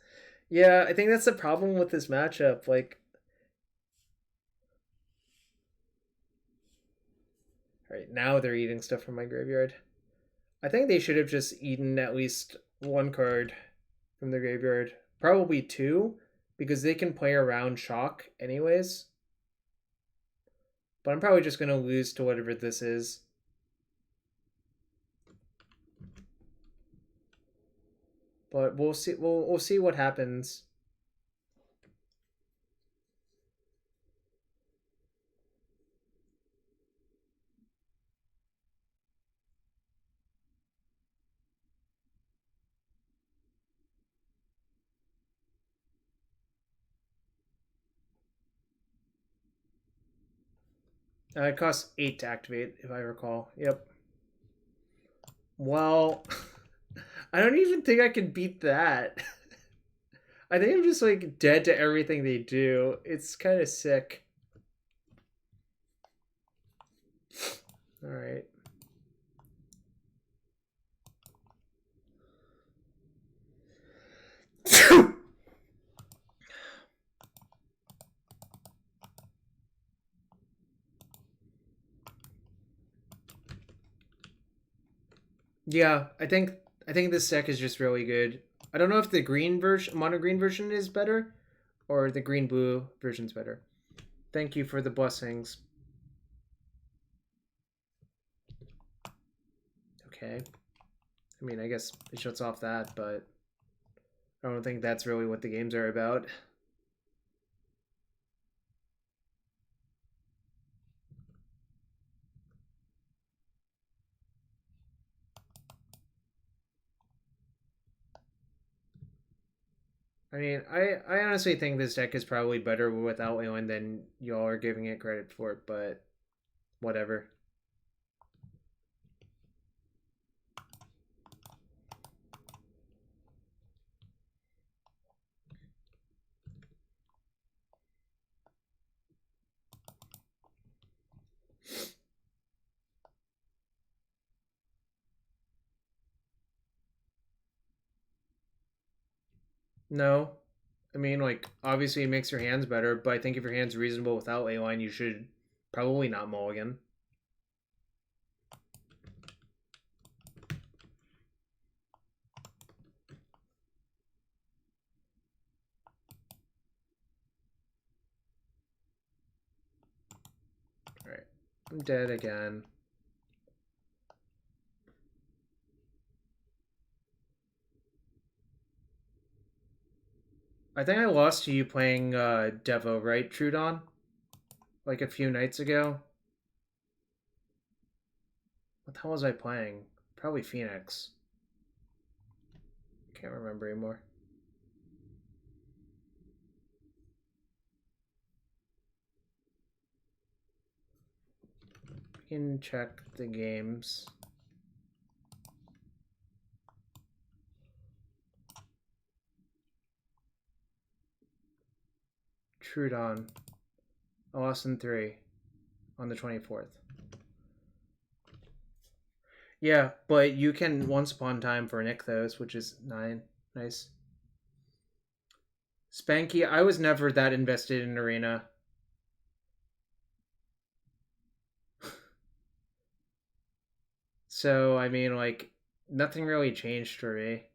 Yeah, I think that's the problem with this matchup. Like, alright, now they're eating stuff from my graveyard. I think they should have just eaten at least 1 card from the graveyard. Probably 2, because they can play around shock anyways. But I'm probably just going to lose to whatever this is. But we'll see. We'll see what happens. It costs 8 to activate, if I recall. Yep. Well, I don't even think I can beat that. I think I'm just like dead to everything they do. It's kind of sick. All right. Yeah, I think this deck is just really good. I don't know if the green version, mono green version is better, or the green blue version's better. Thank you for the blessings. Okay. I mean, I guess it shuts off that, but I don't think that's really what the games are about. I mean, I honestly think this deck is probably better without Wayland than y'all are giving it credit for, but whatever. No. I mean, like, obviously it makes your hands better, but I think if your hand's reasonable without leyline, you should probably not mulligan. Alright. I'm dead again. I think I lost to you playing Devo, right, Trudon? Like a few nights ago? What the hell was I playing? Probably Phoenix. Can't remember anymore. We can check the games. Trudon. I lost in 3 on the 24th. Yeah, but you can once upon time for Nykthos, which is 9. Nice. Spanky, I was never that invested in Arena. So, I mean, like, nothing really changed for me.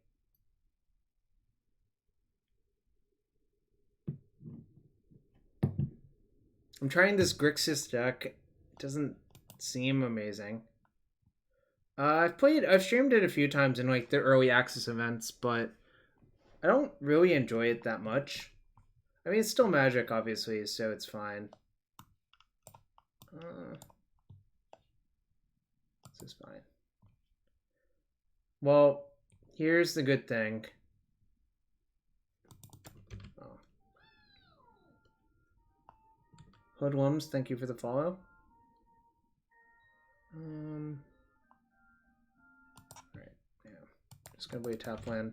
I'm trying this Grixis deck. It doesn't seem amazing. I've streamed it a few times in like the early access events, but I don't really enjoy it that much. I mean, it's still Magic, obviously, so it's fine. This is fine. Well, here's the good thing. Oh. Hoodlums, thank you for the follow. Alright, yeah. Just gonna play a top land.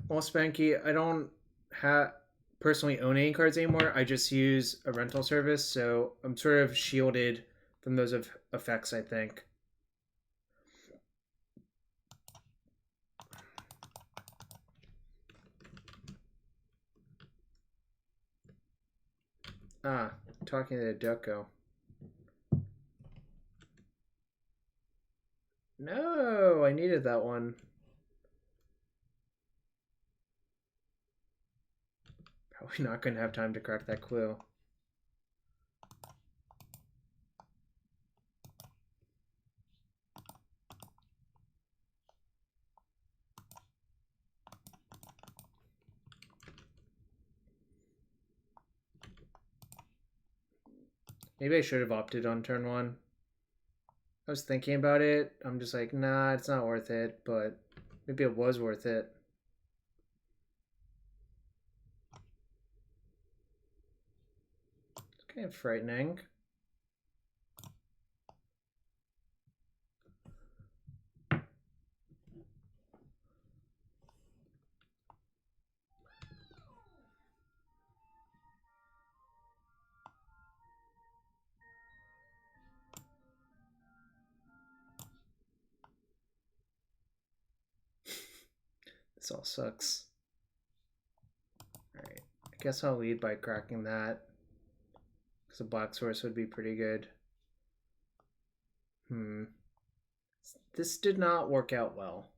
Well, Spanky, I don't personally own any cards anymore. I just use a rental service, so I'm sort of shielded from those effects, I think. Ah, talking to the Ducko. No, I needed that one. Probably not going to have time to crack that clue. Maybe I should have opted on turn 1. I was thinking about it. I'm just like, nah, it's not worth it, but maybe it was worth it. It's kind of frightening. This all sucks. Alright, I guess I'll lead by cracking that. Because a black source would be pretty good. This did not work out well.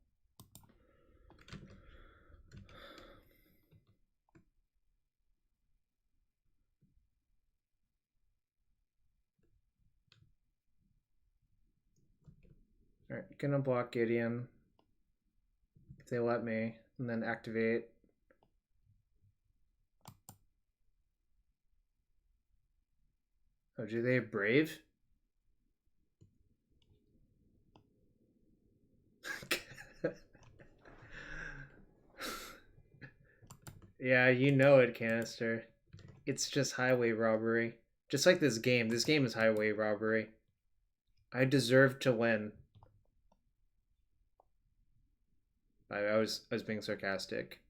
Alright, gonna block Gideon. If they let me, and then activate. Oh, do they have Brave? Yeah, you know it, Canister. It's just highway robbery. Just like this game. This game is highway robbery. I deserve to win. I was being sarcastic.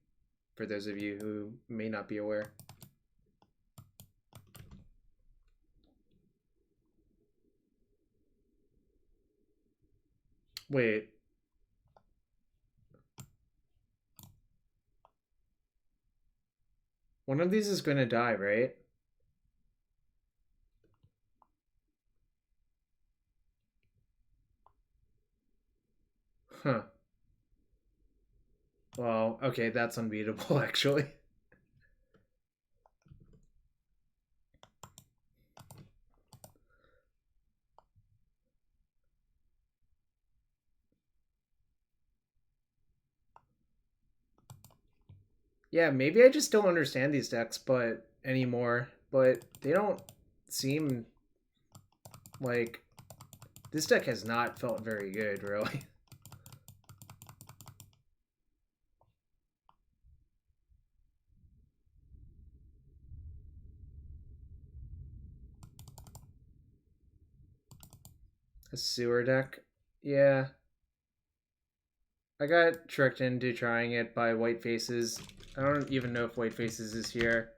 For those of you who may not be aware. Wait. One of these is going to die, right? Huh. Well, okay, that's unbeatable, actually. Yeah, maybe I just don't understand these decks anymore, but they don't seem like... This deck has not felt very good, really. A sewer deck? Yeah. I got tricked into trying it by White Faces. I don't even know if White Faces is here.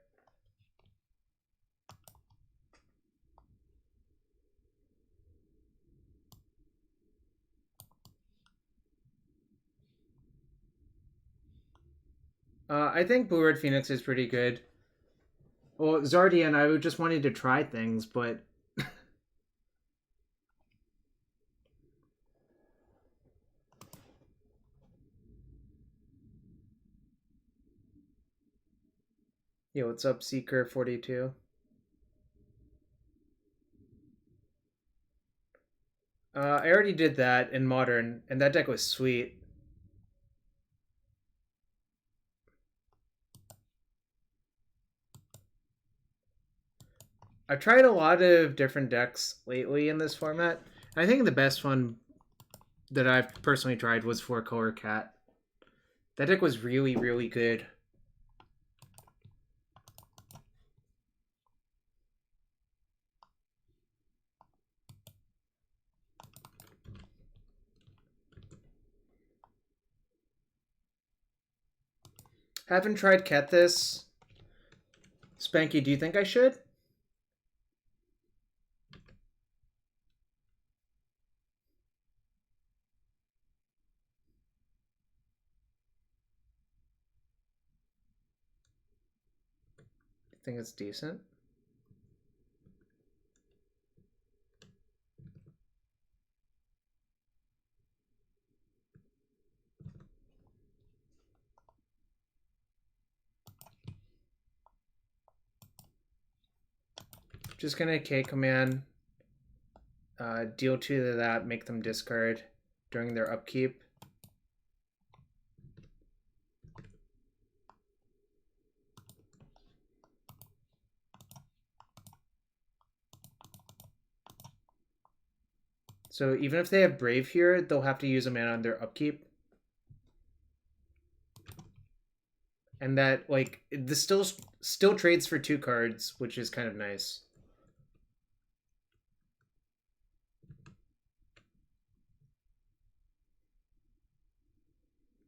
I think Blue Red Phoenix is pretty good. Well, Zardian, I just wanted to try things, but... Yo, what's up, Seeker42? I already did that in Modern, and that deck was sweet. I've tried a lot of different decks lately in this format. I think the best one that I've personally tried was 4-Color Cat. That deck was really, really good. Haven't tried Kethis. Spanky, do you think I should? I think it's decent. Just gonna K command, deal 2 to that, make them discard during their upkeep. So even if they have Brave here, they'll have to use a mana on their upkeep. And that, like, this still trades for 2 cards, which is kind of nice.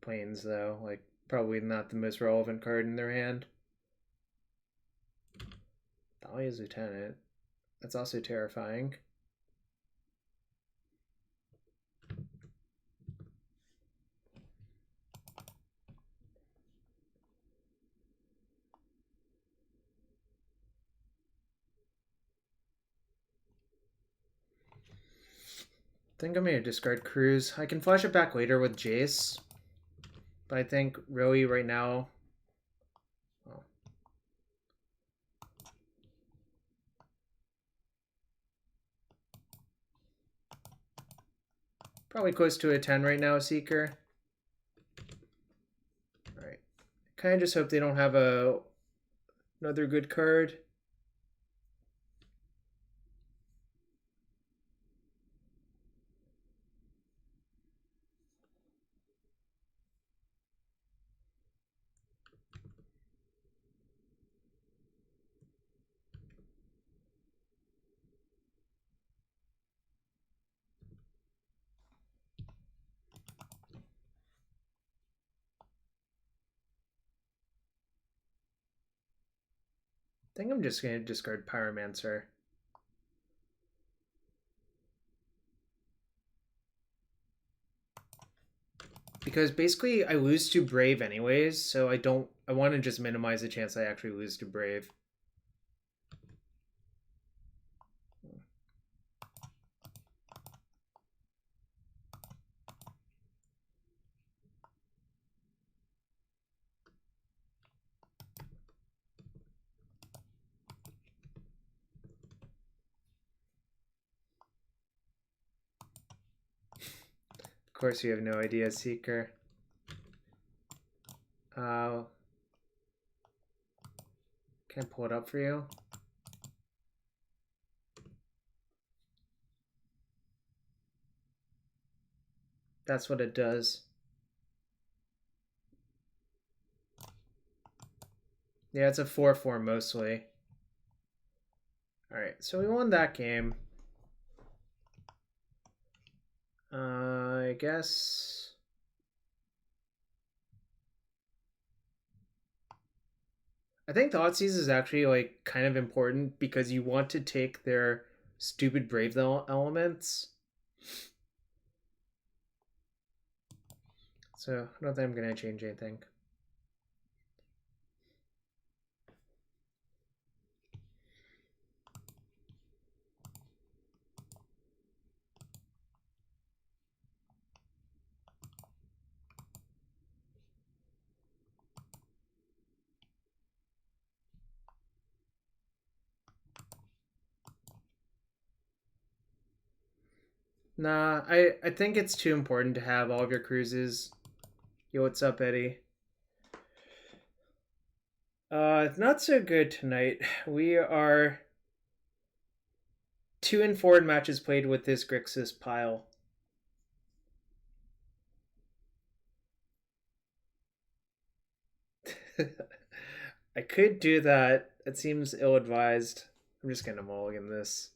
Plains, though, like, probably not the most relevant card in their hand. Thalia's Lieutenant. That's also terrifying. I think I'm going to discard Cruise. I can flash it back later with Jace. But I think really right now... Oh. Probably close to a 10 right now, Seeker. Alright. Kind of just hope they don't have another good card. think I'm just going to discard Pyromancer. Because basically I lose to Brave anyways, so I want to just minimize the chance I actually lose to Brave. Of course you have no idea, Seeker. Can I pull it up for you? That's what it does. Yeah, it's a 4-4 mostly. Alright, so we won that game. I guess... I think Thoughtseize is actually like kind of important because you want to take their stupid Brave elements. So I don't think I'm going to change anything. Nah, I think it's too important to have all of your cruises. Yo, what's up, Eddie? Not so good tonight. We are 2-4 in matches played with this Grixis pile. I could do that. It seems ill-advised. I'm just gonna mulligan this.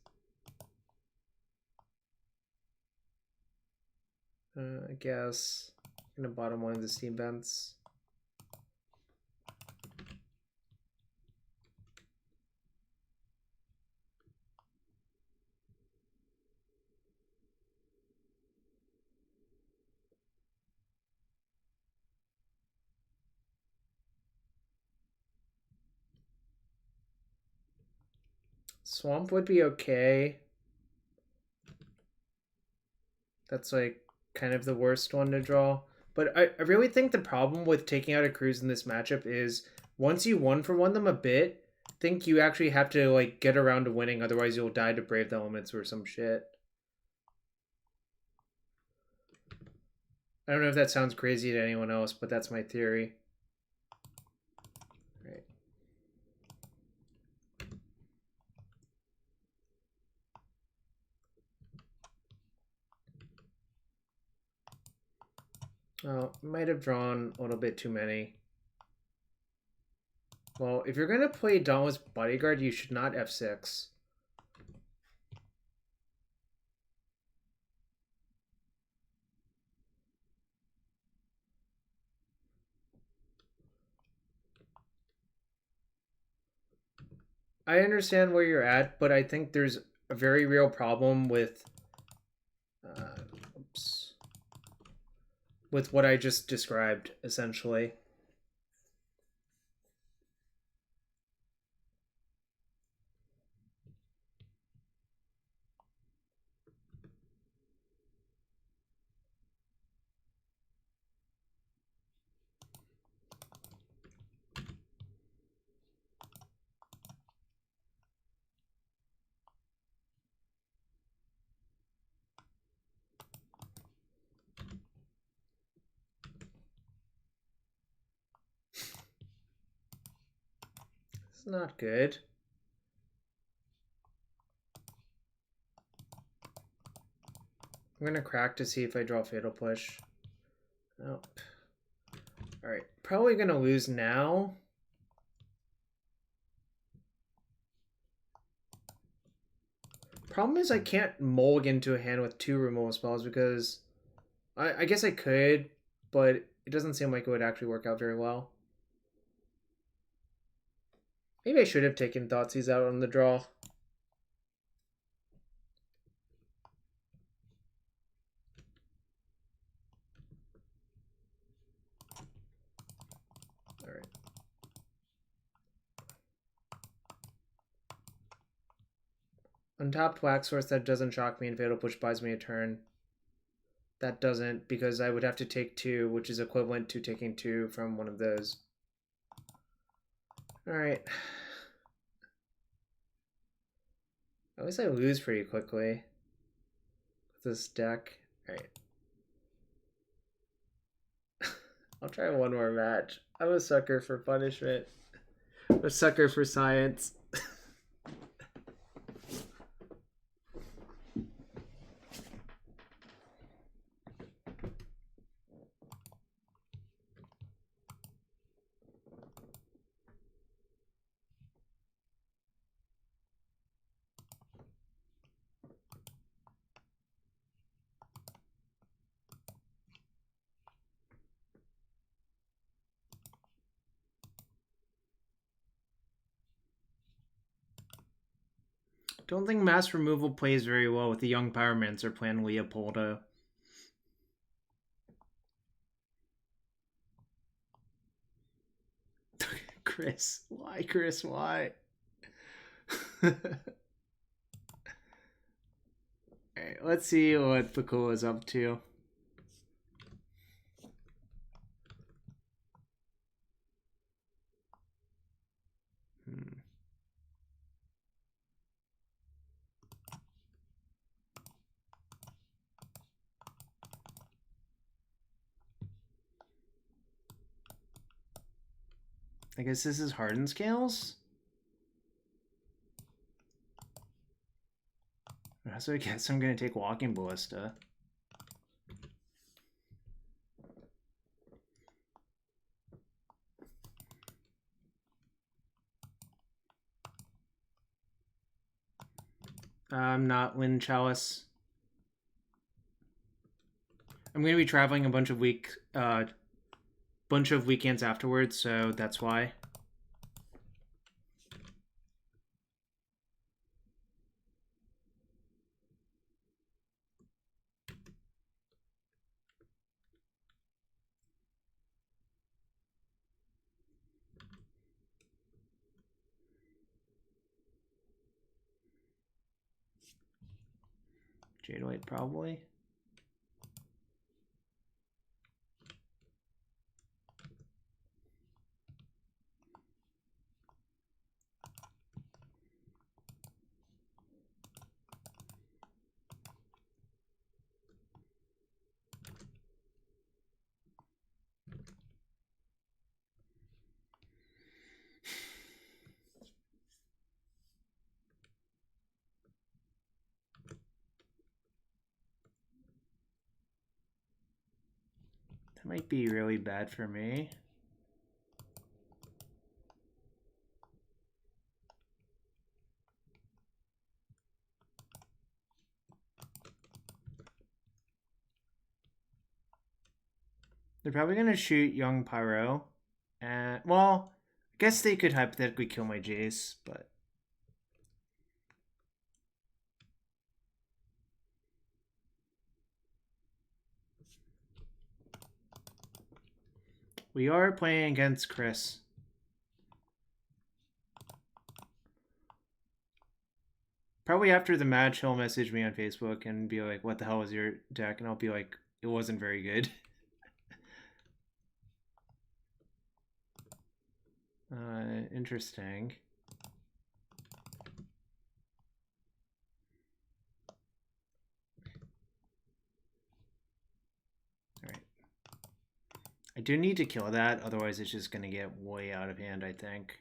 I guess. I'm gonna bottom one of the steam vents. Swamp would be okay. That's like kind of the worst one to draw. But I really think the problem with taking out a cruise in this matchup is once you 1-for-1 them a bit, I think you actually have to like get around to winning, otherwise you'll die to Brave the Elements or some shit. I don't know if that sounds crazy to anyone else, but that's my theory. Right. Oh, might have drawn a little bit too many. Well, if you're going to play Dauntless Bodyguard, you should not F6. I understand where you're at, but I think there's a very real problem with with what I just described, essentially. It's not good. I'm going to crack to see if I draw Fatal Push. Nope. Alright, probably going to lose now. Problem is I can't mulligan to a hand with 2 removal spells because I guess I could, but it doesn't seem like it would actually work out very well. Maybe I should have taken Thoughtseize out on the draw. Alright. Untapped Wax Source, that doesn't shock me, and Fatal Push buys me a turn. That doesn't, because I would have to take 2, which is equivalent to taking 2 from one of those. Alright. At least I lose pretty quickly with this deck. Alright. I'll try one more match. I'm a sucker for punishment. I'm a sucker for science. Don't think mass removal plays very well with the Young Pyromancer playing Leopoldo. Chris, why, Chris, why? Alright, let's see what Pakula is up to. I guess this is Hardened Scales? So I guess I'm going to take Walking Ballista. I'm not Lynn Chalice. I'm going to be traveling a bunch of weekends afterwards, so that's why. Jade White, probably. That might be really bad for me. They're probably going to shoot Young Pyro. And, well, I guess they could hypothetically kill my Jace, but... We are playing against Chris. Probably after the match, he'll message me on Facebook and be like, what the hell was your deck? And I'll be like, it wasn't very good. Interesting. Alright. I do need to kill that, otherwise it's just going to get way out of hand, I think.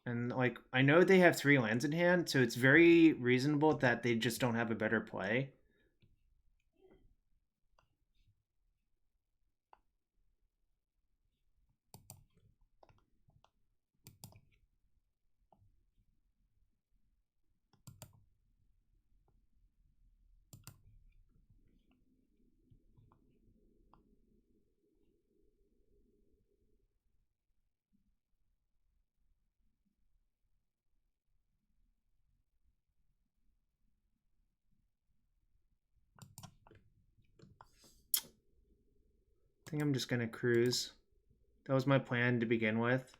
And, like, I know they have 3 lands in hand, so it's very reasonable that they just don't have a better play. think I'm just gonna cruise. That was my plan to begin with.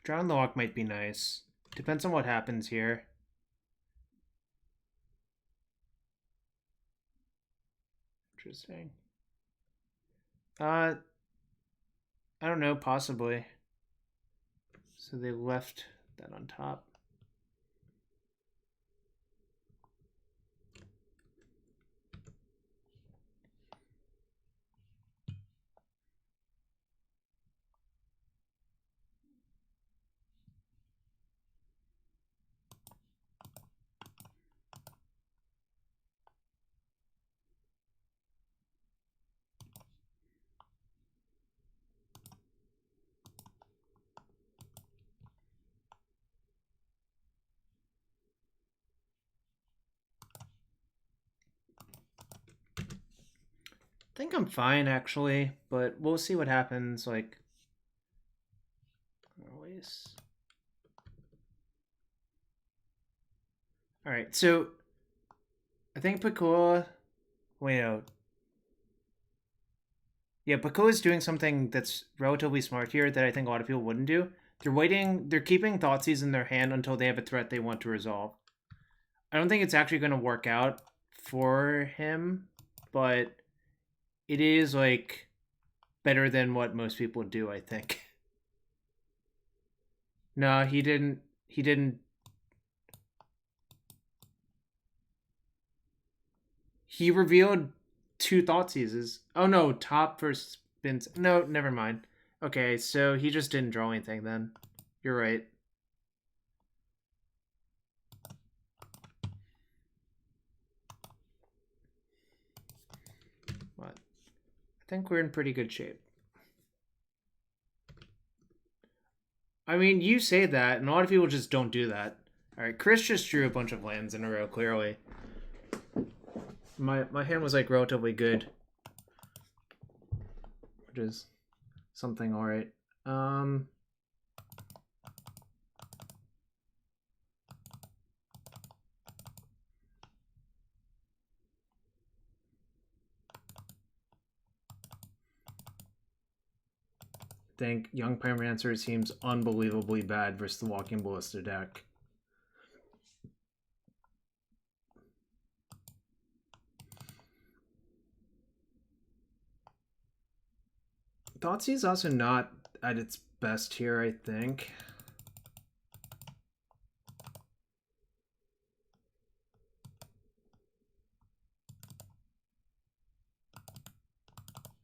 Drawing the walk might be nice. Depends on what happens here. Interesting. I don't know, possibly. So they left that on top. I think I'm fine, actually, but we'll see what happens, like... Always. Alright, so... I think Pakula... Wait, no. Yeah, Pakula's doing something that's relatively smart here that I think a lot of people wouldn't do. They're keeping Thoughtseize in their hand until they have a threat they want to resolve. I don't think it's actually going to work out for him, but it is, like, better than what most people do, I think. No, he didn't. He revealed 2 Thoughtseizes. Oh no, top versus spins. No, never mind. Okay, so he just didn't draw anything then. You're right. What? I think we're in pretty good shape. I mean, you say that, and a lot of people just don't do that. Alright, Chris just drew a bunch of lands in a row, clearly. My hand was, like, relatively good. Which is something alright. I think Young Pyromancer seems unbelievably bad versus the Walking Ballista deck. Thoughtseize is also not at its best here, I think.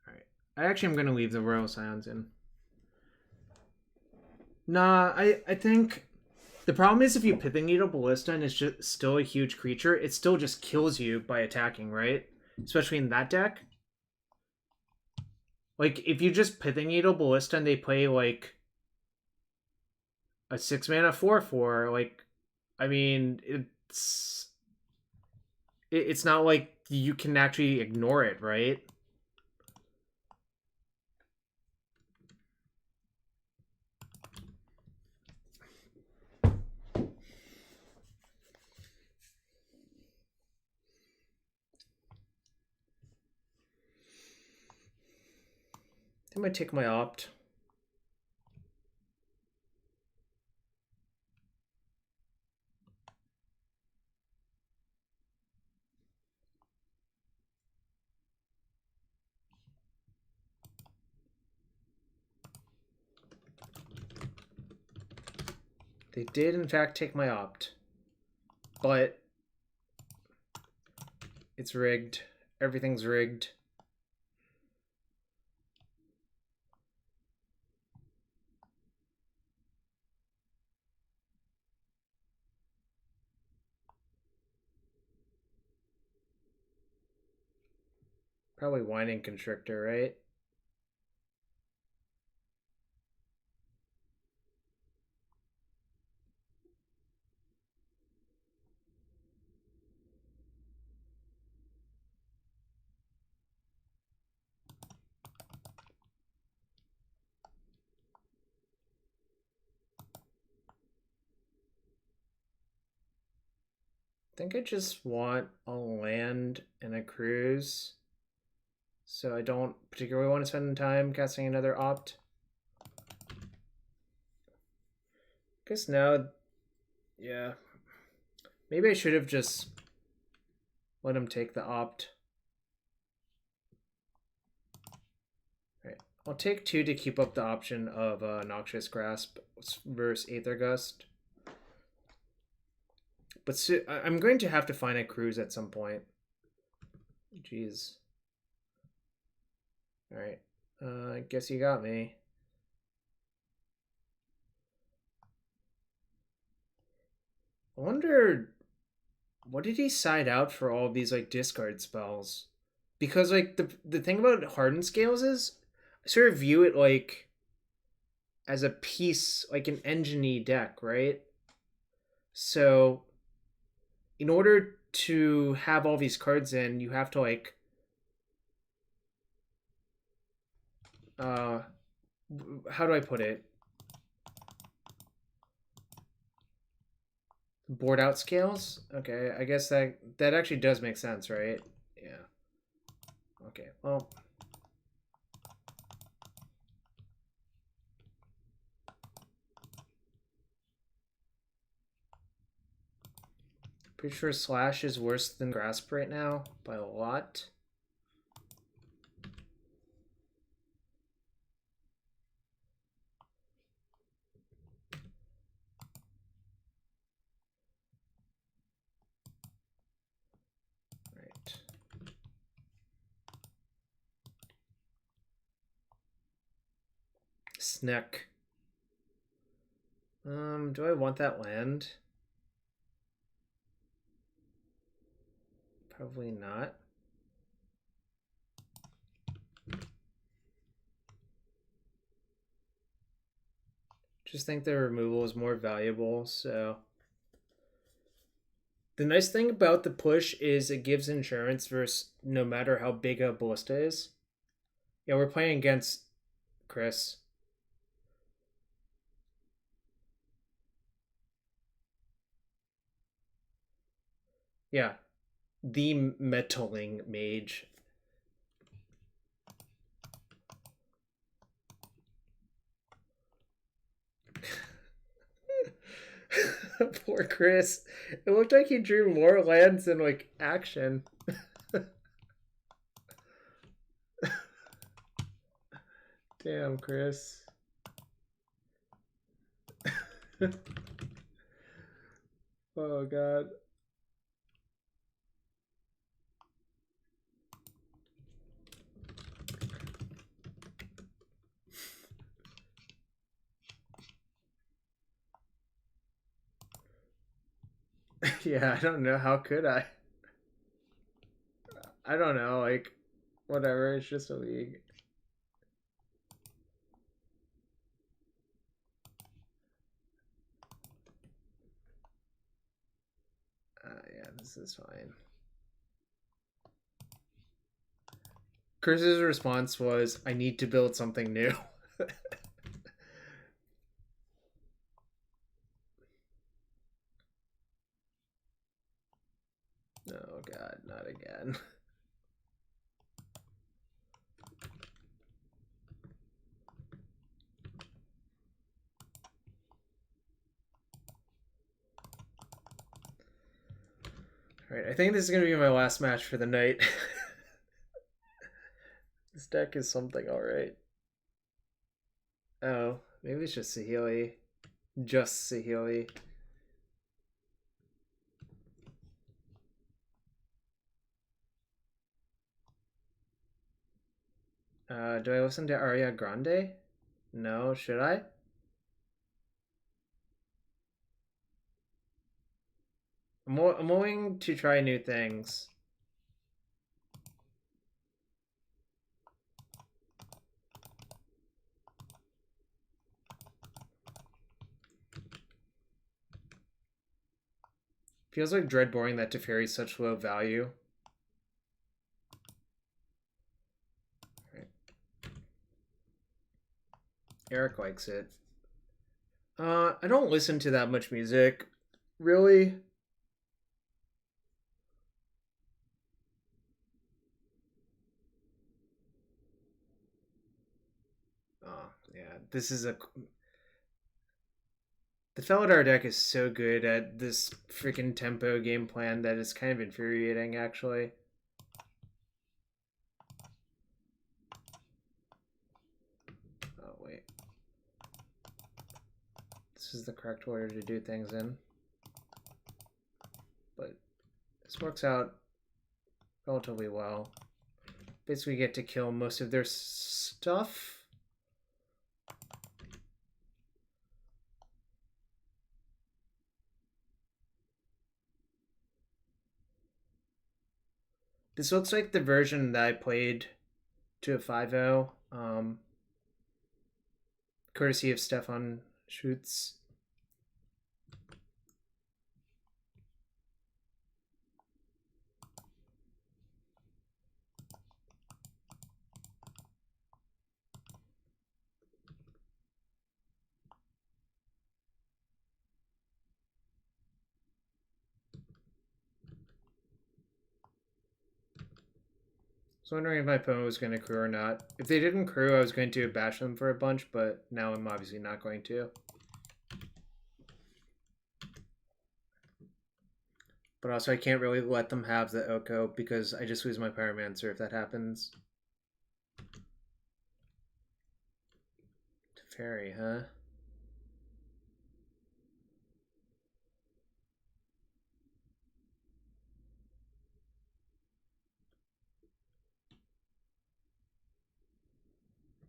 Alright. I actually am going to leave the Royal Scions in. Nah, I think the problem is if you Pithing Needle Ballista and it's just still a huge creature, it still just kills you by attacking, right? Especially in that deck. Like, if you just Pithing Needle Ballista and they play, like, a 6-mana 4/4, like, I mean, it's not like you can actually ignore it, right? I might take my opt. They did, in fact, take my opt. But it's rigged. Everything's rigged. Probably Whining Constrictor, right? think I just want a land and a cruise. So I don't particularly want to spend time casting another opt. Guess now, yeah. Maybe I should have just let him take the opt. Alright, I'll take 2 to keep up the option of Noxious Grasp versus Aether Gust. But I'm going to have to find a cruise at some point. Jeez. Alright, I guess you got me. I wonder, what did he side out for all these like discard spells? Because like the thing about Hardened Scales is, I sort of view it like as a piece, like an engine-y deck, right? So in order to have all these cards in, you have to like how do I put it? Board out scales? Okay, I guess that actually does make sense, right? Yeah. Okay, well. Pretty sure Slash is worse than Grasp right now by a lot. Sneck. Do I want that land? Probably not. Just think the removal is more valuable, so. The nice thing about the push is it gives insurance versus no matter how big a ballista is. Yeah, we're playing against Chris. Yeah, the metaling mage. Poor Chris. It looked like he drew more lands in like action. Damn, Chris. Oh god. Yeah, I don't know. How could I? I don't know. Like, whatever. It's just a league. Yeah, this is fine. Chris's response was, I need to build something new. Oh god, not again. Alright, I think this is going to be my last match for the night. This deck is something alright. Oh, maybe it's just Saheeli. Just Saheeli. Do I listen to Ariana Grande? No, should I? I'm willing to try new things. Feels like Dreadboring that Teferi is such low value. Right. Eric likes it. I don't listen to that much music, really. this is a... The Felidar deck is so good at this freaking tempo game plan that it's kind of infuriating, actually. Oh, wait. This is the correct order to do things in. But this works out relatively well. Basically get to kill most of their stuff. This looks like the version that I played to a 5-0, courtesy of Stefan Schutz. I was wondering if my opponent was going to crew or not. If they didn't crew, I was going to bash them for a bunch, but now I'm obviously not going to. But also, I can't really let them have the Oko because I just lose my Pyromancer if that happens. Fairy, huh?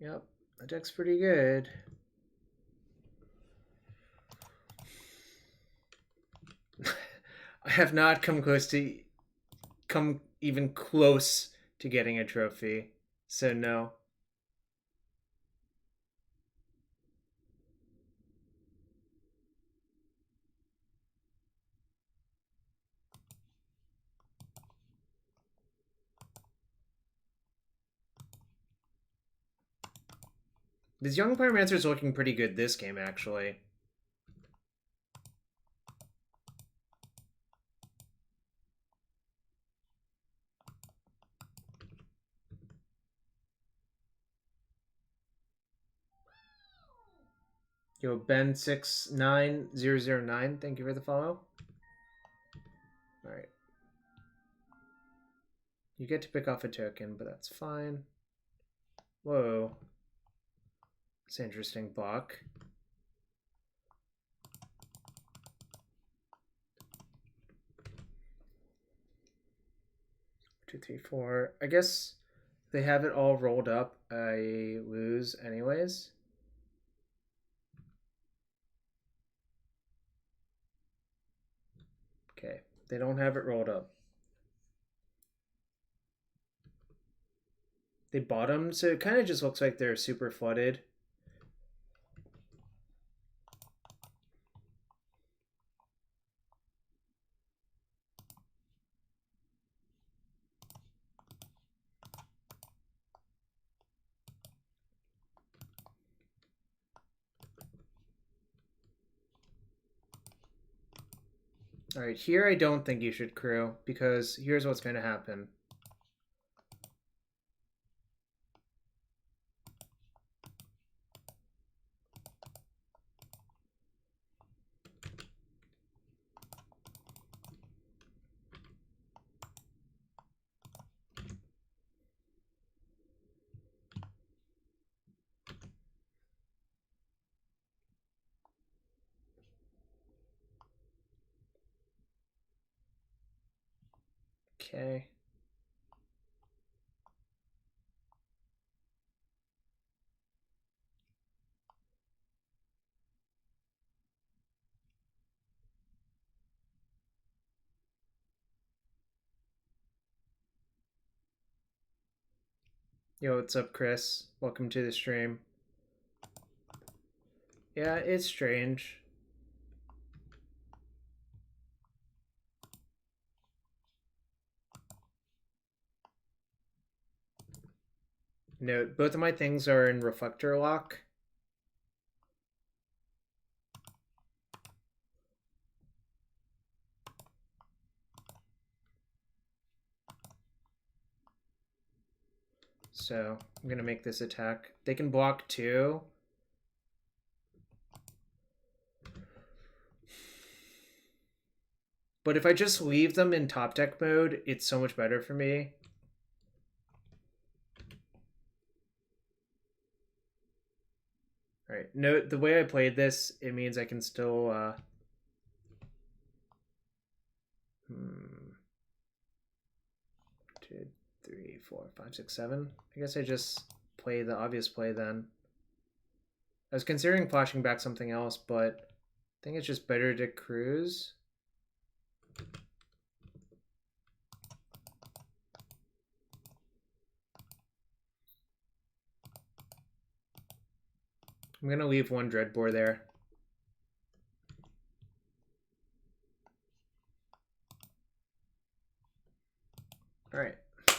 Yep, the deck's pretty good. I have not come even close to getting a trophy, so no. This Young Pyromancer is looking pretty good this game, actually. Yo, Ben69009, thank you for the follow. Alright. You get to pick off a token, but that's fine. Whoa. It's an interesting block. Two, three, four. I guess they have it all rolled up. I lose anyways. Okay, they don't have it rolled up. They bottomed, so it kind of just looks like they're super flooded. Alright, here I don't think you should crew, because here's what's going to happen. Okay. Yo, what's up, Chris? Welcome to the stream. Yeah, it's strange. Note, both of my things are in reflector lock. So I'm gonna make this attack. They can block 2, But if I just leave them in top deck mode, it's so much better for me. Alright, note the way I played this, it means I can still 2, 3, 4, 5, 6, 7. I guess I just play the obvious play then. I was considering flashing back something else, but I think it's just better to cruise. I'm gonna leave one Dreadbore there. Alright. I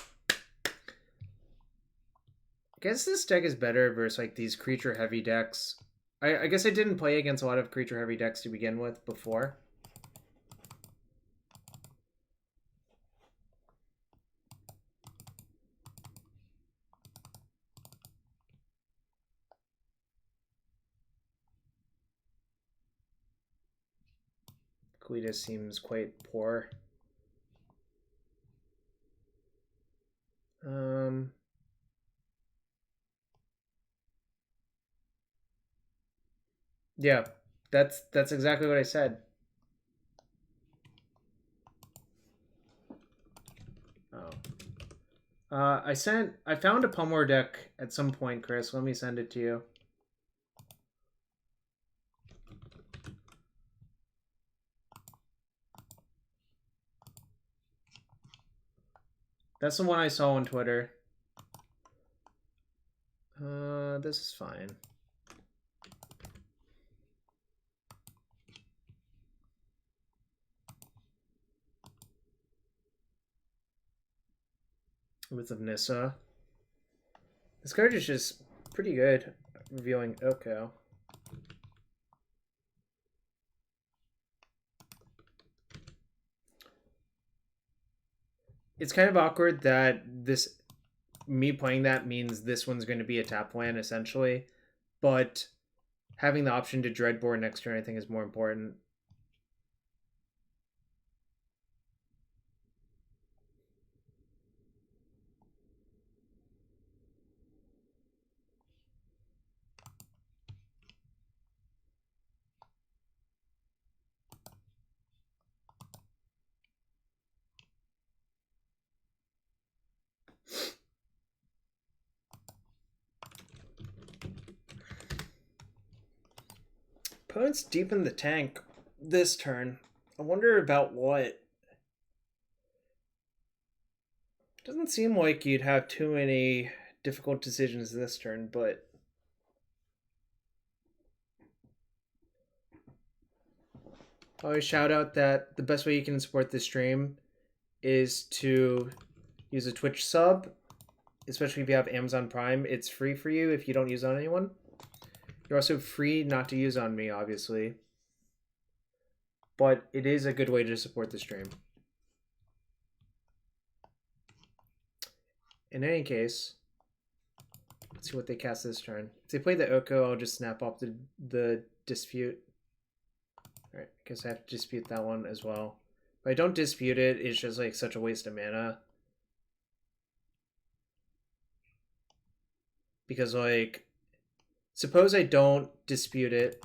guess this deck is better versus like these creature heavy decks. I guess I didn't play against a lot of creature heavy decks to begin with before. Kalitas seems quite poor. Yeah, that's exactly what I said. Oh. I found a Pummor deck at some point, Chris. Let me send it to you. That's the one I saw on Twitter. This is fine. With of Nissa. This card is just pretty good, revealing Oko. It's kind of awkward that me playing that means this one's going to be a tap land, essentially. But having the option to Dreadbore next turn, I think, is more important. Opponent's deep in the tank this turn. I wonder about what. Doesn't seem like you'd have too many difficult decisions this turn, but I always shout out that the best way you can support this stream is to use a Twitch sub, especially if you have Amazon Prime. It's free for you if you don't use it on anyone. You're also free not to use on me, obviously. But it is a good way to support the stream. In any case, let's see what they cast this turn. If they play the Oko, I'll just snap off the Dispute. Alright, I guess I have to dispute that one as well. If I don't dispute it, it's just like such a waste of mana. Because like, suppose I don't dispute it.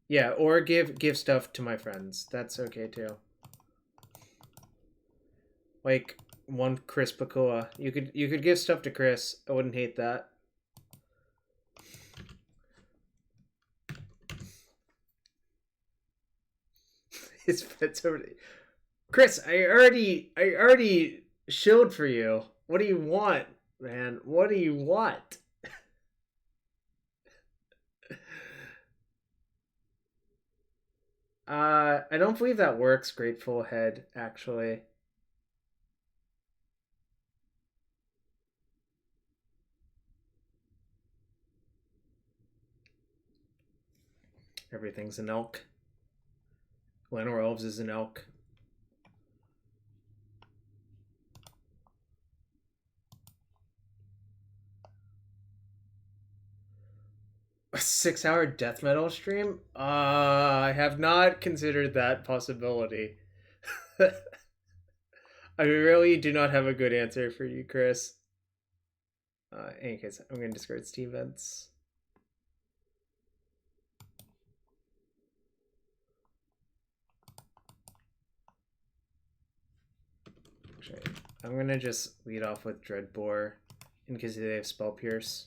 Yeah, or give stuff to my friends. That's okay too. Like one Chris Pakula. You could give stuff to Chris. I wouldn't hate that. His pet's over. Chris, I already shilled for you. What do you want, man? What do you want? I don't believe that works, Grateful Head, actually. Everything's an elk. Lenore Elves is an elk. A 6-hour death metal stream? I have not considered that possibility. I really do not have a good answer for you, Chris. In any case, I'm going to discard Steam Vents. Actually, I'm going to just lead off with Dreadbore in case they have Spell Pierce.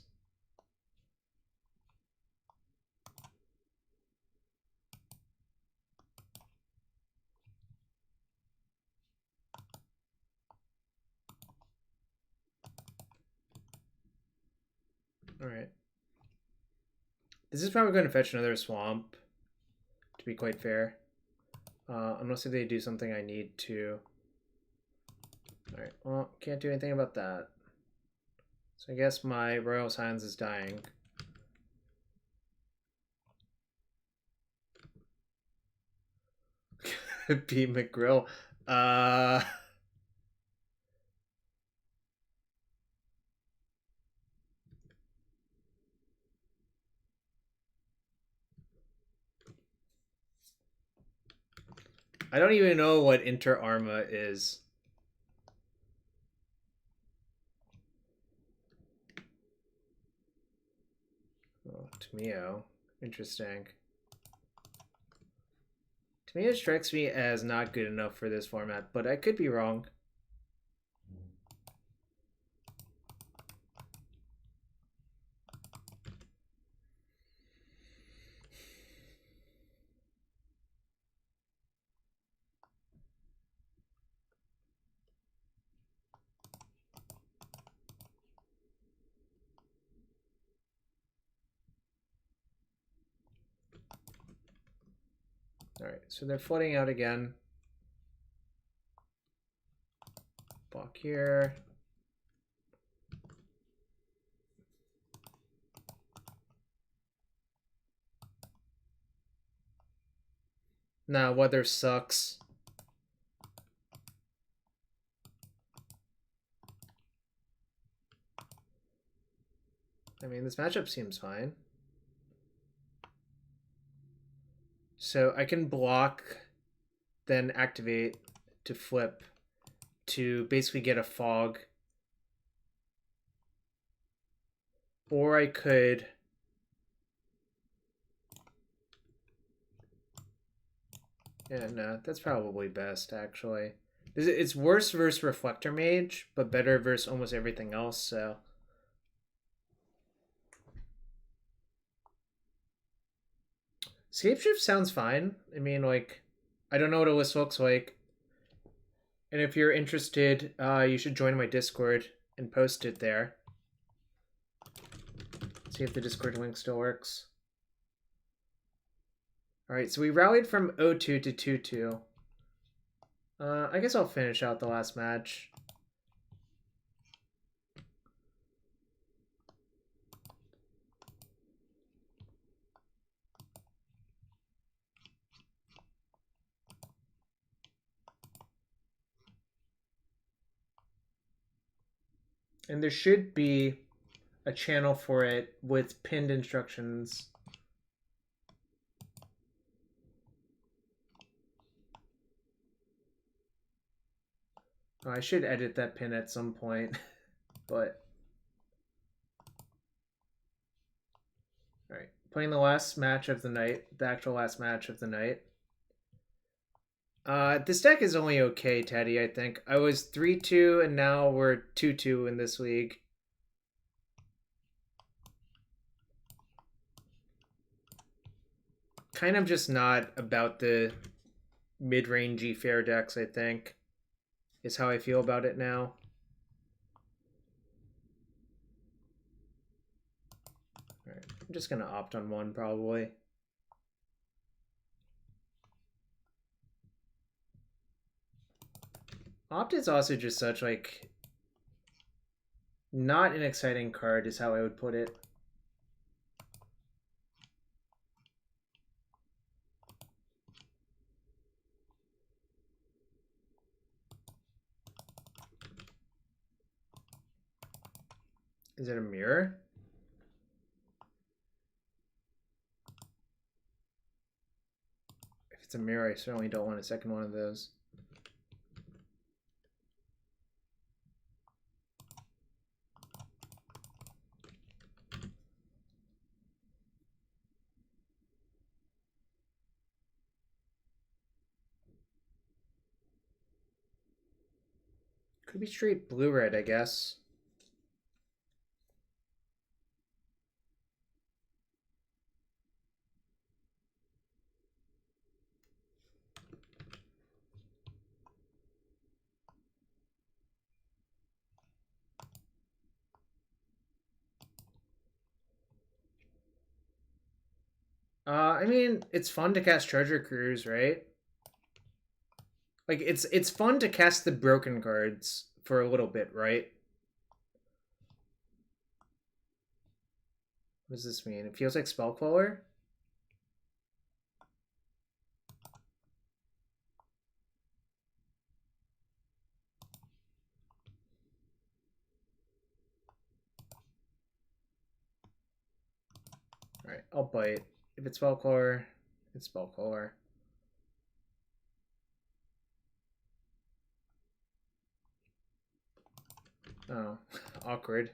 Alright. This is probably going to fetch another Swamp, to be quite fair. Unless they do something I need to. Alright, well, can't do anything about that. So I guess my Royal Scions is dying. B. McGrill. I don't even know what Inter Arma is. Oh, Tameo. Interesting. Tameo strikes me as not good enough for this format, but I could be wrong. Alright, so they're flooding out again. Block here. Nah, weather sucks. I mean, this matchup seems fine. So I can block, then activate to flip to basically get a fog. Or I could... Yeah, no, that's probably best, actually. It's worse versus Reflector Mage, but better versus almost everything else, so... Scapeshift sounds fine. I mean, like, I don't know what a list looks like. And if you're interested, you should join my Discord and post it there. See if the Discord link still works. Alright, so we rallied from 0-2 to 2-2. I guess I'll finish out the last match. And there should be a channel for it with pinned instructions. Oh, I should edit that pin at some point, but... Alright, playing the last match of the night, the actual last match of the night. This deck is only okay, Teddy, I think. I was 3-2, and now we're 2-2 in this league. Kind of just not about the mid-rangey fair decks, I think, is how I feel about it now. Alright, I'm just gonna opt on one, probably. Opt is also just such, like, not an exciting card is how I would put it. Is it a mirror? it's a mirror, I certainly don't want a second one of those. Could be straight blue-red, I guess. I mean, it's fun to cast Treasure Cruise, right? Like, it's fun to cast the broken cards for a little bit, right? What does this mean? It feels like Spellqueller? Alright, I'll bite. If it's Spellqueller, it's Spellqueller. Oh, awkward.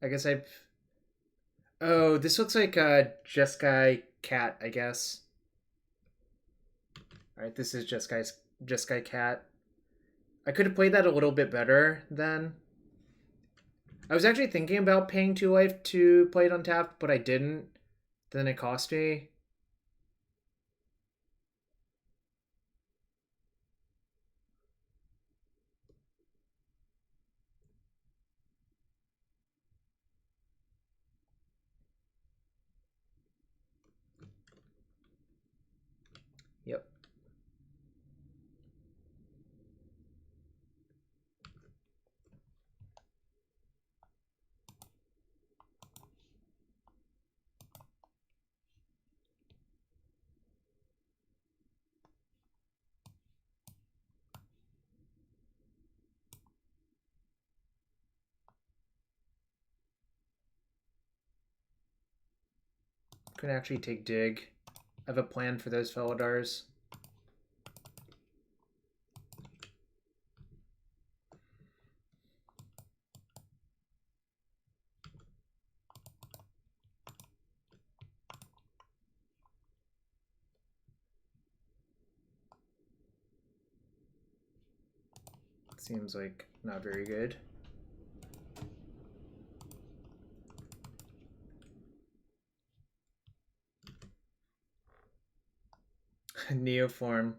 I guess I've... Oh, this looks like a Jeskai cat, I guess. Alright, this is Jeskai cat. I could have played that a little bit better then. I was actually thinking about paying 2 life to play it untapped, but I didn't. Then it cost me. Yep. Could actually take Dig. I have a plan for those Felidars. Seems like not very good. Neoform.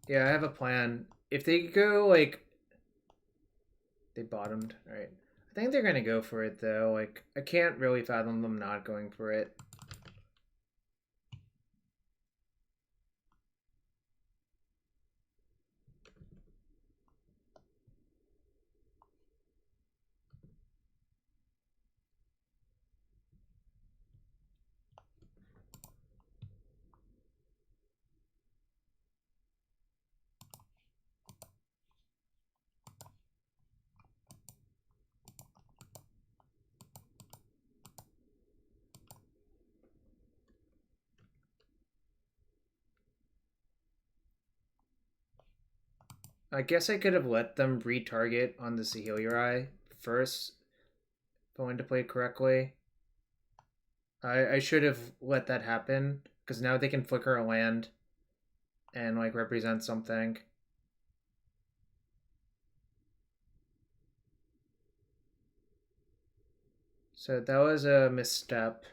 Yeah, I have a plan. If they go, like... They bottomed. Alright. I think they're gonna go for it, though. Like, I can't really fathom them not going for it. I guess I could have let them retarget on the Saheliori first, if I wanted to play it correctly. I should have let that happen, because now they can flicker a land and like represent something. So that was a misstep.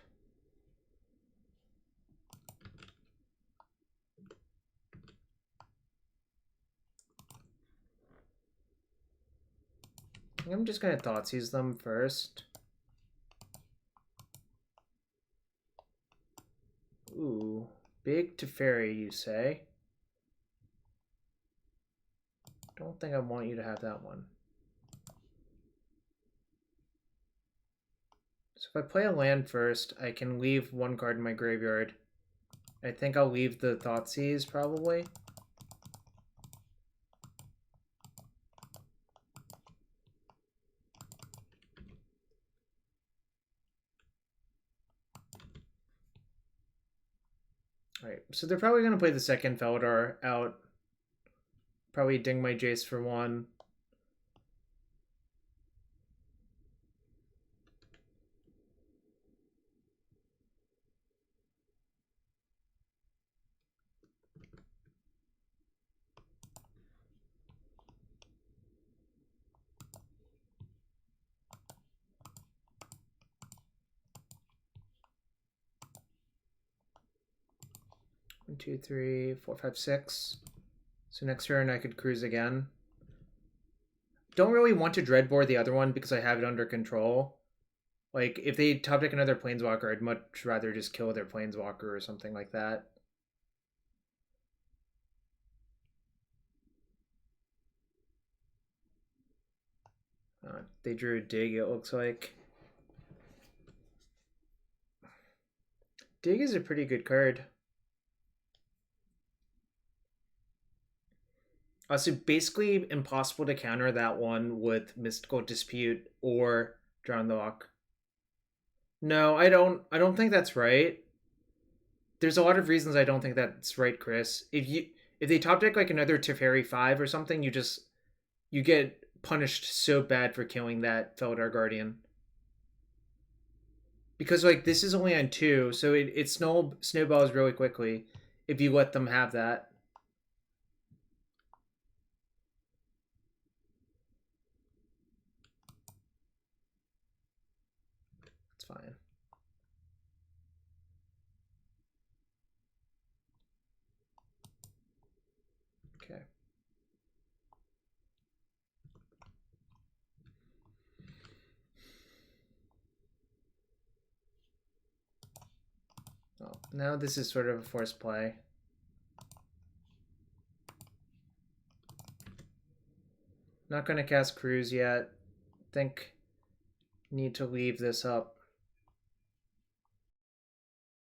I'm just gonna Thoughtseize them first. Ooh, big Teferi, you say? Don't think I want you to have that one. So if I play a land first, I can leave one card in my graveyard. I think I'll leave the Thoughtseize, probably. Alright, so they're probably going to play the second Feldar out. Probably ding my Jace for 1. One, 2, 3, 4, 5, 6. So next turn I could cruise again. Don't really want to Dreadbore the other one because I have it under control. Like, if they top deck another Planeswalker, I'd much rather just kill their Planeswalker or something like that. They drew a Dig, it looks like. Dig is a pretty good card. So basically impossible to counter that one with Mystical Dispute or Drown the Lock. No, I don't think that's right. There's a lot of reasons I don't think that's right, Chris. If they top deck like another Teferi 5 or something, you get punished so bad for killing that Feldar Guardian. Because like this is only on 2, so it snowballs really quickly if you let them have that. It's fine. Okay. Oh, now this is sort of a forced play. Not going to cast Cruise yet. Think need to leave this up.